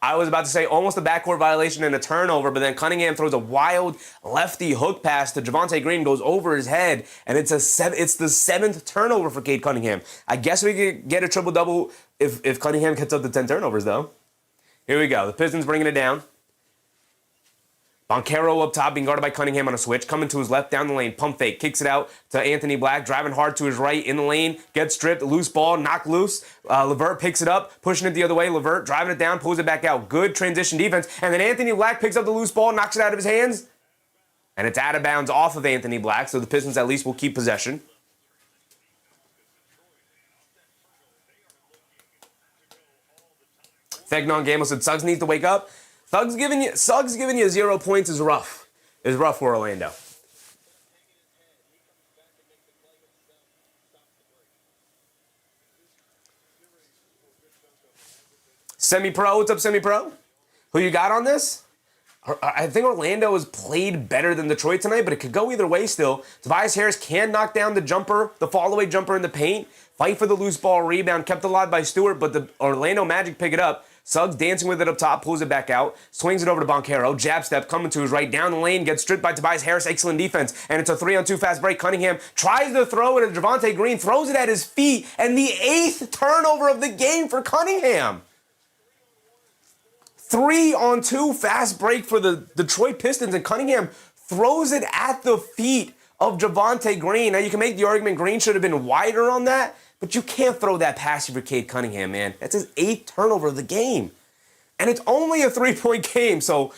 I was about to say almost a backcourt violation and a turnover, but then Cunningham throws a wild lefty hook pass to Javonte Green, goes over his head, and it's the 7th turnover for Cade Cunningham. I guess we could get a triple-double if Cunningham gets up to 10 turnovers, though. Here we go. The Pistons bringing it down. Banchero up top, being guarded by Cunningham on a switch. Coming to his left, down the lane, pump fake, kicks it out to Anthony Black, driving hard to his right, in the lane, gets stripped, loose ball, knocked loose. LeVert picks it up, pushing it the other way. LeVert driving it down, pulls it back out. Good transition defense. And then Anthony Black picks up the loose ball, knocks it out of his hands. And it's out of bounds off of Anthony Black, so the Pistons at least will keep possession. Fegnon Gamble said Suggs needs to wake up. Suggs giving you 0 points is rough. Is rough for Orlando. Semi-Pro, what's up, Semi-Pro? Who you got on this? I think Orlando has played better than Detroit tonight, but it could go either way still. Tobias Harris can knock down the jumper, the fall-away jumper in the paint, fight for the loose ball rebound, kept alive by Stewart, but the Orlando Magic pick it up. Suggs dancing with it up top, pulls it back out, swings it over to Banchero, jab step, coming to his right, down the lane, gets stripped by Tobias Harris, excellent defense, and it's a 3-on-2 fast break. Cunningham tries to throw it at Javonte Green, throws it at his feet, and the 8th turnover of the game for Cunningham. 3-on-2 fast break for the Detroit Pistons, and Cunningham throws it at the feet of Javonte Green. Now, you can make the argument Green should have been wider on that, but you can't throw that past for Cade Cunningham, man. That's his 8th turnover of the game. And it's only a 3-point game, so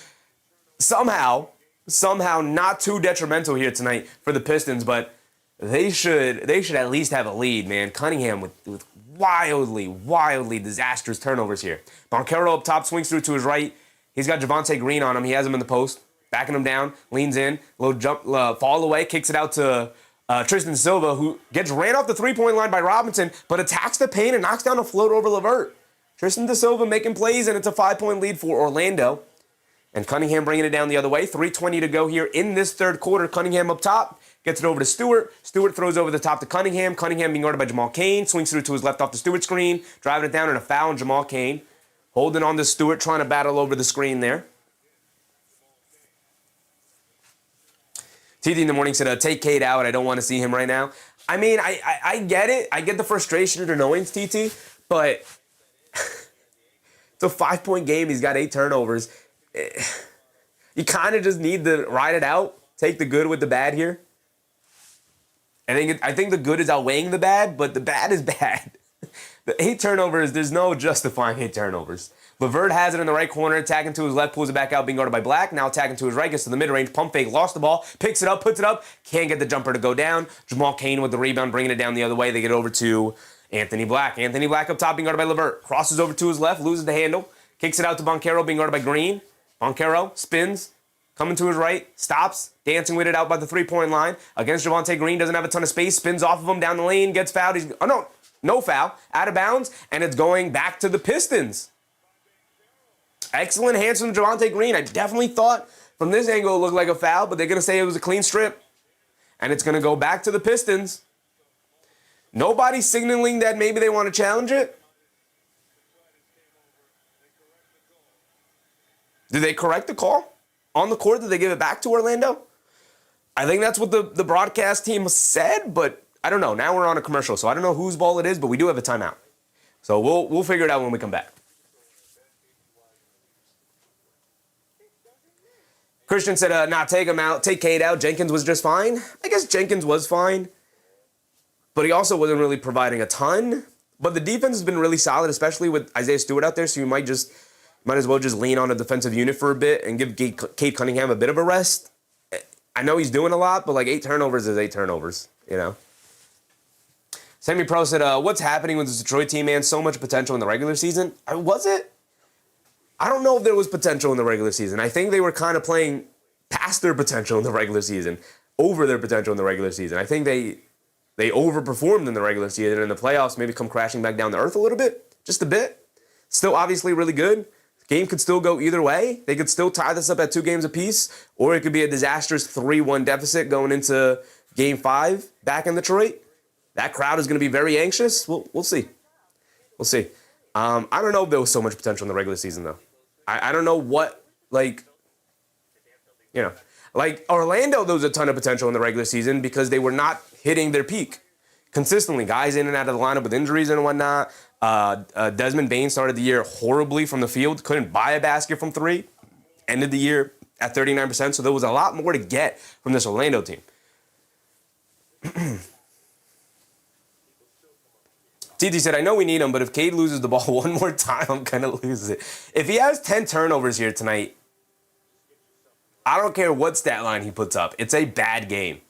somehow not too detrimental here tonight for the Pistons, but they should at least have a lead, man. Cunningham with wildly disastrous turnovers here. Banchero up top, swings through to his right. He's got Javonte Green on him. He has him in the post, backing him down, leans in, little jump, fall away, kicks it out to Tristan Silva, who gets ran off the three-point line by Robinson, but attacks the paint and knocks down a float over LeVert. Tristan Silva making plays, and it's a 5-point lead for Orlando. And Cunningham bringing it down the other way. 3:20 to go here in this third quarter. Cunningham up top, gets it over to Stewart. Stewart throws over the top to Cunningham. Cunningham being guarded by Jamal Cain. Swings through to his left off the Stewart screen. Driving it down and a foul on Jamal Cain. Holding on to Stewart, trying to battle over the screen there. TD in the morning said, take Cade out. I don't want to see him right now. I mean, I get it. I get the frustration and annoyance, TT. But it's a 5-point game. He's got 8 turnovers. You kind of just need to ride it out. Take the good with the bad here. I think the good is outweighing the bad, but the bad is bad. The 8 turnovers, there's no justifying 8 turnovers. LeVert has it in the right corner, attacking to his left, pulls it back out, being guarded by Black. Now attacking to his right, gets to the mid-range, pump fake, lost the ball, picks it up, puts it up, can't get the jumper to go down. Jamal Cain with the rebound, bringing it down the other way. They get over to Anthony Black. Anthony Black up top, being guarded by LeVert. Crosses over to his left, loses the handle, kicks it out to Banchero, being guarded by Green. Banchero spins, coming to his right, stops, dancing with it out by the 3-point line. Against Javonte Green, doesn't have a ton of space, spins off of him down the lane, gets fouled. No foul, out of bounds, and it's going back to the Pistons. Excellent hands from Javonte Green. I definitely thought from this angle it looked like a foul, but they're going to say it was a clean strip. And it's going to go back to the Pistons. Nobody's signaling that maybe they want to challenge it. Did they correct the call on the court? Did they give it back to Orlando? I think that's what the broadcast team said, but I don't know. Now we're on a commercial, so I don't know whose ball it is, but we do have a timeout. So we'll figure it out when we come back. Christian said, take him out. Take Cade out. Jenkins was just fine. I guess Jenkins was fine, but he also wasn't really providing a ton. But the defense has been really solid, especially with Isaiah Stewart out there, so you might as well just lean on a defensive unit for a bit and give Cade Cunningham a bit of a rest. I know he's doing a lot, but like 8 turnovers is 8 turnovers, you know? Semi-Pro said, what's happening with this Detroit team, man? So much potential in the regular season. Was it? I don't know if there was potential in the regular season. I think they were kind of playing past their potential in the regular season, over their potential in the regular season. I think they overperformed in the regular season, and in the playoffs maybe come crashing back down to earth a little bit, just a bit. Still obviously really good. Game could still go either way. They could still tie this up at 2 games apiece, or it could be a disastrous 3-1 deficit going into Game 5 back in Detroit. That crowd is going to be very anxious. We'll see. We'll see. I don't know if there was so much potential in the regular season, though. I don't know what, like Orlando, there was a ton of potential in the regular season because they were not hitting their peak consistently. Guys in and out of the lineup with injuries and whatnot. Desmond Bane started the year horribly from the field. Couldn't buy a basket from 3. Ended the year at 39%. So there was a lot more to get from this Orlando team. TT said, I know we need him, but if Cade loses the ball one more time, I'm going to lose it. If he has 10 turnovers here tonight, I don't care what stat line he puts up. It's a bad game.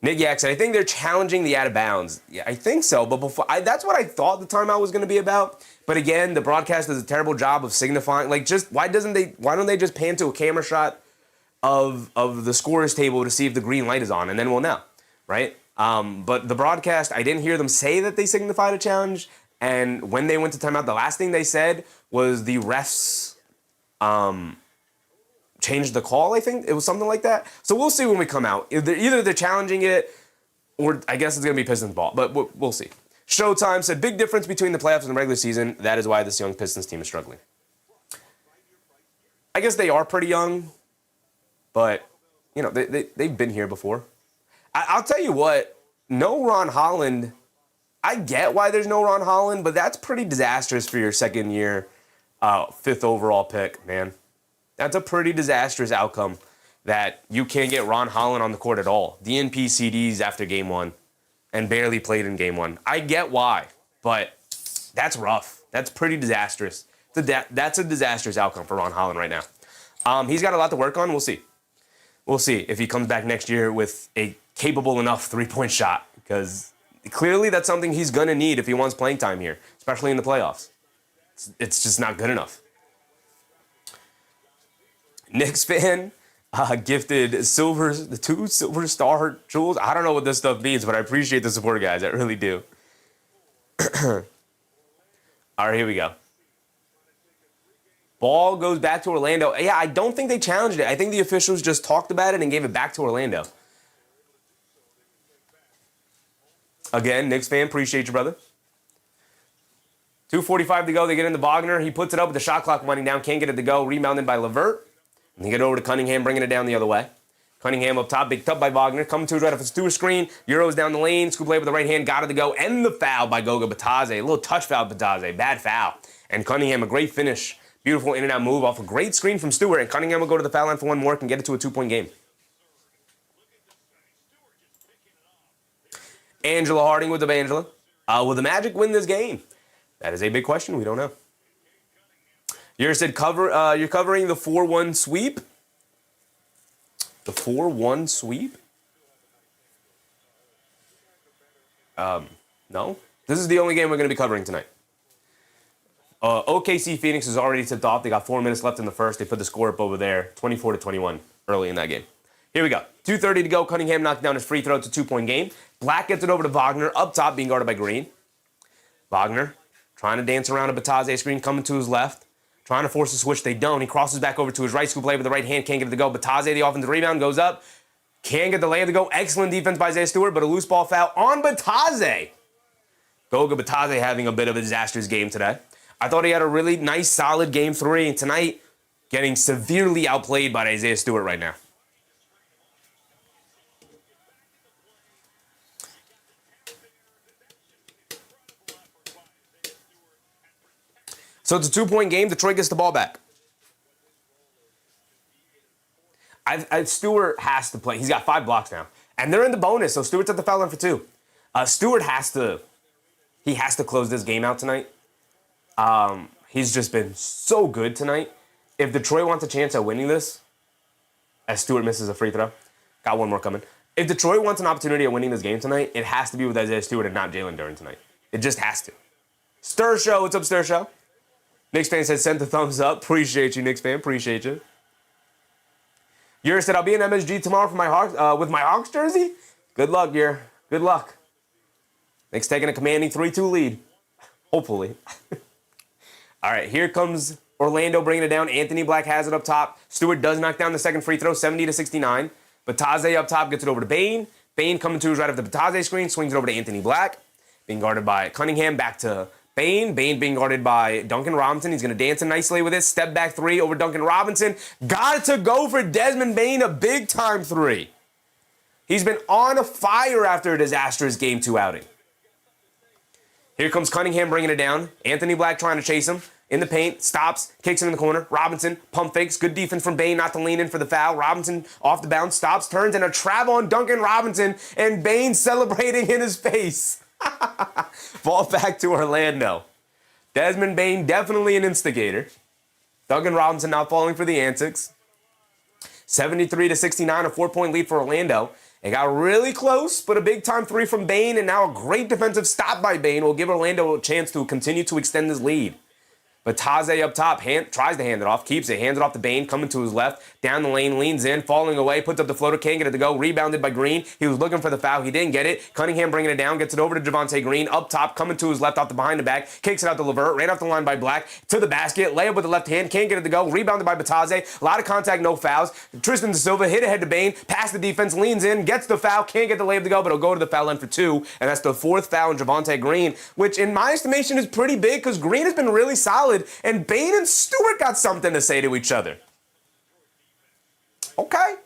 Nick Yak said, I think they're challenging the out of bounds. Yeah, I think so, but that's what I thought the timeout was going to be about. But again, the broadcast does a terrible job of signifying. Why don't they just pan to a camera shot of the scorer's table to see if the green light is on, and then we'll know, right? But the broadcast, I didn't hear them say that they signified a challenge. And when they went to timeout, the last thing they said was the refs changed the call, I think. It was something like that. So we'll see when we come out. Either they're challenging it, or I guess it's going to be Pistons ball. But we'll see. Showtime said, big difference between the playoffs and the regular season. That is why this young Pistons team is struggling. I guess they are pretty young. But, they've been here before. I'll tell you what, no Ron Holland, I get why there's no Ron Holland, but that's pretty disastrous for your second year, 5th overall pick, man. That's a pretty disastrous outcome that you can't get Ron Holland on the court at all. DNP CDs after game 1 and barely played in game 1. I get why, but that's rough. That's pretty disastrous That's a disastrous outcome for Ron Holland right now. He's got a lot to work on. We'll see. We'll see if he comes back next year with a capable enough three-point shot, because clearly that's something he's going to need if he wants playing time here, especially in the playoffs. It's just not good enough. Knicks fan gifted the 2 silver star jewels. I don't know what this stuff means, but I appreciate the support, guys. I really do. All right, here we go. Ball goes back to Orlando. Yeah, I don't think they challenged it. I think the officials just talked about it and gave it back to Orlando. Again, Knicks fan, appreciate you, brother. 2:45 to go. They get into Wagner. He puts it up with the shot clock winding down. Can't get it to go. Rebounded by LeVert. And they get over to Cunningham, bringing it down the other way. Cunningham up top, big tub by Wagner. Coming to his right off his Stewart screen. Euros down the lane. Scoop play with the right hand. Got it to go. And the foul by Goga Bitadze. A little touch foul, Bitadze. Bad foul. And Cunningham, a great finish. Beautiful in and out move off a great screen from Stewart. And Cunningham will go to the foul line for one more and get it to a 2-point game. Angela Harding with the Angela. Will the Magic win this game? That is a big question. We don't know. You said you're covering the 4-1 sweep? The 4-1 sweep? No. This is the only game we're going to be covering tonight. OKC Phoenix is already tipped off. They got 4 minutes left in the first. They put the score up over there, 24-21 early in that game. Here we go. 2:30 to go. Cunningham knocked down his free throw. It's a 2-point game. Black gets it over to Wagner. Up top, being guarded by Green. Wagner trying to dance around a Bitadze screen, coming to his left. Trying to force a switch. They don't. He crosses back over to his right. Scoop play with the right hand. Can't get it to go. Bitadze, the offensive rebound, goes up. Can't get the layup to go. Excellent defense by Isaiah Stewart, but a loose ball foul on Bitadze. Goga Bitadze having a bit of a disastrous game today. I thought he had a really nice, solid game 3. And tonight, getting severely outplayed by Isaiah Stewart right now. So it's a 2-point game. Detroit gets the ball back. Stewart has to play. He's got 5 blocks now. And they're in the bonus, so Stewart's at the foul line for 2. Stewart has to close this game out tonight. He's just been so good tonight. If Detroit wants a chance at winning this, as Stewart misses a free throw, got one more coming. If Detroit wants an opportunity at winning this game tonight, it has to be with Isaiah Stewart and not Jalen Duren tonight. It just has to. Stir Show, what's up, Stir Show? Knicks fan said send the thumbs up. Appreciate you, Knicks fan. Appreciate you. Yer said I'll be in MSG tomorrow for my Hawks with my Hawks jersey. Good luck, Yer. Good luck. Knicks taking a commanding 3-2 lead. Hopefully. All right, here comes Orlando bringing it down. Anthony Black has it up top. Stewart does knock down the second free throw, 70-69. Bitadze up top gets it over to Bane. Bane coming to his right of the Bitadze screen, swings it over to Anthony Black. Being guarded by Cunningham, back to Bane. Bane being guarded by Duncan Robinson. He's going to dance in nicely with it. Step back 3 over Duncan Robinson. Got it to go for Desmond Bane, a big-time 3. He's been on a fire after a disastrous Game 2 outing. Here comes Cunningham bringing it down. Anthony Black trying to chase him. In the paint, stops, kicks him in the corner. Robinson, pump fakes. Good defense from Bane not to lean in for the foul. Robinson off the bounce, stops, turns, and a travel on Duncan Robinson, and Bane celebrating in his face. Ball back to Orlando. Desmond Bane, definitely an instigator. Duncan Robinson not falling for the antics. 73-69, a 4-point lead for Orlando. It got really close, but a big-time 3 from Bane, and now a great defensive stop by Bane will give Orlando a chance to continue to extend this lead. Bitadze up top, tries to hand it off, keeps it, hands it off to Bane, coming to his left, down the lane, leans in, falling away, puts up the floater, can't get it to go, rebounded by Green. He was looking for the foul, he didn't get it. Cunningham bringing it down, gets it over to Javonte Green, up top, coming to his left, off the behind the back, kicks it out to LeVert, ran off the line by Black, to the basket, layup with the left hand, can't get it to go, rebounded by Bitadze, a lot of contact, no fouls. Tristan Da Silva hit ahead to Bane, past the defense, leans in, gets the foul, can't get the layup to go, but he'll go to the foul line for 2, and that's the 4th foul on Javonte Green, which in my estimation is pretty big because Green has been really solid, and Bane and Stewart got something to say to each other. Okay.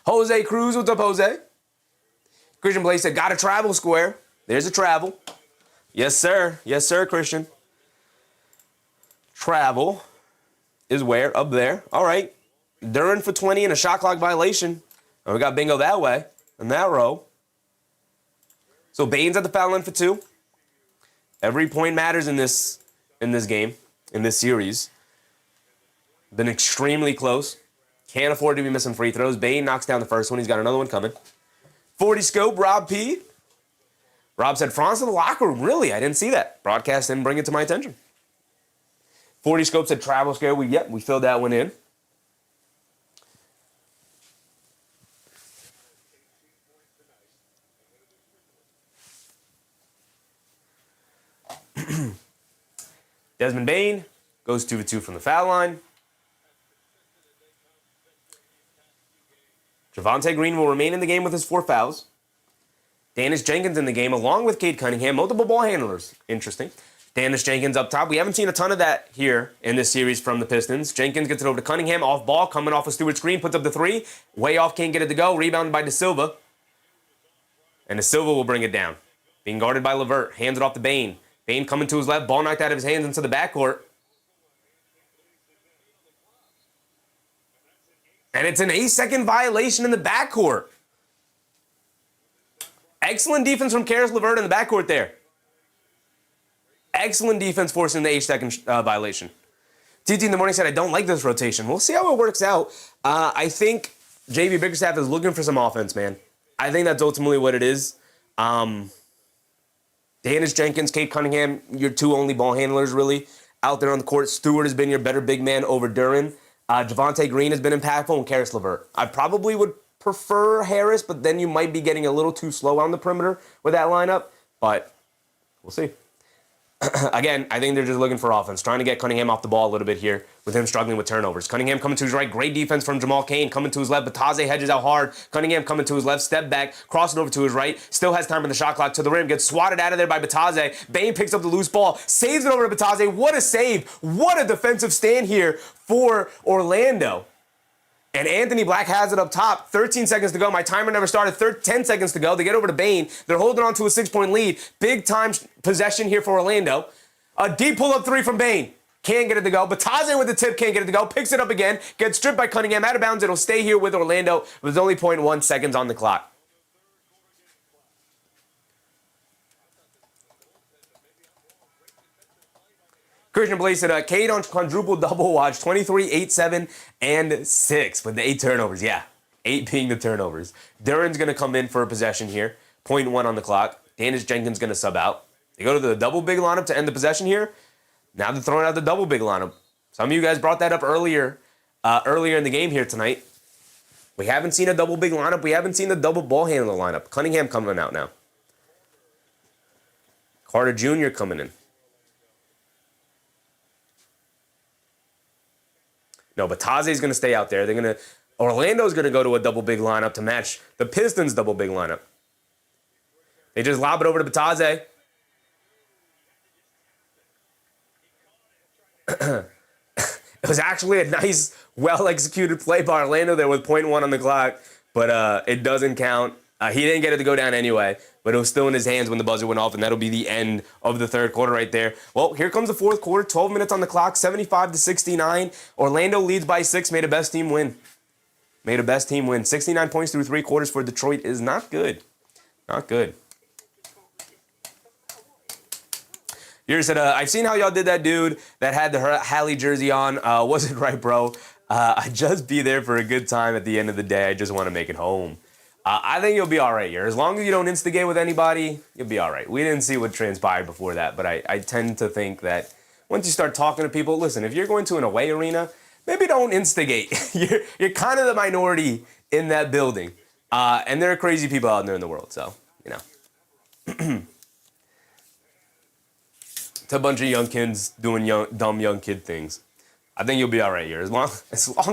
Jose Cruz, what's up, Jose? Christian Blake said, gotta travel, Square. There's a travel. Yes, sir. Yes, sir, Christian. Travel is where? Up there. All right. Duren for 20 and a shot clock violation. And we got bingo that way, in that row. So Bane's at the foul line for 2. Every point matters in this game, in this series. Been extremely close. Can't afford to be missing free throws. Bane knocks down the first one. He's got another one coming. 40 scope, Rob P. Rob said, France in the locker room. Really? I didn't see that. Broadcast didn't bring it to my attention. 40 scope said travel scale. We filled that one in. Desmond Bane goes 2-2 from the foul line. Javonte Green will remain in the game with his 4 fouls. Dennis Jenkins in the game along with Cade Cunningham. Multiple ball handlers. Interesting. Dennis Jenkins up top. We haven't seen a ton of that here in this series from the Pistons. Jenkins gets it over to Cunningham. Off ball. Coming off a Stewart screen. Puts up the 3. Way off. Can't get it to go. Rebounded by De Silva. And De Silva will bring it down. Being guarded by LeVert. Hands it off to Bane. Bane coming to his left. Ball knocked out of his hands into the backcourt. And it's an 8-second violation in the backcourt. Excellent defense from Karis LeVert in the backcourt there. Excellent defense forcing the 8-second violation. TT in the morning said, I don't like this rotation. We'll see how it works out. I think JB Bickerstaff is looking for some offense, man. I think that's ultimately what it is. Dennis Jenkins, Cade Cunningham, your 2 only ball handlers, really, out there on the court. Stewart has been your better big man over Duren. Javonte Green has been impactful, and Karis LeVert. I probably would prefer Harris, but then you might be getting a little too slow on the perimeter with that lineup. But we'll see. Again, I think they're just looking for offense, trying to get Cunningham off the ball a little bit here with him struggling with turnovers. Cunningham coming to his right. Great defense from Jamal Cain coming to his left. Bataze hedges out hard. Cunningham coming to his left. Step back. Crossing over to his right. Still has time in the shot clock to the rim. Gets swatted out of there by Bataze. Bane picks up the loose ball. Saves it over to Bataze. What a save. What a defensive stand here for Orlando. And Anthony Black has it up top. 13 seconds to go. My timer never started. 10 seconds to go. They get over to Bane. They're holding on to a 6-point lead. Big time possession here for Orlando. A deep pull-up 3 from Bane. Can't get it to go. Bataze with the tip. Can't get it to go. Picks it up again. Gets stripped by Cunningham. Out of bounds. It'll stay here with Orlando. There's only 0.1 seconds on the clock. Christian Blaze said, Cade on quadruple double watch. 23, 8, 7, and 6 with the 8 turnovers. Yeah, 8 being the turnovers. Duren's going to come in for a possession here. 0.1 on the clock. Dennis Jenkins going to sub out. They go to the double big lineup to end the possession here. Now they're throwing out the double big lineup. Some of you guys brought that up earlier in the game here tonight. We haven't seen a double big lineup. We haven't seen the double ball handler lineup. Cunningham coming out now. Carter Jr. coming in. No, Bataze's going to stay out there. Orlando's going to go to a double big lineup to match the Pistons' double big lineup. They just lob it over to Bataze. It was actually a nice, well-executed play by Orlando there with 0.1 on the clock, but it doesn't count. He didn't get it to go down anyway, but it was still in his hands when the buzzer went off, and that'll be the end of the third quarter right there. Well, here comes the fourth quarter, 12 minutes on the clock, 75-69. Orlando leads by 6, made a best team win. 69 points through 3 quarters for Detroit is not good. Not good. You said, I've seen how y'all did that dude that had the Hallie jersey on. Wasn't right, bro. I'd just be there for a good time at the end of the day. I just want to make it home. I think you'll be all right here. As long as you don't instigate with anybody, you'll be all right. We didn't see what transpired before that, but I tend to think that once you start talking to people, listen, if you're going to an away arena, maybe don't instigate. You're kind of the minority in that building. And there are crazy people out there in the world, so, you know. It's a bunch of young kids doing dumb young kid things. I think you'll be all right here. As long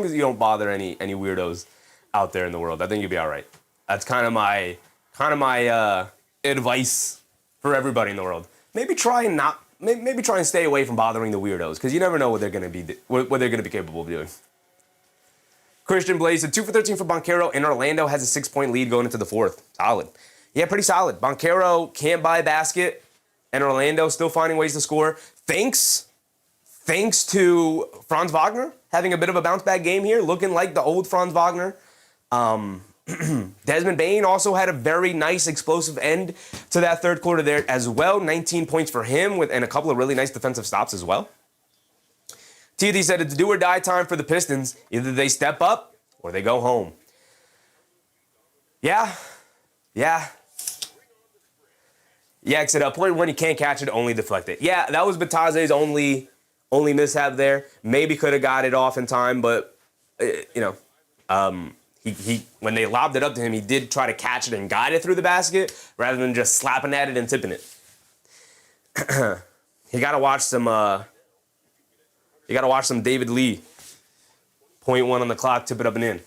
as you don't bother any weirdos out there in the world, I think you'll be all right. That's kind of my advice for everybody in the world. Maybe try and stay away from bothering the weirdos, because you never know what they're going to be capable of doing. Christian Blaze said 2 for 13 for Banchero, and Orlando has a 6-point lead going into the fourth. Solid. Yeah, pretty solid. Banchero can't buy a basket, and Orlando still finding ways to score. Thanks to Franz Wagner having a bit of a bounce-back game here, looking like the old Franz Wagner. Desmond Bane also had a very nice explosive end to that third quarter there as well. 19 points for him and a couple of really nice defensive stops as well. TD said it's do or die time for the Pistons. Either they step up or they go home. Yeah. Exit up. Point one, you can't catch it, only deflect it. Yeah, that was Bataze's only mishap there. Maybe could have got it off in time, but, he when they lobbed it up to him, he did try to catch it and guide it through the basket rather than just slapping at it and tipping it. You got to watch some David Lee. Point one on the clock, tip it up and in.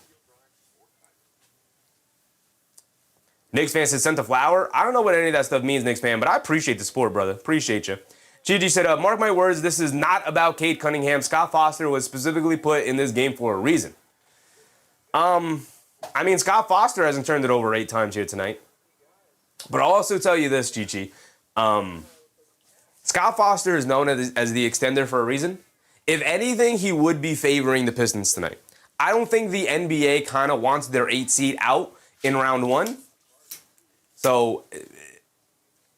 Knicks fan said, sent the flower. I don't know what any of that stuff means, Knicks fan, but I appreciate the support, brother. Appreciate you. Gigi said, mark my words, this is not about Cade Cunningham. Scott Foster was specifically put in this game for a reason. Scott Foster hasn't turned it over 8 times here tonight. But I'll also tell you this, Gigi. Scott Foster is known as the extender for a reason. If anything, he would be favoring the Pistons tonight. I don't think the NBA kind of wants their 8 seed out in round 1. So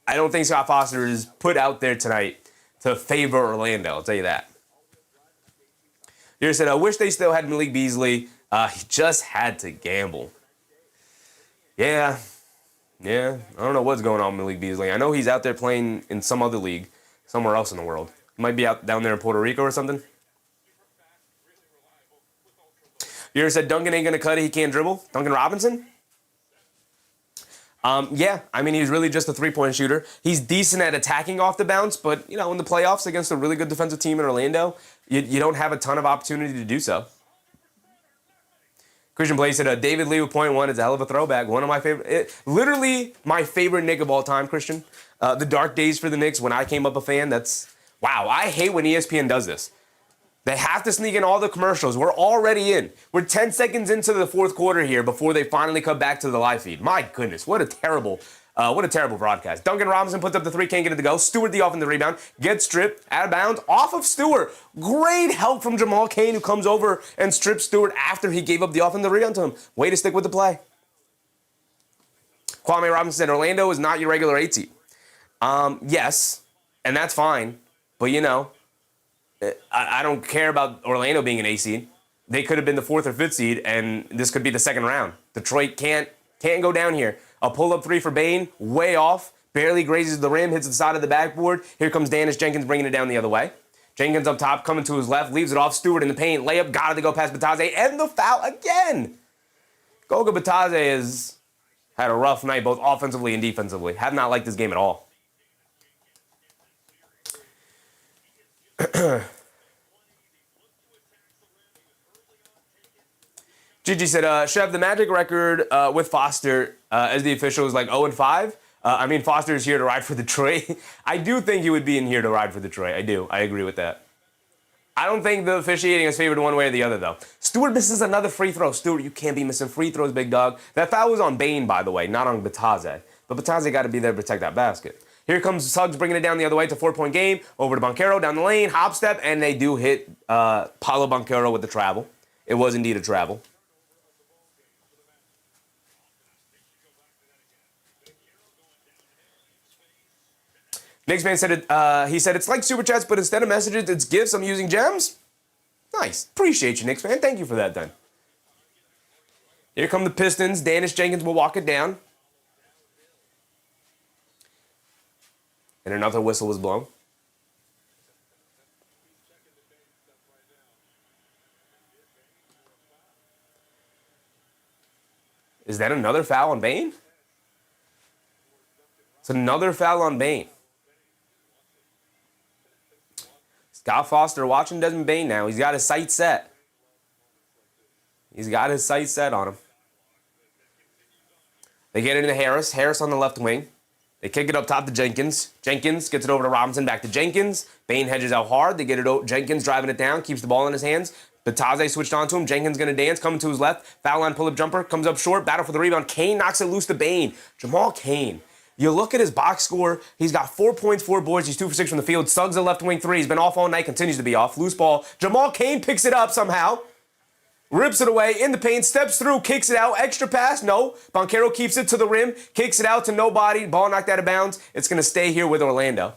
I don't think Scott Foster is put out there tonight to favor Orlando. I'll tell you that. Here said, I wish they still had Malik Beasley. He just had to gamble. Yeah. I don't know what's going on with Malik Beasley. I know he's out there playing in some other league, somewhere else in the world. He might be out down there in Puerto Rico or something. You said Duncan ain't going to cut it. He can't dribble. Duncan Robinson? He's really just a three-point shooter. He's decent at attacking off the bounce, but, in the playoffs against a really good defensive team in Orlando, you don't have a ton of opportunity to do so. Christian Blake said, David Lee with point one is a hell of a throwback. One of my favorite, literally my favorite Knick of all time, Christian. The dark days for the Knicks when I came up a fan, wow, I hate when ESPN does this. They have to sneak in all the commercials. We're already in. We're 10 seconds into the fourth quarter here before they finally come back to the live feed. My goodness, what a terrible broadcast. Duncan Robinson puts up the three, can't get it to go. Stewart the offensive rebound, gets stripped, out of bounds, off of Stewart. Great help from Jamal Cain, who comes over and strips Stewart after he gave up the offensive rebound to him. Way to stick with the play. Kwame Robinson said, Orlando is not your regular 8 seed. Yes, and that's fine, but I don't care about Orlando being an 8 seed. They could have been the 4th or 5th seed, and this could be the second round. Detroit can't go down here. A pull-up 3 for Bane, way off, barely grazes the rim, hits the side of the backboard. Here comes Dennis Jenkins bringing it down the other way. Jenkins up top, coming to his left, leaves it off. Stewart in the paint, layup, got it to go past Bataze, and the foul again. Goga Bataze has had a rough night, both offensively and defensively. Have not liked this game at all. Gigi said, Chev, the Magic record with Foster as the official is like 0-5. Foster is here to ride for Detroit. I do think he would be in here to ride for Detroit. I do. I agree with that. I don't think the officiating is favored one way or the other, though. Stewart misses another free throw. Stewart, you can't be missing free throws, big dog. That foul was on Bane, by the way, not on Bataze. But Bataze got to be there to protect that basket. Here comes Suggs bringing it down the other way to 4-point game. Over to Banchero, down the lane, hop step, and they do hit Paolo Banchero with the travel. It was indeed a travel. Knicks fan said he said, it's like Super Chats, but instead of messages, it's gifts. I'm using gems. Nice. Appreciate you, Knicks fan. Thank you for that, then. Here come the Pistons. Dennis Jenkins will walk it down. And another whistle was blown. Is that another foul on Bane? It's another foul on Bane. Scott Foster watching Desmond Bane now. He's got his sights set. He's got his sights set on him. They get it into Harris. Harris on the left wing. They kick it up top to Jenkins. Jenkins gets it over to Robinson, back to Jenkins. Bane hedges out hard. They get it over. Jenkins driving it down, keeps the ball in his hands. Bataze switched on to him. Jenkins going to dance, coming to his left. Foul line pull-up jumper, comes up short, battle for the rebound. Cain knocks it loose to Bane. Jamal Cain. You look at his box score. He's got 4 points, 4 boards. He's 2 for 6 from the field. Suggs the left wing 3. He's been off all night, continues to be off. Loose ball. Jamal Cain picks it up somehow. rips it away in the paint, steps through, kicks it out, extra pass, no. Banchero keeps it to the rim, kicks it out to nobody, ball knocked out of bounds. It's going to stay here with Orlando.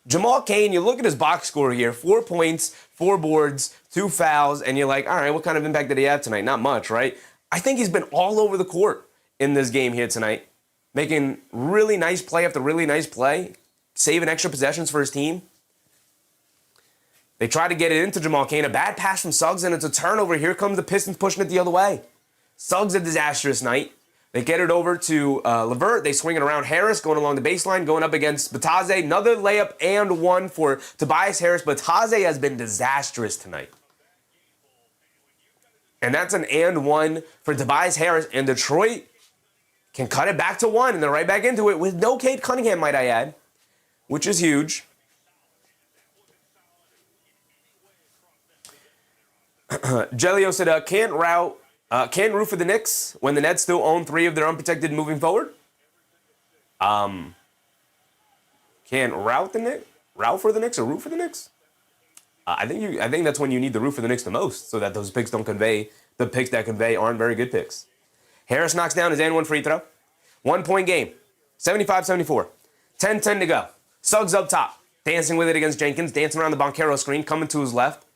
Jamal Cain, you look at his box score here, 4 points, 4 boards, 2 fouls, and you're like, all right, what kind of impact did he have tonight? Not much, right? I think he's been all over the court in this game here tonight, making really nice play after really nice play, saving extra possessions for his team. They try to get it into Jamal Cain. A bad pass from Suggs, and it's a turnover. Here comes the Pistons pushing it the other way. Suggs a disastrous night. They get it over to LeVert. They swing it around Harris, going along the baseline, going up against Bataze. Another layup and one for Tobias Harris. Bataze has been disastrous tonight. And that's an and one for Tobias Harris. And Detroit can cut it back to 1, and they're right back into it with no Cade Cunningham, might I add, which is huge. Gelio said, can't root for the Knicks when the Nets still own 3 of their unprotected moving forward. Can't route for the Knicks or root for the Knicks? I think that's when you need to root for the Knicks the most, so that those picks don't convey, the picks that convey aren't very good picks. Harris knocks down his and one free throw. 1 point game, 75-74. 10-10 to go. Suggs up top, dancing with it against Jenkins, dancing around the Banchero screen, coming to his left.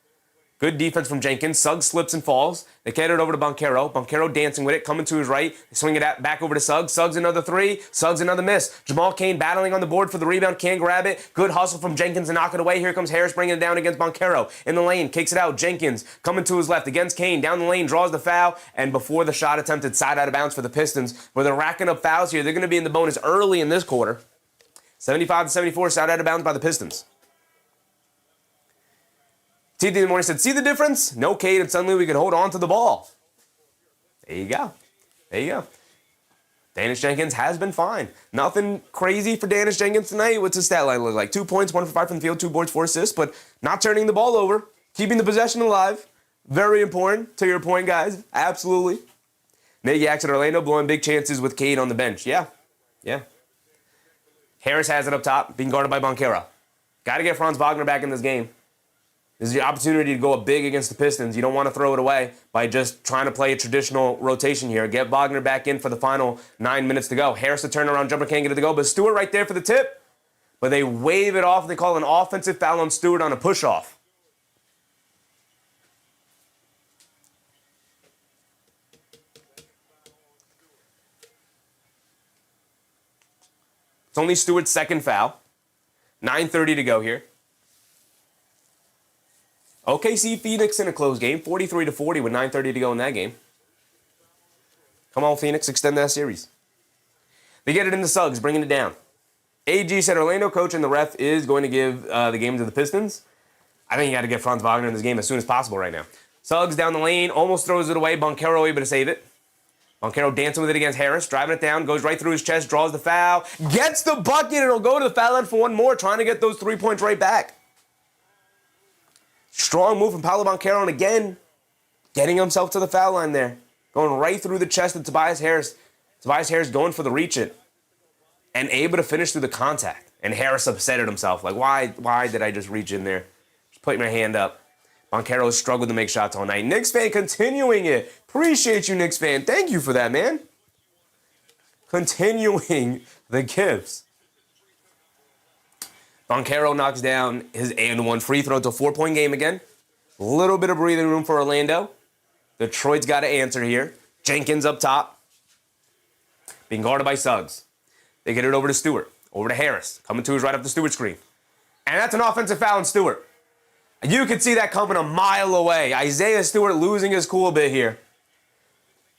Good defense from Jenkins. Suggs slips and falls. They get it over to Banchero. Banchero dancing with it, coming to his right. They swing it back over to Suggs. Suggs another 3. Suggs another miss. Jamal Cain battling on the board for the rebound. Can't grab it. Good hustle from Jenkins to knock it away. Here comes Harris bringing it down against Banchero. In the lane, kicks it out. Jenkins coming to his left against Cain. Down the lane, draws the foul. And before the shot attempted, side out of bounds for the Pistons, where they're racking up fouls here. They're going to be in the bonus early in this quarter. 75-74, side out of bounds by the Pistons. TD in the morning said, see the difference? No Cade, and suddenly we could hold on to the ball. There you go. There you go. Dennis Jenkins has been fine. Nothing crazy for Dennis Jenkins tonight. What's his stat line look like? 2 points, 1 for 5 from the field, 2 boards, 4 assists, but not turning the ball over. Keeping the possession alive. Very important, to your point, guys. Absolutely. Nate Yaks at Orlando blowing big chances with Cade on the bench. Yeah. Harris has it up top, being guarded by Banchero. Got to get Franz Wagner back in this game. This is your opportunity to go up big against the Pistons. You don't want to throw it away by just trying to play a traditional rotation here. Get Wagner back in for the final 9 minutes to go. Harris, the turnaround jumper, can't get it to go, but Stewart right there for the tip. But they wave it off. They call an offensive foul on Stewart on a push-off. It's only Stewart's second foul. 9:30 to go here. OKC Phoenix in a close game, 43-40 with 9:30 to go in that game. Come on, Phoenix, extend that series. They get it into Suggs, bringing it down. AG said Orlando coach and the ref is going to give the game to the Pistons. I think you got to get Franz Wagner in this game as soon as possible right now. Suggs down the lane, almost throws it away. Banchero able to save it. Banchero dancing with it against Harris, driving it down, goes right through his chest, draws the foul, gets the bucket, and it'll go to the foul line for one more, trying to get those 3 points right back. Strong move from Paolo Banchero, and again, getting himself to the foul line there. Going right through the chest of Tobias Harris. Tobias Harris going for the reach-it. And able to finish through the contact. And Harris upset at himself. Like, why did I just reach in there? Just put my hand up. Banchero has struggled to make shots all night. Knicks fan continuing it. Appreciate you, Knicks fan. Thank you for that, man. Continuing the gifts. Banchero knocks down his and one free throw. It's a 4-point game again. A little bit of breathing room for Orlando. Detroit's got to answer here. Jenkins up top. Being guarded by Suggs. They get it over to Stewart. Over to Harris. Coming to his right up the Stewart screen. And that's an offensive foul on Stewart. You could see that coming a mile away. Isaiah Stewart losing his cool a bit here.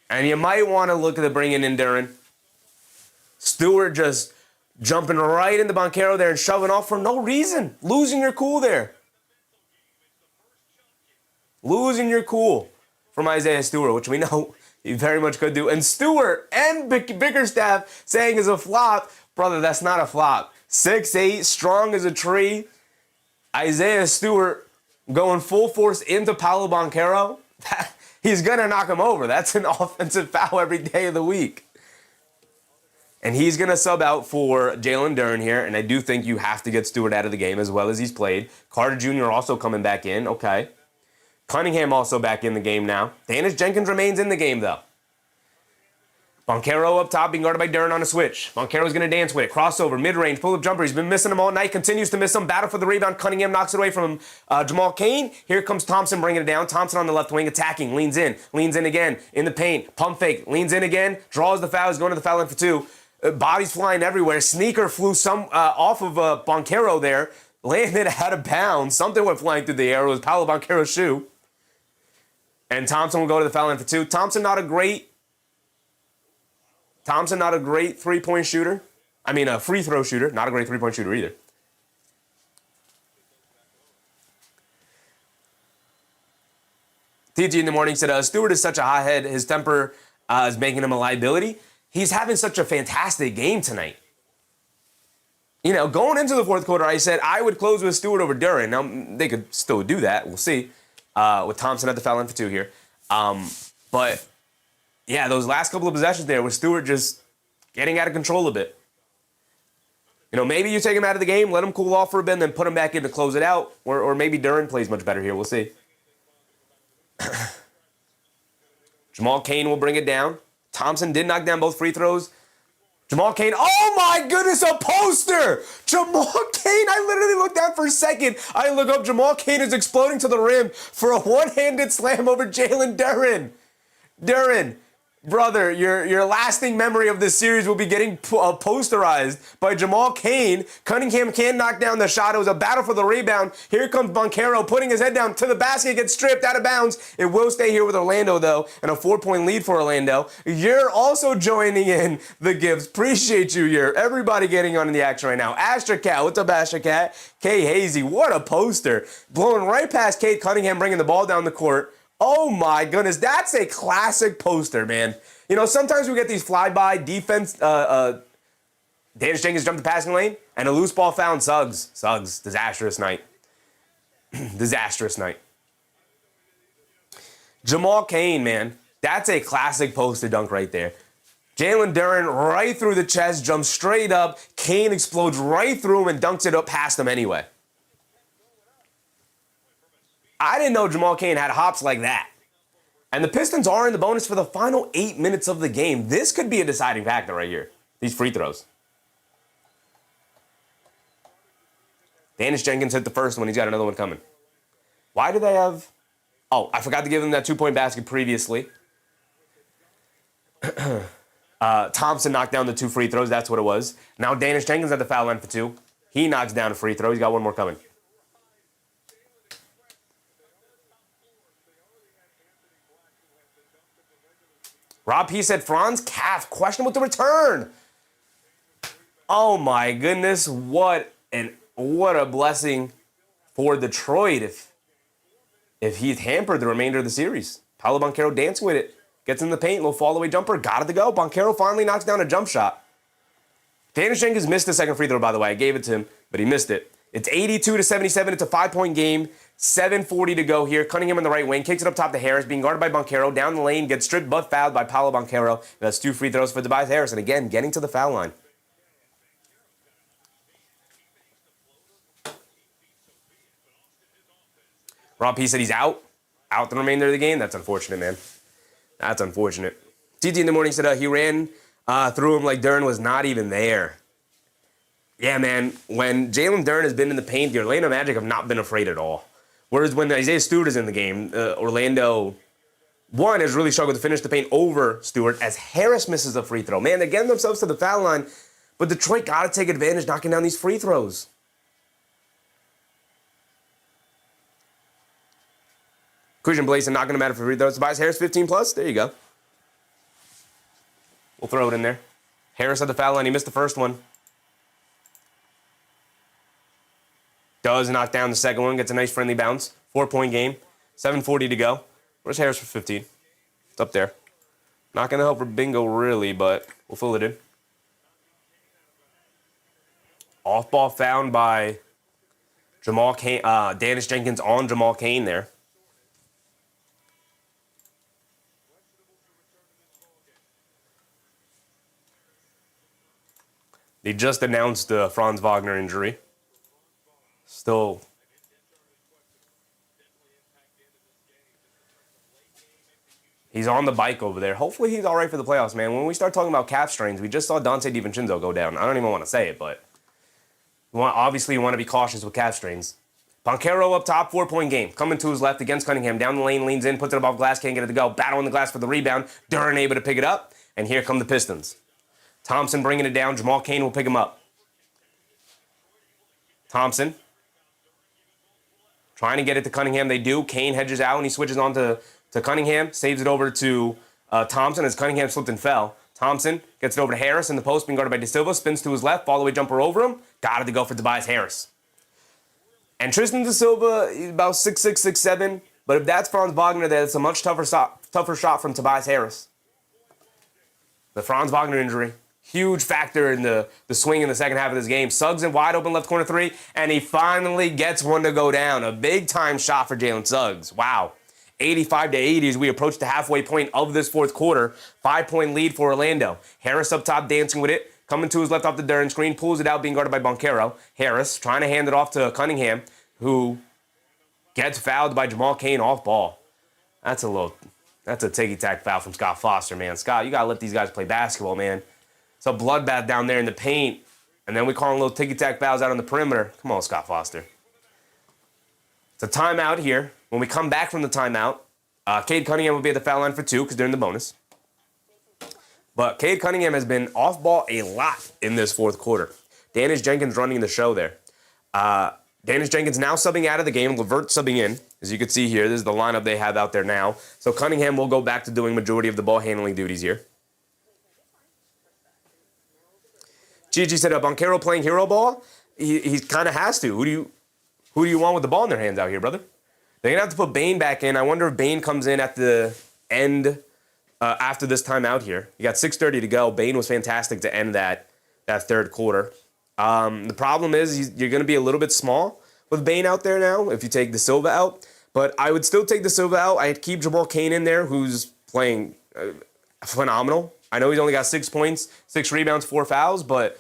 And you might want to look at the bringing in Duren. Stewart just jumping right into Banchero there and shoving off for no reason. Losing your cool there. Losing your cool from Isaiah Stewart, which we know he very much could do. And Stewart and Bickerstaff saying is a flop. Brother, that's not a flop. 6'8", strong as a tree. Isaiah Stewart going full force into Paolo Banchero. He's going to knock him over. That's an offensive foul every day of the week. And he's going to sub out for Jalen Duren here, and I do think you have to get Stewart out of the game as well as he's played. Carter Jr. also coming back in, okay. Cunningham also back in the game now. Danish Jenkins remains in the game, though. Banchero up top, being guarded by Duren on a switch. Banchero's going to dance with it. Crossover, mid-range, pull-up jumper. He's been missing them all night, continues to miss them. Battle for the rebound. Cunningham knocks it away from Jamal Cade. Here comes Thompson bringing it down. Thompson on the left wing, attacking, leans in again, in the paint. Pump fake, leans in again, draws the foul. He's going to the foul line for two. Bodies flying everywhere. Sneaker flew off of Banchero there. Landed out of bounds. Something went flying through the air. It was Paolo Banchero's shoe. And Thompson will go to the foul line for two. Thompson not a great three-point shooter. I mean, a free throw shooter. Not a great three-point shooter either. TG in the morning said, Stewart is such a hothead. His temper is making him a liability. He's having such a fantastic game tonight. You know, going into the fourth quarter, I said I would close with Stewart over Duren. Now, they could still do that. We'll see. With Thompson at the foul line for two here. But yeah, those last couple of possessions there with Stewart just getting out of control a bit. You know, maybe you take him out of the game, let him cool off for a bit, and then put him back in to close it out. Or maybe Duren plays much better here. We'll see. Jamal Cade will bring it down. Thompson did knock down both free throws. Jamal Cade, oh my goodness, a poster! Jamal Cade, I literally looked down for a second. I look up, Jamal Cade is exploding to the rim for a one-handed slam over Jalen Duren. Duren, brother, your lasting memory of this series will be getting posterized by Jamal Cade. Cunningham can't knock down the shot. It was a battle for the rebound. Here comes Banchero putting his head down to the basket, gets stripped out of bounds. It will stay here with Orlando, though, and a 4-point lead for Orlando. You're also joining in the gifts. Appreciate you, you're everybody getting on in the action right now. Astra Cat, what's up, Astra Cat? Kay Hazy, what a poster. Blowing right past Cade Cunningham, bringing the ball down the court. Oh my goodness, that's a classic poster, man. You know, sometimes we get these flyby defense. Danish Jenkins jumped the passing lane, and a loose ball found Suggs. Suggs, disastrous night. Disastrous night. Jamal Cade, man, that's a classic poster dunk right there. Jalen Duren right through the chest, jumps straight up. Cade explodes right through him and dunks it up past him anyway. I didn't know Jamal Cade had hops like that. And the Pistons are in the bonus for the final 8 minutes of the game. This could be a deciding factor right here. These free throws. Danish Jenkins hit the first one. He's got another one coming. Why do they have... Oh, I forgot to give them that 2-point basket previously. Thompson knocked down the 2 free throws. That's what it was. Now Danish Jenkins at the foul line for 2. He knocks down a free throw. He's got one more coming. Rob P said, Franz calf, questionable to return. Oh my goodness, what a blessing for Detroit if he's hampered the remainder of the series. Paolo Banchero dancing with it. Gets in the paint, little fall-away jumper, got it to go. Banchero finally knocks down a jump shot. Danish Jenkins missed the second free throw, by the way. I gave it to him, but he missed it. It's 82-77. It's a 5-point game. 7:40 to go here. Cunningham on the right wing. Kicks it up top to Harris. Being guarded by Banchero. Down the lane. Gets stripped but fouled by Paolo Banchero. That's 2 free throws for Tobias Harris. And again, getting to the foul line. Rob P said he's out. Out the remainder of the game. That's unfortunate, man. That's unfortunate. TT in the morning said he ran through him like Duren was not even there. Yeah, man. When Jalen Duren has been in the paint, the Orlando Magic have not been afraid at all. Whereas when Isaiah Stewart is in the game, Orlando, one, has really struggled to finish the paint over Stewart as Harris misses a free throw. Man, they're getting themselves to the foul line, but Detroit got to take advantage knocking down these free throws. Christian Blason not going to matter for free throws. Tobias Harris, 15+. There you go. We'll throw it in there. Harris at the foul line. He missed the first one. Does knock down the second one. Gets a nice friendly bounce. 4-point game. 7:40 to go. Where's Harris for 15? It's up there. Not going to help for bingo, really, but we'll fill it in. Off ball found by Jamal Cade, Danish Jenkins on Jamal Cade there. They just announced the Franz Wagner injury. Still. He's on the bike over there. Hopefully he's all right for the playoffs, man. When we start talking about calf strains, we just saw Dante DiVincenzo go down. I don't even want to say it, but obviously you want to be cautious with calf strains. Banchero up top, 4-point game. Coming to his left against Cunningham. Down the lane, leans in, puts it above glass, can't get it to go. Battle on the glass for the rebound. Duren able to pick it up. And here come the Pistons. Thompson bringing it down. Jamal Cain will pick him up. Thompson trying to get it to Cunningham. They do. Cain hedges out, and he switches on to Cunningham. Saves it over to Thompson as Cunningham slipped and fell. Thompson gets it over to Harris in the post, being guarded by De Silva. Spins to his left. Follow-away jumper over him. Got it to go for Tobias Harris. And Tristan De Silva, he's about 6'6", 6'7". But if that's Franz Wagner, that's a much tougher shot from Tobias Harris. The Franz Wagner injury, huge factor in the swing in the second half of this game. Suggs in wide open left corner three, and he finally gets one to go down. A big-time shot for Jalen Suggs. Wow. 85-80 as we approach the halfway point of this fourth quarter. 5-point lead for Orlando. Harris up top dancing with it. Coming to his left off the Duren screen, pulls it out, being guarded by Banchero. Harris trying to hand it off to Cunningham, who gets fouled by Jamal Cain off ball. That's a ticky-tack foul from Scott Foster, man. Scott, you got to let these guys play basketball, man. It's a bloodbath down there in the paint, and then we call them little ticky-tack fouls out on the perimeter. Come on, Scott Foster. It's a timeout here. When we come back from the timeout, Cade Cunningham will be at the foul line for 2 because they're in the bonus. But Cade Cunningham has been off ball a lot in this fourth quarter. Danish Jenkins running the show there. Danish Jenkins now subbing out of the game. LeVert subbing in. As you can see here, this is the lineup they have out there now. So Cunningham will go back to doing majority of the ball handling duties here. Gigi said, Banchero playing hero ball? He kind of has to. Who do you want with the ball in their hands out here, brother? They're going to have to put Bane back in. I wonder if Bane comes in at the end after this timeout here. You got 6:30 to go. Bane was fantastic to end that third quarter. The problem is you're going to be a little bit small with Bane out there now if you take De Silva out. But I would still take De Silva out. I'd keep Jamal Cain in there, who's playing phenomenal. I know he's only got 6 points, 6 rebounds, 4 fouls, but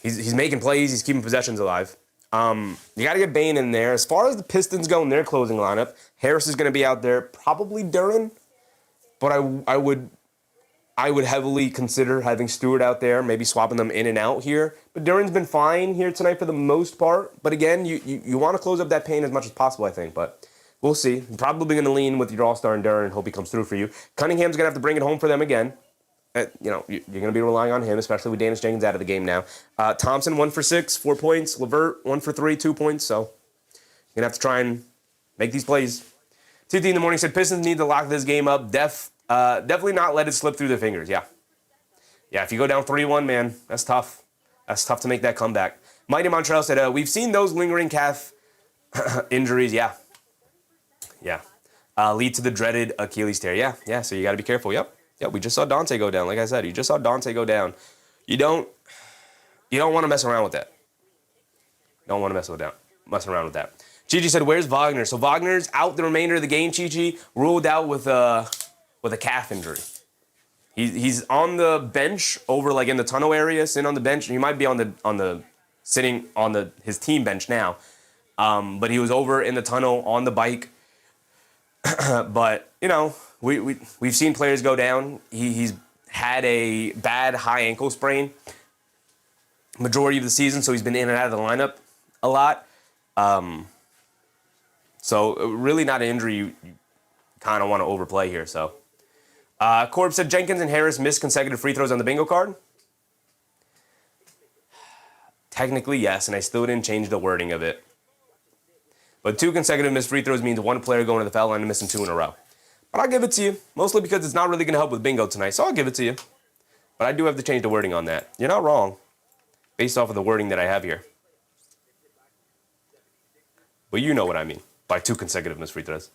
he's making plays. He's keeping possessions alive. You got to get Bane in there. As far as the Pistons go in their closing lineup, Harris is going to be out there. Probably Duren. But I would heavily consider having Stewart out there, maybe swapping them in and out here. But Duren's been fine here tonight for the most part. But again, you want to close up that paint as much as possible, I think. But we'll see. You're probably going to lean with your all-star and Duren and hope he comes through for you. Cunningham's going to have to bring it home for them again. You're going to be relying on him, especially with Danish Jenkins out of the game now. Thompson, 1 for 6, 4 points. LeVert, 1 for 3, 2 points. So you're going to have to try and make these plays. TT in the morning said, Pistons need to lock this game up. Definitely not let it slip through their fingers. Yeah, if you go down 3-1, man, that's tough. That's tough to make that comeback. Mighty Montreal said, we've seen those lingering calf injuries. Yeah. Lead to the dreaded Achilles tear. Yeah, so you got to be careful. Yep, we just saw Dante go down. Like I said, you just saw Dante go down. You don't want to mess around with that. Don't want to mess around with that. Gigi said, where's Wagner? So Wagner's out the remainder of the game, Gigi. Ruled out with a calf injury. He's on the bench over like in the tunnel area, sitting on the bench. He might be sitting on his team bench now. But he was over in the tunnel on the bike. But, we've seen players go down. He's had a bad high ankle sprain majority of the season, so he's been in and out of the lineup a lot. So really not an injury you kind of want to overplay here. So Corb said Jenkins and Harris missed consecutive free throws on the bingo card. Technically, yes, and I still didn't change the wording of it. But 2 consecutive missed free throws means 1 player going to the foul line and missing 2 in a row. But I'll give it to you, mostly because it's not really going to help with bingo tonight, so I'll give it to you. But I do have to change the wording on that. You're not wrong, based off of the wording that I have here. But you know what I mean by 2 consecutive missed free throws.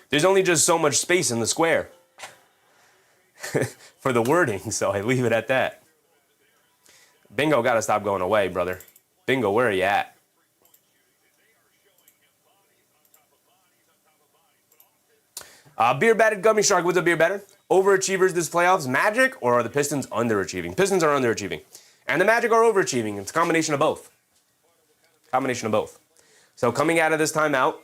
There's only just so much space in the square for the wording, so I leave it at that. Bingo got to stop going away, brother. Bingo, where are you at? Beer Batted Gummy Shark, what's up, Beer Batter? Overachievers this playoffs, Magic, or are the Pistons underachieving? Pistons are underachieving. And the Magic are overachieving. It's a combination of both. So coming out of this timeout,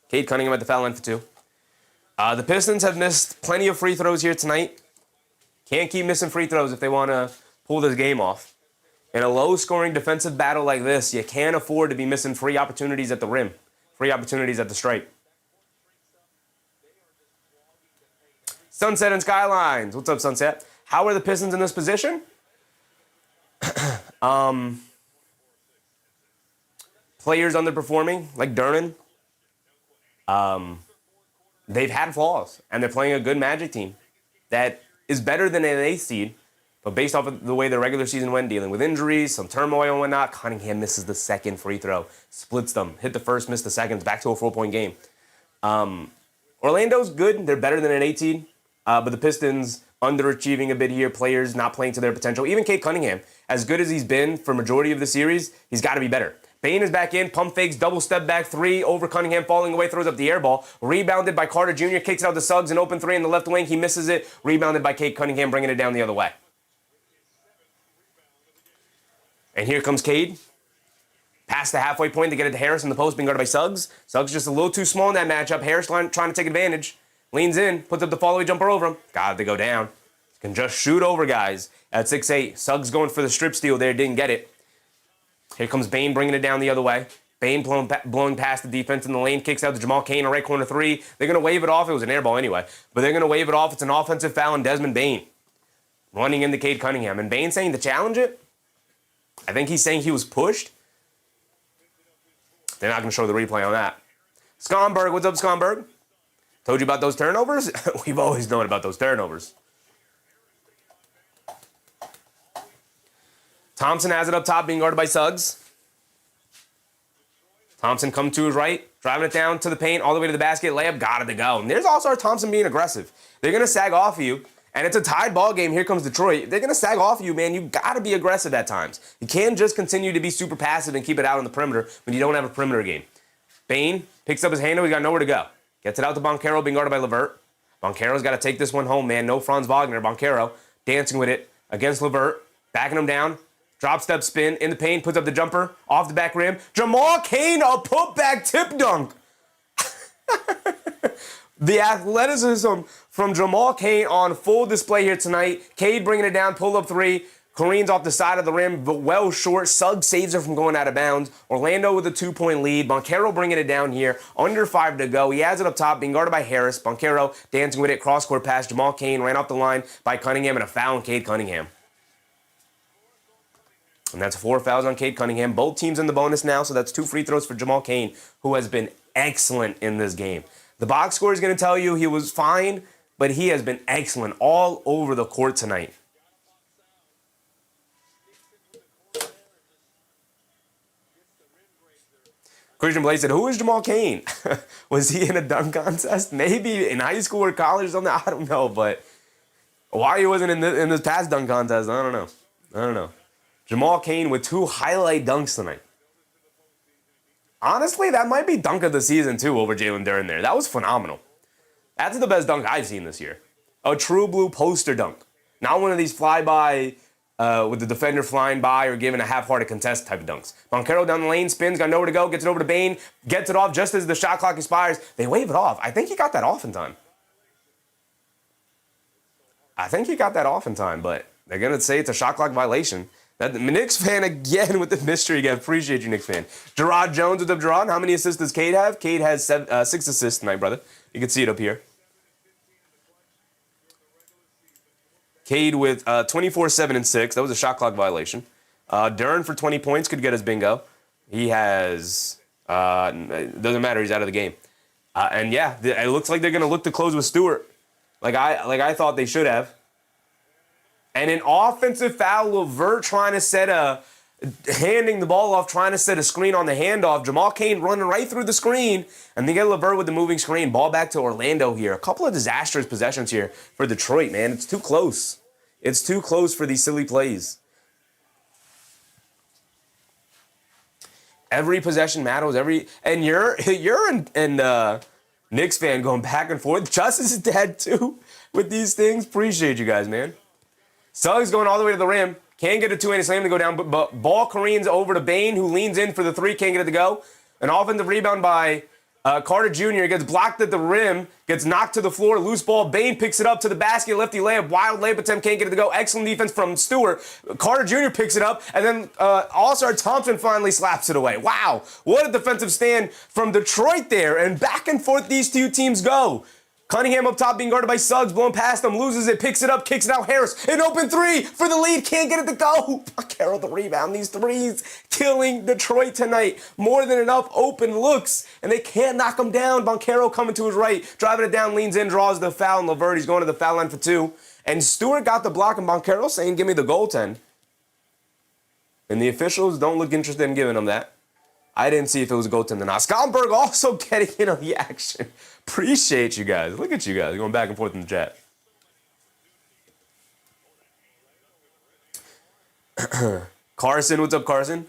Cade Cunningham at the foul line for 2. The Pistons have missed plenty of free throws here tonight. Can't keep missing free throws if they want to pull this game off. In a low-scoring defensive battle like this, you can't afford to be missing free opportunities at the rim, free opportunities at the stripe. Sunset and Skylines. What's up, Sunset? How are the Pistons in this position? Players underperforming, like Durnan. They've had flaws, and they're playing a good Magic team that is better than an 8th seed, but based off of the way the regular season went, dealing with injuries, some turmoil and whatnot, Cunningham misses the second free throw, splits them, hit the first, missed the second, back to a 4-point game. Orlando's good. They're better than an 8 seed, but the Pistons underachieving a bit here, players not playing to their potential. Even Cade Cunningham, as good as he's been for majority of the series, he's got to be better. Bane is back in, pump fakes, double step back 3 over Cunningham, falling away, throws up the air ball. Rebounded by Carter Jr., kicks it out to Suggs, an open 3 in the left wing. He misses it. Rebounded by Cade Cunningham, bringing it down the other way. And here comes Cade. Past the halfway point to get it to Harris in the post, being guarded by Suggs. Suggs just a little too small in that matchup. Harris trying to take advantage. Leans in, puts up the follow-away jumper over him. Got to go down. Can just shoot over guys at 6'8". Suggs going for the strip steal there, didn't get it. Here comes Bane bringing it down the other way. Bane blowing past the defense in the lane, kicks out to Jamal Cain, a right corner 3. They're going to wave it off. It was an air ball anyway, but they're going to wave it off. It's an offensive foul on Desmond Bane. Running into Cade Cunningham. And Bane saying to challenge it? I think he's saying he was pushed. They're not going to show the replay on that. Skomberg, what's up, Skomberg? Told you about those turnovers? We've always known about those turnovers. Thompson has it up top, being guarded by Suggs. Thompson come to his right, driving it down to the paint, all the way to the basket, layup, got it to go. And there's also our Thompson being aggressive. They're going to sag off of you, and it's a tied ball game. Here comes Detroit. They're going to sag off of you, man. You got to be aggressive at times. You can't just continue to be super passive and keep it out on the perimeter when you don't have a perimeter game. Bane picks up his handle. He's got nowhere to go. Gets it out to Banchero, being guarded by LeVert. Banchero's got to take this one home, man. No Franz Wagner. Banchero dancing with it against LeVert, backing him down. Drop step spin in the paint, puts up the jumper, off the back rim. Jamal Cain, a putback tip dunk. The athleticism from Jamal Cain on full display here tonight. Cade bringing it down, pull up 3. Kareem's off the side of the rim, but well short. Suggs saves her from going out of bounds. Orlando with a 2-point lead. Banchero bringing it down here. Under 5 to go. He has it up top, being guarded by Harris. Banchero dancing with it. Cross-court pass. Jamal Cain ran off the line by Cunningham, and a foul on Cade Cunningham. And that's 4 fouls on Cade Cunningham. Both teams in the bonus now, so that's 2 free throws for Jamal Cain, who has been excellent in this game. The box score is going to tell you he was fine, but he has been excellent all over the court tonight. Christian Blake said, who is Jamal Cain? Was he in a dunk contest? Maybe in high school or college or something? I don't know, but why he wasn't in this past dunk contest, I don't know. Jamal Cain with 2 highlight dunks tonight. Honestly, that might be dunk of the season, too, over Jalen Duren there. That was phenomenal. That's the best dunk I've seen this year. A true blue poster dunk. Not one of these flyby with the defender flying by or giving a half-hearted contest type of dunks. Banchero down the lane, spins, got nowhere to go, gets it over to Bane, gets it off just as the shot clock expires. They wave it off. I think he got that off in time. But they're going to say it's a shot clock violation. That the Knicks fan again with the mystery again. Appreciate you, Knicks fan. Gerard Jones with the Gerard. How many assists does Cade have? Cade has 6 assists tonight, brother. You can see it up here. Cade with 24, 7, and 6. That was a shot clock violation. Duren for 20 points could get his bingo. He has, doesn't matter, he's out of the game. And yeah, it looks like they're going to look to close with Stewart. Like I thought they should have. And an offensive foul, LeVert handing the ball off, trying to set a screen on the handoff. Jamal Cain running right through the screen. And they get LeVert with the moving screen. Ball back to Orlando here. A couple of disastrous possessions here for Detroit, man. It's too close. It's too close for these silly plays. Every possession matters. And you're Knicks fan going back and forth. Justice is dead too with these things. Appreciate you guys, man. Suggs going all the way to the rim. Can't get a two-handed slam to go down, but ball careens over to Bane, who leans in for the three, can't get it to go. An offensive rebound by Carter Jr. gets blocked at the rim, gets knocked to the floor, loose ball. Bane picks it up to the basket, lefty layup, wild layup attempt, can't get it to go. Excellent defense from Stewart. Carter Jr. picks it up, and then All-Star Thompson finally slaps it away. Wow, what a defensive stand from Detroit there, and back and forth these two teams go. Cunningham up top being guarded by Suggs, blowing past him, loses it, picks it up, kicks it out. Harris, an open three for the lead, can't get it to go. Banchero the rebound. These threes killing Detroit tonight. More than enough open looks, and they can't knock him down. Banchero coming to his right, driving it down, leans in, draws the foul, and LeVert, he's going to the foul line for two. And Stewart got the block, and Banchero saying, give me the goaltend. And the officials don't look interested in giving him that. I didn't see if it was a goaltend or not. Skomberg also getting in on the action. Appreciate you guys. Look at you guys going back and forth in the chat. Carson, what's up, Carson?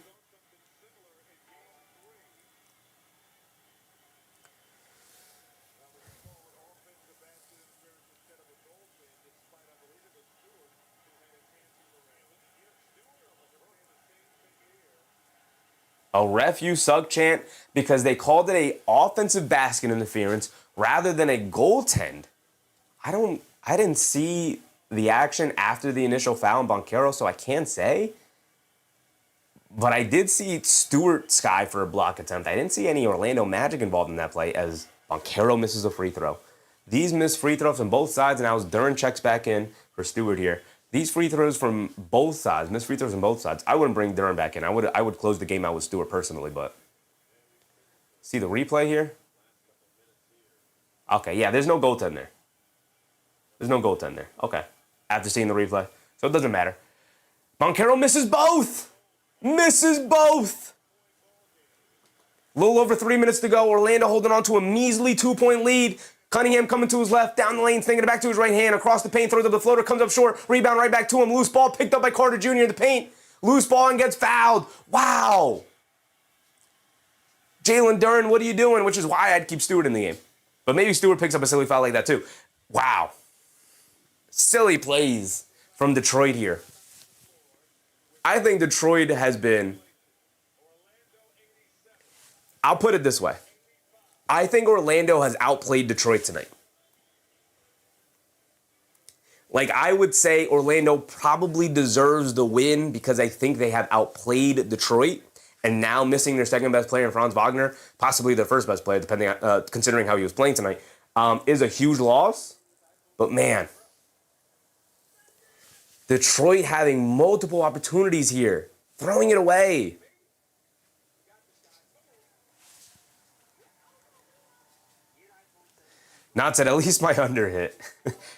A ref you suck chant because they called it a offensive basket interference rather than a goaltend. I didn't see the action after the initial foul on Banchero, so I can't say. But I did see Stewart sky for a block attempt. I didn't see any Orlando Magic involved in that play as Banchero misses a free throw. These missed free throws from both sides, and now as Duren checks back in for Stewart here. These free throws from both sides, missed free throws from both sides. I wouldn't bring Duren back in. I would close the game out with Stewart personally, but see the replay here? Okay, yeah, there's no goaltend there. There's no goaltend there. Okay, after seeing the replay. So it doesn't matter. Banchero misses both. Misses both. A little over 3 minutes to go. Orlando holding on to a measly 2-point lead. Cunningham coming to his left, down the lane, thinking it back to his right hand, across the paint, throws up the floater, comes up short, rebound right back to him, loose ball picked up by Carter Jr. in the paint, loose ball and gets fouled. Wow. Jalen Duren, what are you doing? Which is why I'd keep Stewart in the game. But maybe Stewart picks up a silly foul like that too. Wow. Silly plays from Detroit here. I think Detroit has been, I'll put it this way. I think Orlando has outplayed Detroit tonight. Like, I would say Orlando probably deserves the win because I think they have outplayed Detroit, and now missing their second best player, Franz Wagner, possibly their first best player, depending on, considering how he was playing tonight, is a huge loss. But man, Detroit having multiple opportunities here, throwing it away. Not said, at least my under hit.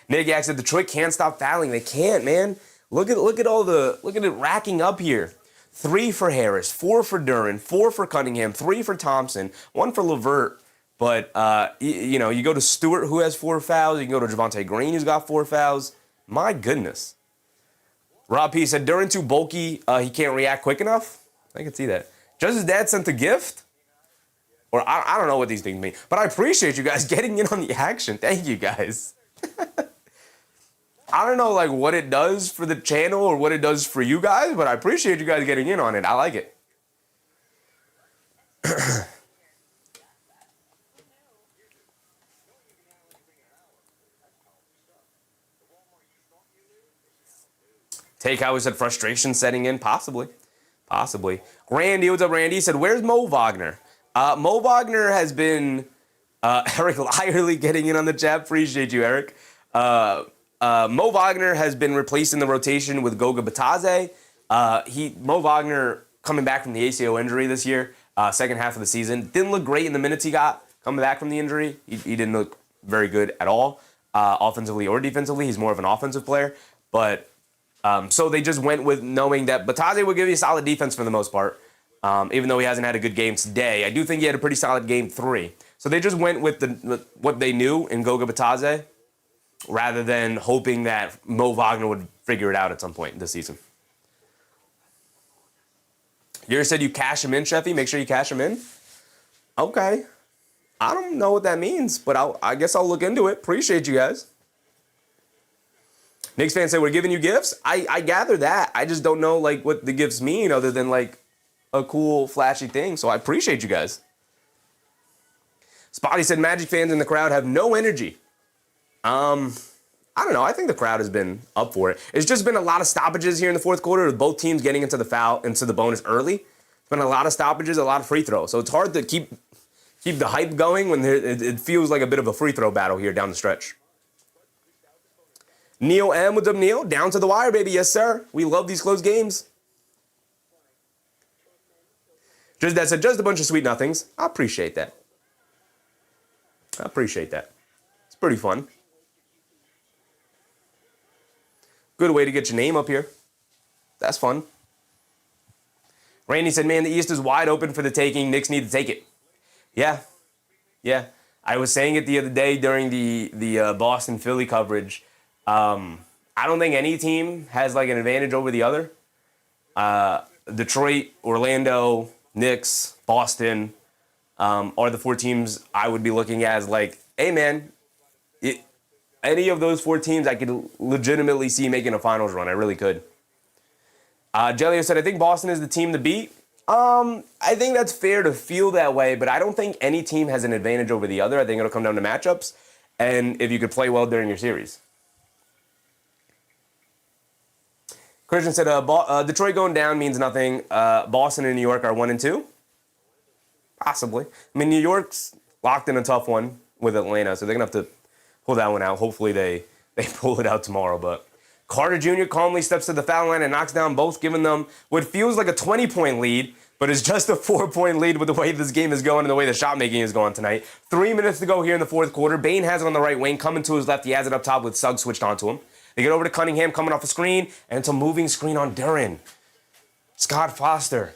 Nick Yak said Detroit can't stop fouling. They can't, man. Look at it racking up here. 3 for Harris, 4 for Duren, 4 for Cunningham, 3 for Thompson, 1 for LeVert. But you go to Stewart, who has 4 fouls. You can go to Javonte Green, who's got 4 fouls. My goodness. Rob P said Duren too bulky. He can't react quick enough. I can see that. Just his dad sent a gift. Or I don't know what these things mean. But I appreciate you guys getting in on the action. Thank you guys. I don't know like what it does for the channel or what it does for you guys, but I appreciate you guys getting in on it. I like it. Take how we said frustration setting in? Possibly. Possibly. Randy, what's up, Randy? He said, where's Mo Wagner? Mo Wagner has been, Eric Lyerly getting in on the chat. Appreciate you, Eric. Mo Wagner has been replaced in the rotation with Goga Batadze. Mo Wagner coming back from the ACL injury this year, second half of the season. Didn't look great in the minutes he got coming back from the injury. He didn't look very good at all, offensively or defensively. He's more of an offensive player. But so they just went with knowing that Batadze would give you solid defense for the most part. Even though he hasn't had a good game today, I do think he had a pretty solid game 3. So they just went with what they knew in Goga Batadze rather than hoping that Mo Wagner would figure it out at some point this season. You said you cash him in, Sheffy? Make sure you cash him in? Okay. I don't know what that means, but I guess I'll look into it. Appreciate you guys. Knicks fans say we're giving you gifts. I gather that. I just don't know like what the gifts mean other than like a cool, flashy thing. So I appreciate you guys. Spotty said Magic fans in the crowd have no energy. I don't know. I think the crowd has been up for it. It's just been a lot of stoppages here in the fourth quarter with both teams getting into the bonus early. It's been a lot of stoppages, a lot of free throws. So it's hard to keep the hype going when it feels like a bit of a free throw battle here down the stretch. Neil M, what's up, Neil? Down to the wire, baby. Yes, sir. We love these close games. That's just a bunch of sweet nothings. I appreciate that. It's pretty fun. Good way to get your name up here. That's fun. Randy said, man, the East is wide open for the taking. Knicks need to take it. Yeah. I was saying it the other day during the Boston-Philly coverage. I don't think any team has like an advantage over the other. Detroit, Orlando, Knicks, Boston are the four teams I would be looking at as like, hey man, any of those four teams I could legitimately see making a finals run. I really could. Jelio said, I think Boston is the team to beat. I think that's fair to feel that way, but I don't think any team has an advantage over the other. I think it'll come down to matchups and if you could play well during your series. Christian said, Detroit going down means nothing. Boston and New York are 1 and 2. Possibly. I mean, New York's locked in a tough one with Atlanta, so they're going to have to pull that one out. Hopefully they pull it out tomorrow. But Carter Jr. calmly steps to the foul line and knocks down both, giving them what feels like a 20-point lead, but is just a 4-point lead with the way this game is going and the way the shot making is going tonight. 3 minutes to go here in the fourth quarter. Bane has it on the right wing. Coming to his left, he has it up top with Suggs switched onto him. They get over to Cunningham coming off a screen, and it's a moving screen on Duren. Scott Foster.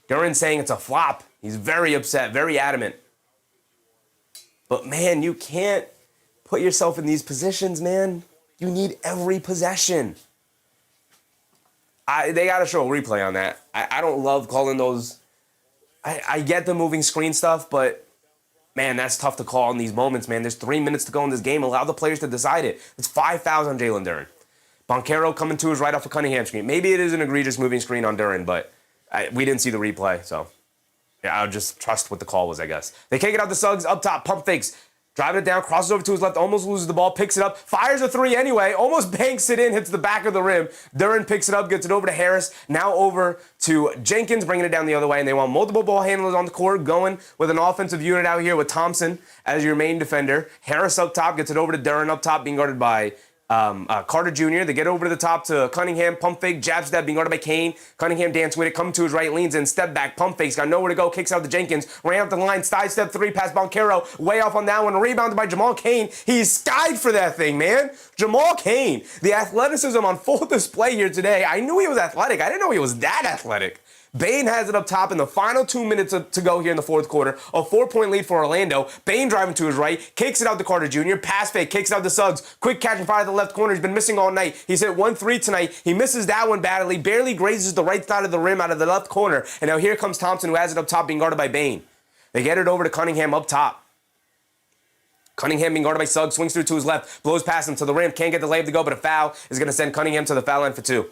Duren saying it's a flop. He's very upset, very adamant. But, man, you can't put yourself in these positions, man. You need every possession. They got to show a replay on that. I don't love calling those. I get the moving screen stuff, but, man, that's tough to call in these moments, man. There's 3 minutes to go in this game. Allow the players to decide it. It's 5 fouls on Jalen Duren. Banchero coming to his right off a Cunningham screen. Maybe it is an egregious moving screen on Duren, but we didn't see the replay, so yeah, I'll just trust what the call was, I guess. They kick it out to Suggs, up top, pump fakes, driving it down, crosses over to his left, almost loses the ball, picks it up, fires a three anyway, almost banks it in, hits the back of the rim. Duren picks it up, gets it over to Harris, now over to Jenkins, bringing it down the other way, and they want multiple ball handlers on the court, going with an offensive unit out here with Thompson as your main defender. Harris up top, gets it over to Duren up top, being guarded by Carter Jr. They get over to the top to Cunningham, pump fake, jab step, being guarded by Kane. Cunningham dance with it, coming to his right, leans in, step back, pump fakes, got nowhere to go, kicks out to Jenkins, ran up the line, side step three, past Banchero, way off on that one, rebounded by Jamal Cain. He's skied for that thing, man. Jamal Cain, the athleticism on full display here today. I knew he was athletic. I didn't know he was that athletic. Bane has it up top in the final 2 minutes to go here in the fourth quarter. A 4-point lead for Orlando. Bane driving to his right, kicks it out to Carter Jr. Pass fake, kicks it out to Suggs. Quick catch and fire to the left corner. He's been missing all night. He's hit 1-3 tonight. He misses that one badly, barely grazes the right side of the rim out of the left corner. And now here comes Thompson, who has it up top, being guarded by Bane. They get it over to Cunningham up top. Cunningham being guarded by Suggs, swings through to his left, blows past him to the rim. Can't get the layup to go, but a foul is going to send Cunningham to the foul line for 2.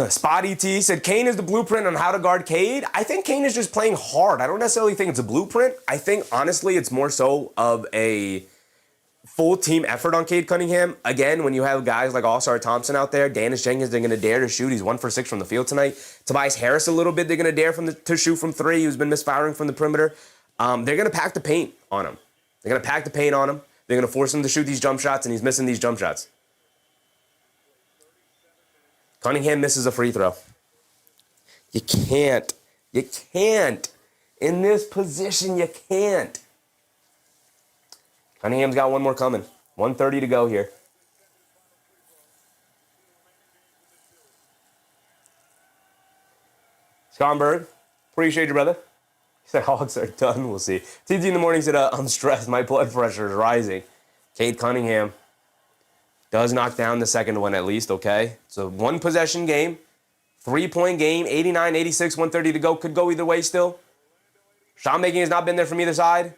Spotty T said Kane is the blueprint on how to guard Cade. I think Kane is just playing hard. I don't necessarily think it's a blueprint. I think, honestly, it's more so of a full team effort on Cade Cunningham. Again, when you have guys like All-Star Thompson out there, Dennis Jenkins, they're going to dare to shoot. He's 1 for 6 from the field tonight. Tobias Harris a little bit, they're going to dare to shoot from 3. He's been misfiring from the perimeter. They're going to pack the paint on him. They're going to pack the paint on him. They're going to force him to shoot these jump shots, and he's missing these jump shots. Cunningham misses a free throw. You can't. You can't. In this position, you can't. Cunningham's got one more coming. 1:30 to go here. Scoreboard, appreciate you, brother. He said Hawks are done. We'll see. TT in the morning said, I'm stressed. My blood pressure is rising. Cade Cunningham does knock down the second one at least, okay? It's a one-possession game, 3-point game, 89-86, 1:30 to go. Could go either way still. Shot making has not been there from either side.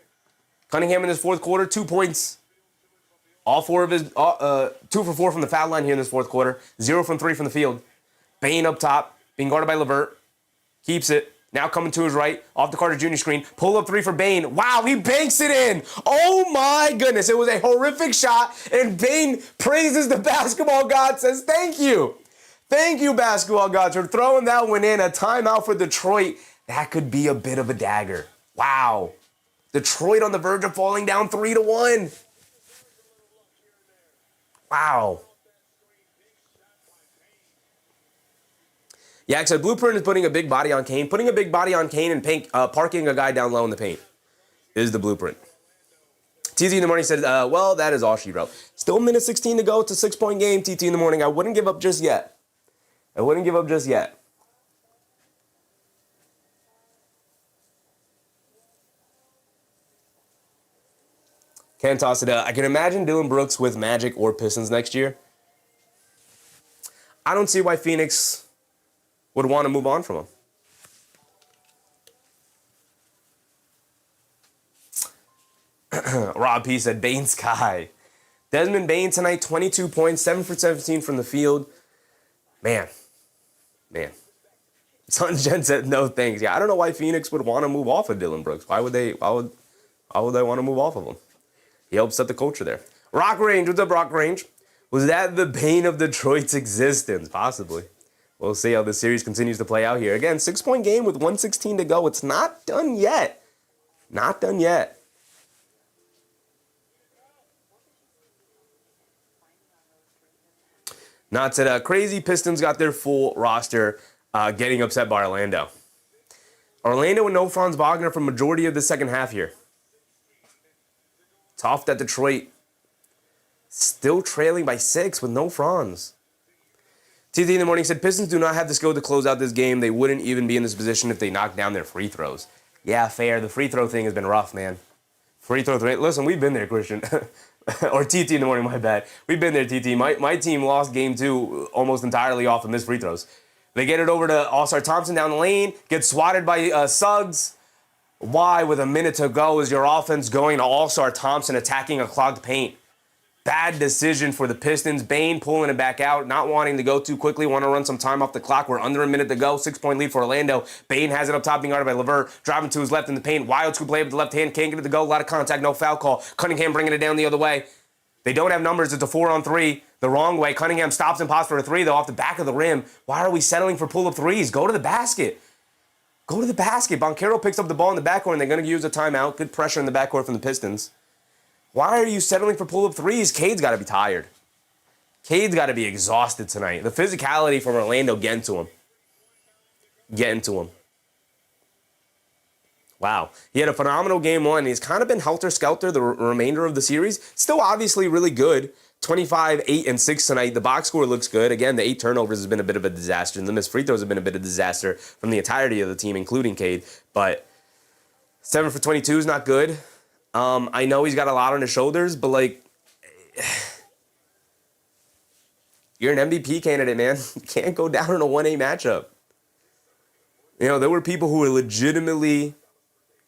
Cunningham in this fourth quarter, 2 points. All 4 of his, 2 for 4 from the foul line here in this fourth quarter. 0 from 3 from the field. Bane up top, being guarded by LeVert. Keeps it. Now coming to his right, off the Carter Jr. screen. Pull up 3 for Bane. Wow, he banks it in. Oh my goodness, it was a horrific shot. And Bane praises the basketball god, says thank you. Thank you, basketball gods, for throwing that one in. A timeout for Detroit. That could be a bit of a dagger. Wow. Detroit on the verge of falling down 3-1. Wow. Yeah, so Blueprint is putting a big body on Kane. Putting a big body on Kane and parking a guy down low in the paint is the blueprint. TT in the morning said, well, that is all she wrote. Still minute 16 to go. It's a 6-point game, TT in the morning. I wouldn't give up just yet. I wouldn't give up just yet. Can't toss it out. I can imagine Dylan Brooks with Magic or Pistons next year. I don't see why Phoenix would want to move on from him. Rob P said, Bane Sky. Desmond Bane tonight, 22 points, 7 for 17 from the field. Man. Sun Jen said, no thanks. Yeah, I don't know why Phoenix would want to move off of Dylan Brooks. Why would they want to move off of him? He helped set the culture there. Rock Range, what's up, Rock Range? Was that the bane of Detroit's existence? Possibly. We'll see how this series continues to play out here. Again, 6-point game with 1:16 to go. It's not done yet. Not done yet. Not said, crazy Pistons got their full roster getting upset by Orlando. Orlando with no Franz Wagner for majority of the second half here. Tough that Detroit still trailing by 6 with no Franz. TT in the morning said, Pistons do not have the skill to close out this game. They wouldn't even be in this position if they knocked down their free throws. Yeah, fair. The free throw thing has been rough, man. Free throw thing. Listen, we've been there, Christian. Or TT in the morning, my bad. We've been there, TT. My team lost game 2 almost entirely off of missed free throws. They get it over to All-Star Thompson down the lane, gets swatted by Suggs. Why, with a minute to go, is your offense going to All-Star Thompson attacking a clogged paint? Bad decision for the Pistons. Bane pulling it back out, not wanting to go too quickly, want to run some time off the clock. We're under a minute to go. 6-point lead for Orlando. Bane has it up top, being guarded by LeVert. Driving to his left in the paint. Wild screw play with the left hand. Can't get it to go. A lot of contact, no foul call. Cunningham bringing it down the other way. They don't have numbers. It's a 4-on-3 the wrong way. Cunningham stops and pops for a 3, though, off the back of the rim. Why are we settling for pull-up threes? Go to the basket. Go to the basket. Banchero picks up the ball in the backcourt, and they're going to use a timeout. Good pressure in the backcourt from the Pistons. Why are you settling for pull-up threes? Cade's got to be tired. Cade's got to be exhausted tonight. The physicality from Orlando getting to him. Getting to him. Wow. He had a phenomenal game 1. He's kind of been helter-skelter the remainder of the series. Still obviously really good. 25, 8, and 6 tonight. The box score looks good. Again, the 8 turnovers has been a bit of a disaster, and the missed free throws have been a bit of a disaster from the entirety of the team, including Cade. But 7 for 22 is not good. I know he's got a lot on his shoulders, but, like, you're an MVP candidate, man. You can't go down in a 1A matchup. You know, there were people who were legitimately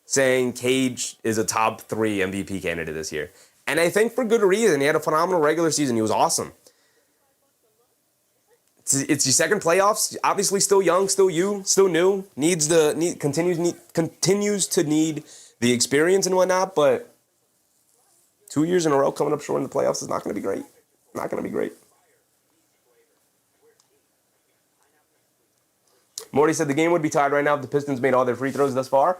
saying Cade is a top 3 MVP candidate this year. And I think for good reason. He had a phenomenal regular season. He was awesome. It's your second playoffs. Obviously still young, still new. Continues to need the experience and whatnot, but 2 years in a row coming up short in the playoffs is not going to be great. Not going to be great. Morty said the game would be tied right now if the Pistons made all their free throws thus far.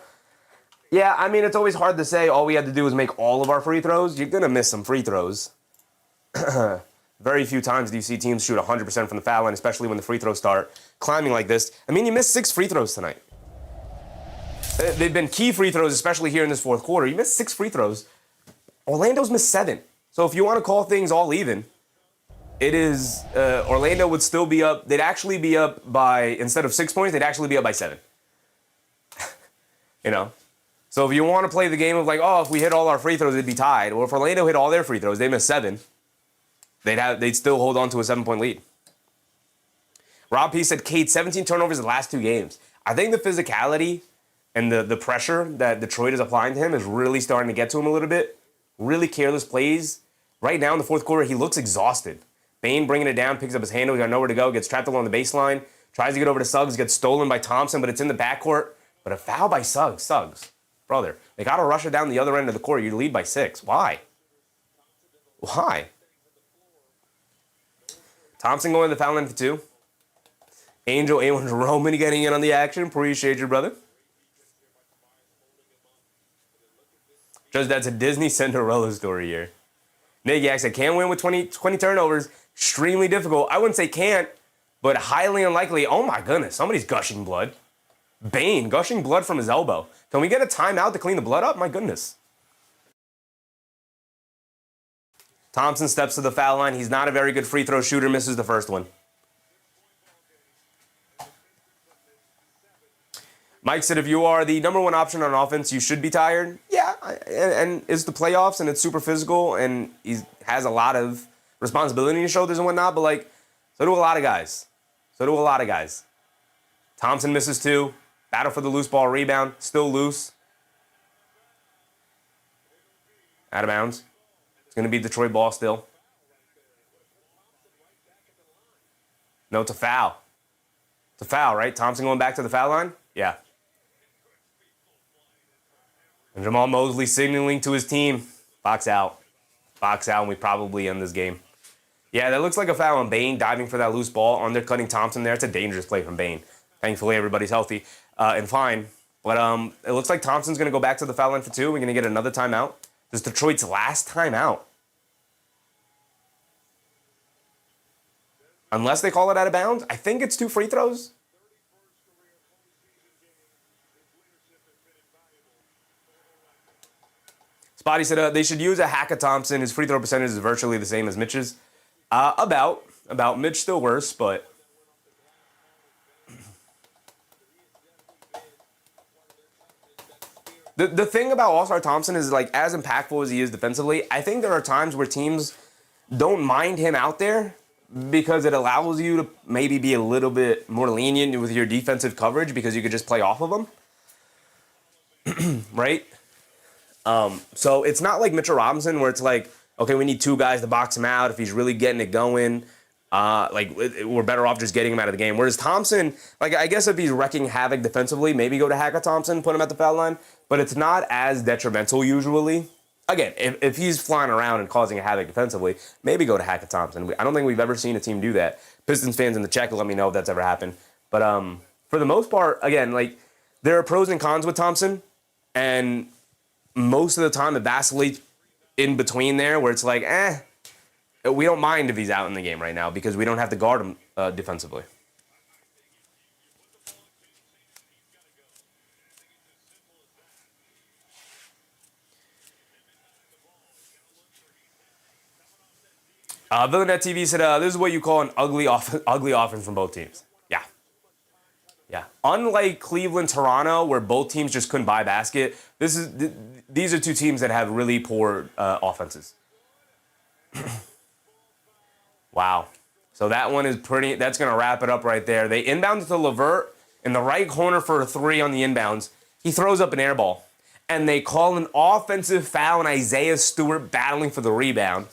Yeah, I mean, it's always hard to say all we had to do was make all of our free throws. You're going to miss some free throws. Very few times do you see teams shoot 100% from the foul line, especially when the free throws start climbing like this. I mean, you missed 6 free throws tonight. They've been key free throws, especially here in this fourth quarter. You missed 6 free throws. Orlando's missed 7. So if you want to call things all even, it is Orlando would still be up. They'd actually be up by, instead of 6 points, they'd actually be up by 7. You know? So if you want to play the game of like, oh, if we hit all our free throws, it'd be tied. Well, if Orlando hit all their free throws, they missed 7. They'd still hold on to a 7-point lead. Rob P said, Cade, 17 turnovers in the last 2 games. I think the physicality and the pressure that Detroit is applying to him is really starting to get to him a little bit. Really careless plays. Right now in the fourth quarter, he looks exhausted. Bane bringing it down, picks up his handle, he's got nowhere to go, gets trapped along the baseline, tries to get over to Suggs, gets stolen by Thompson, but it's in the backcourt. But a foul by Suggs. Suggs, brother, they got to rush it down the other end of the court. You lead by 6. Why? Why? Thompson going to the foul line for 2. Angel A1 Roman getting in on the action. Appreciate you, brother. Just that's a Disney Cinderella story here. Nick Yak said, can't win with 20 turnovers. Extremely difficult. I wouldn't say can't, but highly unlikely. Oh my goodness, somebody's gushing blood. Bane gushing blood from his elbow. Can we get a timeout to clean the blood up? My goodness. Thompson steps to the foul line. He's not a very good free throw shooter. Misses the first one. Mike said, if you are the number one option on offense, you should be tired. Yeah, and it's the playoffs, and it's super physical, and he has a lot of responsibility on his shoulders and whatnot, but, like, so do a lot of guys. Thompson misses 2. Battle for the loose ball rebound. Still loose. Out of bounds. It's going to be Detroit ball still. No, it's a foul. It's a foul, right? Thompson going back to the foul line? Yeah. And Jamal Mosley signaling to his team, box out. Box out, and we probably end this game. Yeah, that looks like a foul on Bane, diving for that loose ball, undercutting Thompson there. It's a dangerous play from Bane. Thankfully, everybody's healthy and fine. But it looks like Thompson's going to go back to the foul line for 2. We're going to get another timeout. This is Detroit's last timeout. Unless they call it out of bounds. I think it's 2 free throws. Spotty said they should use a hack of Thompson. His free throw percentage is virtually the same as Mitch's. About Mitch still worse, but the thing about All-Star Thompson is, like, as impactful as he is defensively, I think there are times where teams don't mind him out there because it allows you to maybe be a little bit more lenient with your defensive coverage because you could just play off of them, right? So it's not like Mitchell Robinson where it's like, okay, we need 2 guys to box him out. If he's really getting it going, we're better off just getting him out of the game. Whereas Thompson, like, I guess if he's wrecking havoc defensively, maybe go to Hackett Thompson, put him at the foul line, but it's not as detrimental usually. Again, if he's flying around and causing a havoc defensively, maybe go to Hackett Thompson. I don't think we've ever seen a team do that. Pistons fans in the chat can let me know if that's ever happened. But for the most part, again, like, there are pros and cons with Thompson, and most of the time it vacillates in between there where it's like, we don't mind if he's out in the game right now because we don't have to guard him defensively. Villanette TV said, this is what you call an ugly offense from both teams. Yeah. Unlike Cleveland, Toronto, where both teams just couldn't buy a basket, these are 2 teams that have really poor offenses. Wow. So that one is that's going to wrap it up right there. They inbound to Levert in the right corner for a 3 on the inbounds. He throws up an air ball. And they call an offensive foul on Isaiah Stewart battling for the rebound.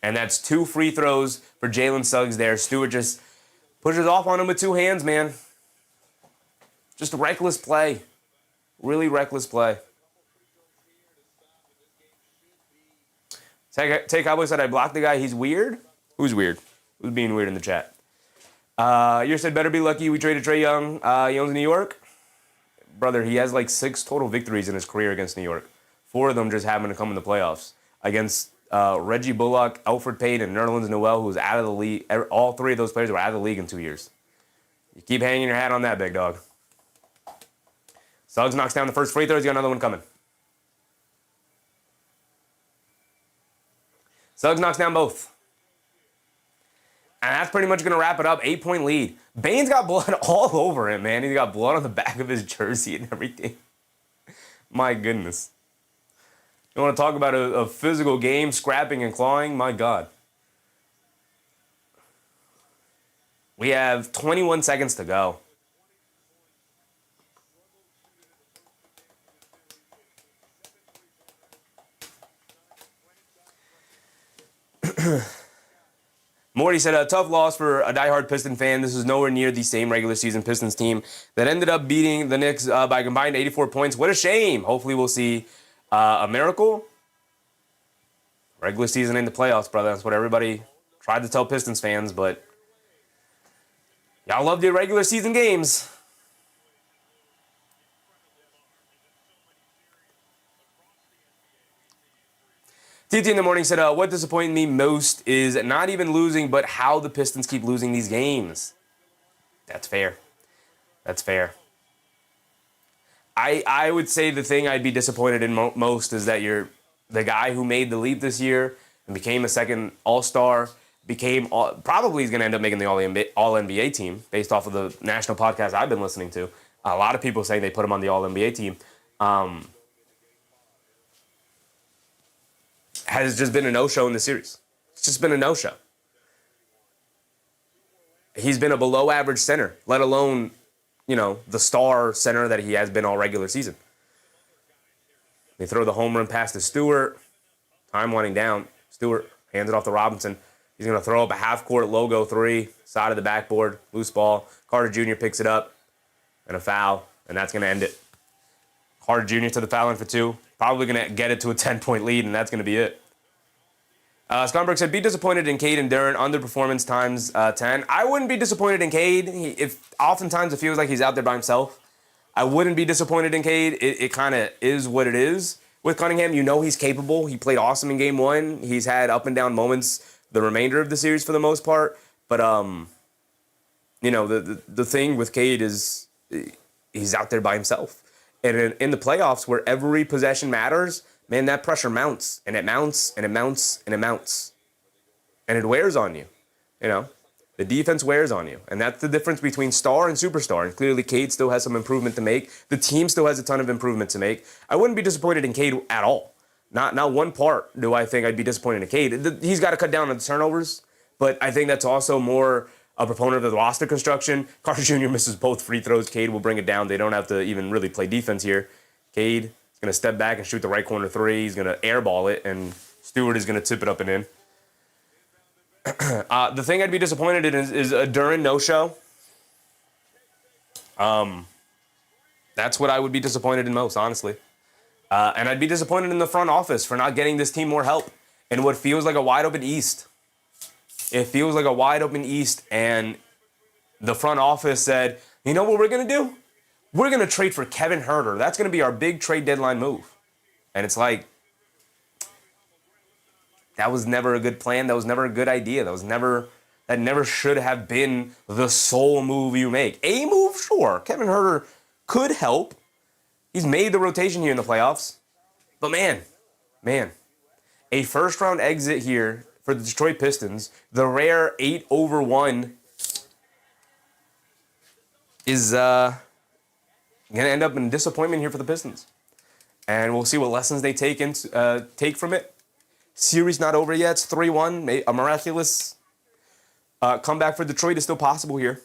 And that's 2 free throws for Jalen Suggs there. Stewart just pushes off on him with 2 hands, man. Just a reckless play. Really reckless play. Tay Cowboy said, I blocked the guy. He's weird? Who's weird? Who's being weird in the chat? You said, better be lucky we traded Trae Young. He owns New York. Brother, he has like 6 total victories in his career against New York. 4 of them just happen to come in the playoffs. Against Reggie Bullock, Alfred Payton, and Nerlens Noel, who was out of the league. All 3 of those players were out of the league in 2 years. You keep hanging your hat on that, big dog. Suggs knocks down the first free throw. He's got another one coming. Suggs knocks down both. And that's pretty much going to wrap it up. 8-point lead. Bane's got blood all over him, man. He's got blood on the back of his jersey and everything. My goodness. You want to talk about a physical game, scrapping and clawing? My God. We have 21 seconds to go. Morty said, a tough loss for a diehard Piston fan. This is nowhere near the same regular season Pistons team that ended up beating the Knicks by a combined 84 points. What a shame. Hopefully we'll see a miracle. Regular season in the playoffs, brother. That's what everybody tried to tell Pistons fans, but y'all love the regular season games. TT in the morning said, what disappointed me most is not even losing, but how the Pistons keep losing these games. That's fair. That's fair. I would say the thing I'd be disappointed in most is that you're the guy who made the leap this year and became a second All-Star, probably is going to end up making the All-NBA team based off of the national podcast I've been listening to. A lot of people saying they put him on the All-NBA team. Has just been a no-show in the series. It's just been a no-show. He's been a below-average center, let alone, the star center that he has been all regular season. They throw the home run pass to Stewart. Time winding down. Stewart hands it off to Robinson. He's going to throw up a half-court logo three, side of the backboard, loose ball. Carter Jr. picks it up, and a foul, and that's going to end it. Carter Jr. to the foul line for two. Probably going to get it to a 10-point lead, and that's going to be it. Sconberg said, be disappointed in Cade and Duren, underperformance times 10. I wouldn't be disappointed in Cade. Oftentimes it feels like he's out there by himself. I wouldn't be disappointed in Cade. It kind of is what it is. With Cunningham, he's capable. He played awesome in game one. He's had up and down moments the remainder of the series for the most part. But, the thing with Cade is he's out there by himself. And in the playoffs, where every possession matters, man, that pressure mounts, and it mounts, and it mounts, and it mounts. And it wears on you, The defense wears on you. And that's the difference between star and superstar. And clearly, Cade still has some improvement to make. The team still has a ton of improvement to make. I wouldn't be disappointed in Cade at all. Not one part do I think I'd be disappointed in Cade. He's got to cut down on the turnovers, but I think that's also more a proponent of the roster construction. Carter Jr. misses both free throws. Cade will bring it down. They don't have to even really play defense here. Cade is going to step back and shoot the right corner three. He's going to airball it, and Stewart is going to tip it up and in. The thing I'd be disappointed in is a Duren no-show. That's what I would be disappointed in most, honestly. And I'd be disappointed in the front office for not getting this team more help in what feels like a wide-open East. It feels like a wide-open East, and the front office said, you know what we're going to do? We're going to trade for Kevin Huerter. That's going to be our big trade deadline move. And it's like, that was never a good plan. That was never a good idea. That never should have been the sole move you make. A move, sure. Kevin Huerter could help. He's made the rotation here in the playoffs. But man, a first-round exit here for the Detroit Pistons, the rare 8-1 is going to end up in disappointment here for the Pistons. And we'll see what lessons they take from it. Series not over yet. It's 3-1. A miraculous comeback for Detroit is still possible here.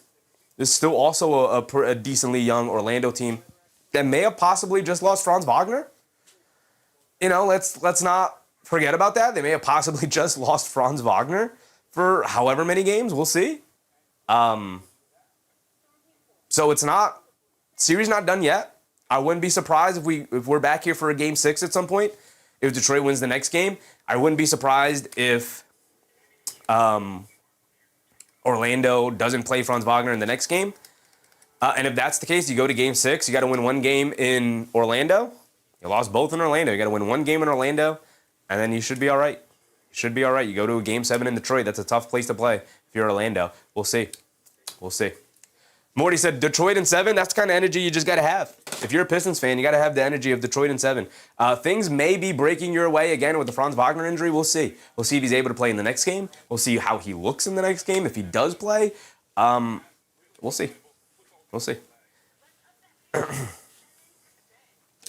There's still also a decently young Orlando team that may have possibly just lost Franz Wagner. Let's not forget about that. They may have possibly just lost Franz Wagner for however many games. We'll see. So series not done yet. I wouldn't be surprised if we're back here for a game 6 at some point. If Detroit wins the next game, I wouldn't be surprised if Orlando doesn't play Franz Wagner in the next game. And if that's the case, you go to game 6. You got to win one game in Orlando. You lost both in Orlando. You got to win one game in Orlando, and then you should be all right. You go to a game 7 in Detroit. That's a tough place to play if you're Orlando. We'll see. Morty said, Detroit in 7, that's the kind of energy you just got to have. If you're a Pistons fan, you got to have the energy of Detroit in 7. Things may be breaking your way again with the Franz Wagner injury. We'll see. We'll see if he's able to play in the next game. We'll see how he looks in the next game. If he does play, we'll see. But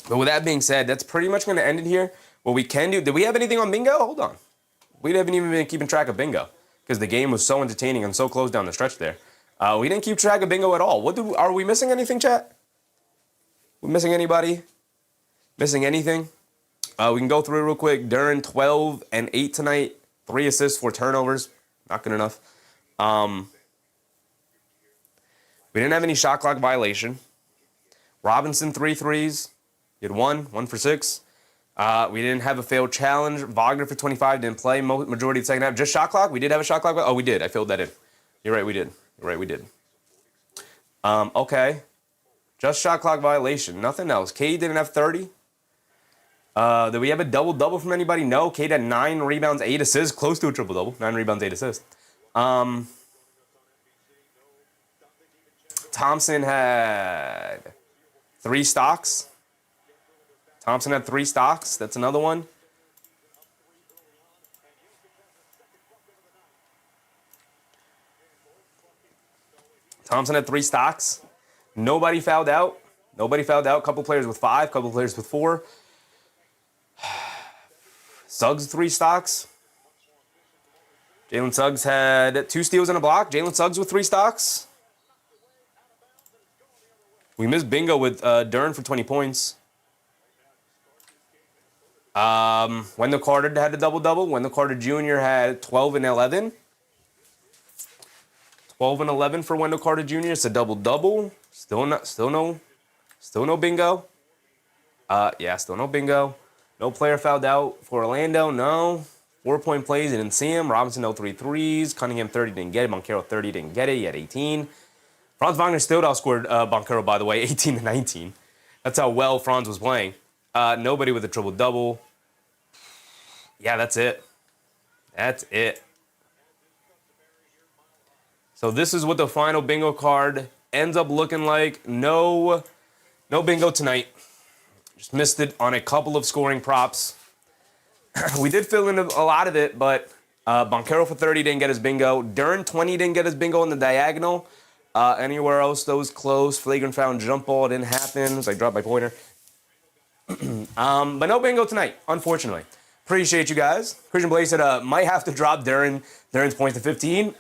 with that being said, that's pretty much going to end it here. What we can do, did we have anything on bingo? Hold on. We haven't even been keeping track of bingo because the game was so entertaining and so close down the stretch there. We didn't keep track of bingo at all. Are we missing anything, chat? We missing anybody? Missing anything? We can go through it real quick. Duren 12 and 8 tonight 3 assists, 4 turnovers. Not good enough. We didn't have any shot clock violation. Robinson, 3 threes. He had 1 for 6. We didn't have a failed challenge. Wagner for 25 didn't play majority of the second half. Just shot clock? We did have a shot clock? Oh, we did. I filled that in. You're right, we did. Okay. Just shot clock violation. Nothing else. Cade didn't have 30. Did we have a double-double from anybody? No. Cade had 9 rebounds, 8 assists. Close to a triple-double. 9 rebounds, 8 assists. Thompson had 3 stocks. That's another one. Thompson had 3 stocks. Nobody fouled out. Couple players with 5, couple players with 4. Suggs, 3 stocks. Jalen Suggs had 2 steals and a block. Jalen Suggs with 3 stocks. We missed Bingo with Dern for 20 points. Wendell Carter had a double-double. Wendell Carter Jr. had 12 and 11. 12 and 11 for Wendell Carter Jr. It's a double-double. Still no bingo. Still no bingo. No player fouled out for Orlando. No. 4-point plays. Didn't see him. Robinson, no 3 threes. Cunningham, 30, didn't get it. Banchero, 30, didn't get it. He had 18. Franz Wagner still outscored Banchero, by the way, 18 to 19. That's how well Franz was playing. Nobody with a triple-double. Yeah, that's it. So this is what the final bingo card ends up looking like. No bingo tonight. Just missed it on a couple of scoring props. We did fill in a lot of it, but Banchero for 30 didn't get his bingo. Dern, 20 didn't get his bingo on the diagonal. Anywhere else, those close. Flagrant foul and jump ball didn't happen. So I dropped my pointer. But no bingo tonight, unfortunately. Appreciate you guys. Christian Blaze said, might have to drop Dern's points to 15.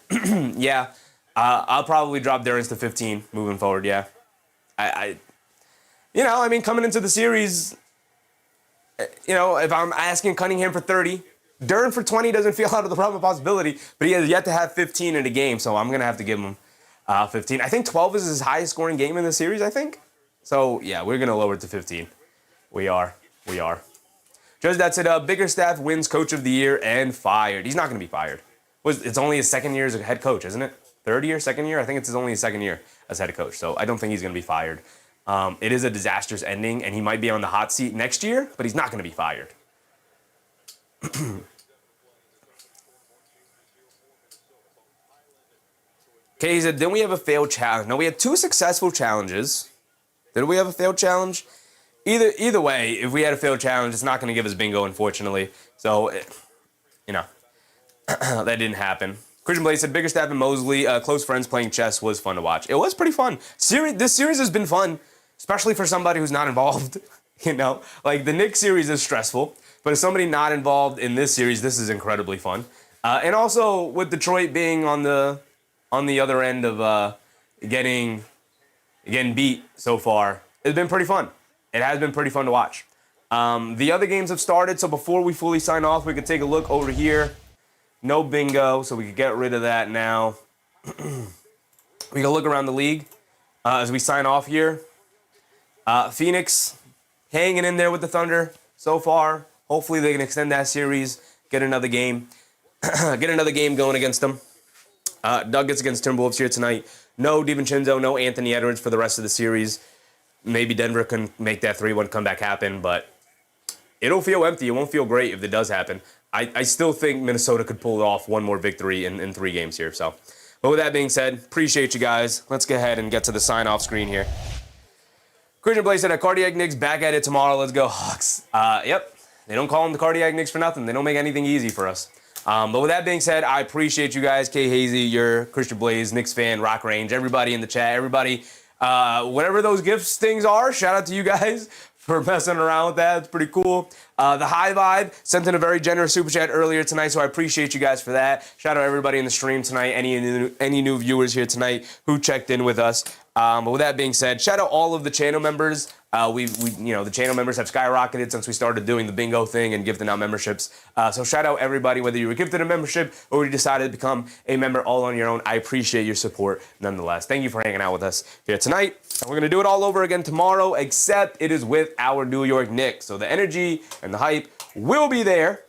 Yeah, I'll probably drop Dern's to 15 moving forward, yeah. Coming into the series, if I'm asking Cunningham for 30, Dern for 20 doesn't feel out of the realm of possibility, but he has yet to have 15 in a game, so I'm going to have to give him 15. I think 12 is his highest scoring game in the series, I think. So, yeah, we're going to lower it to 15. We are. Judge that said, Bickerstaff wins Coach of the Year and fired. He's not going to be fired. It's only his second year as a head coach, isn't it? Third year, second year? I think it's only his second year as head coach, so I don't think he's going to be fired. It is a disastrous ending, and he might be on the hot seat next year, but he's not going to be fired. Okay, he said, didn't we have a failed challenge? No, we had 2 successful challenges. Did we have a failed challenge? Either way, if we had a failed challenge, it's not going to give us bingo, unfortunately. So, that didn't happen. Christian Blaze said, Bickerstaff and Mosley, close friends playing chess was fun to watch. It was pretty fun. This series has been fun, especially for somebody who's not involved. Like the Knicks series is stressful, but as somebody not involved in this series, this is incredibly fun. And also with Detroit being on the other end of getting beat so far, it's been pretty fun. It has been pretty fun to watch. The other games have started, so before we fully sign off, we could take a look over here. No bingo, so we could get rid of that now. We can look around the league as we sign off here. Phoenix hanging in there with the Thunder so far. Hopefully they can extend that series, get another game going against them. Nuggets against Timberwolves here tonight. No DiVincenzo, no Anthony Edwards for the rest of the series. Maybe Denver can make that 3-1 comeback happen, but it'll feel empty. It won't feel great if it does happen. I still think Minnesota could pull off one more victory in 3 games here. So, but with that being said, appreciate you guys. Let's go ahead and get to the sign-off screen here. Christian Blaze said, Cardiac Knicks back at it tomorrow. Let's go Hawks. Yep, they don't call them the Cardiac Knicks for nothing. They don't make anything easy for us. But with that being said, I appreciate you guys. K Hazy, your Christian Blaze, Knicks fan, Rock Range, everybody in the chat, everybody. Whatever those gifts things are, shout out to you guys for messing around with that. It's pretty cool. The High Vibe sent in a very generous super chat earlier tonight, so I appreciate you guys for that. Shout out to everybody in the stream tonight, any new viewers here tonight who checked in with us. But with that being said, shout out all of the channel members. The channel members have skyrocketed since we started doing the bingo thing and gifting out memberships. So shout out everybody, whether you were gifted a membership or you decided to become a member all on your own. I appreciate your support nonetheless. Thank you for hanging out with us here tonight. And we're going to do it all over again tomorrow, except it is with our New York Knicks. So the energy and the hype will be there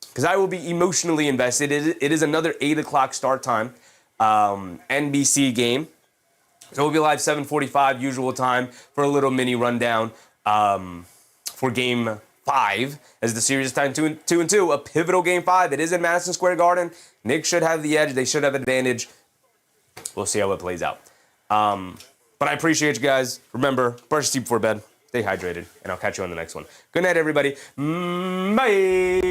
because I will be emotionally invested. It is another 8 o'clock start time NBC game. So we'll be live 7:45 usual time for a little mini rundown for Game 5 as the series is tied 2-2, a pivotal Game 5. It is in Madison Square Garden. Knicks should have the edge. They should have advantage. We'll see how it plays out. But I appreciate you guys. Remember, brush your teeth before bed. Stay hydrated, and I'll catch you on the next one. Good night, everybody. Bye.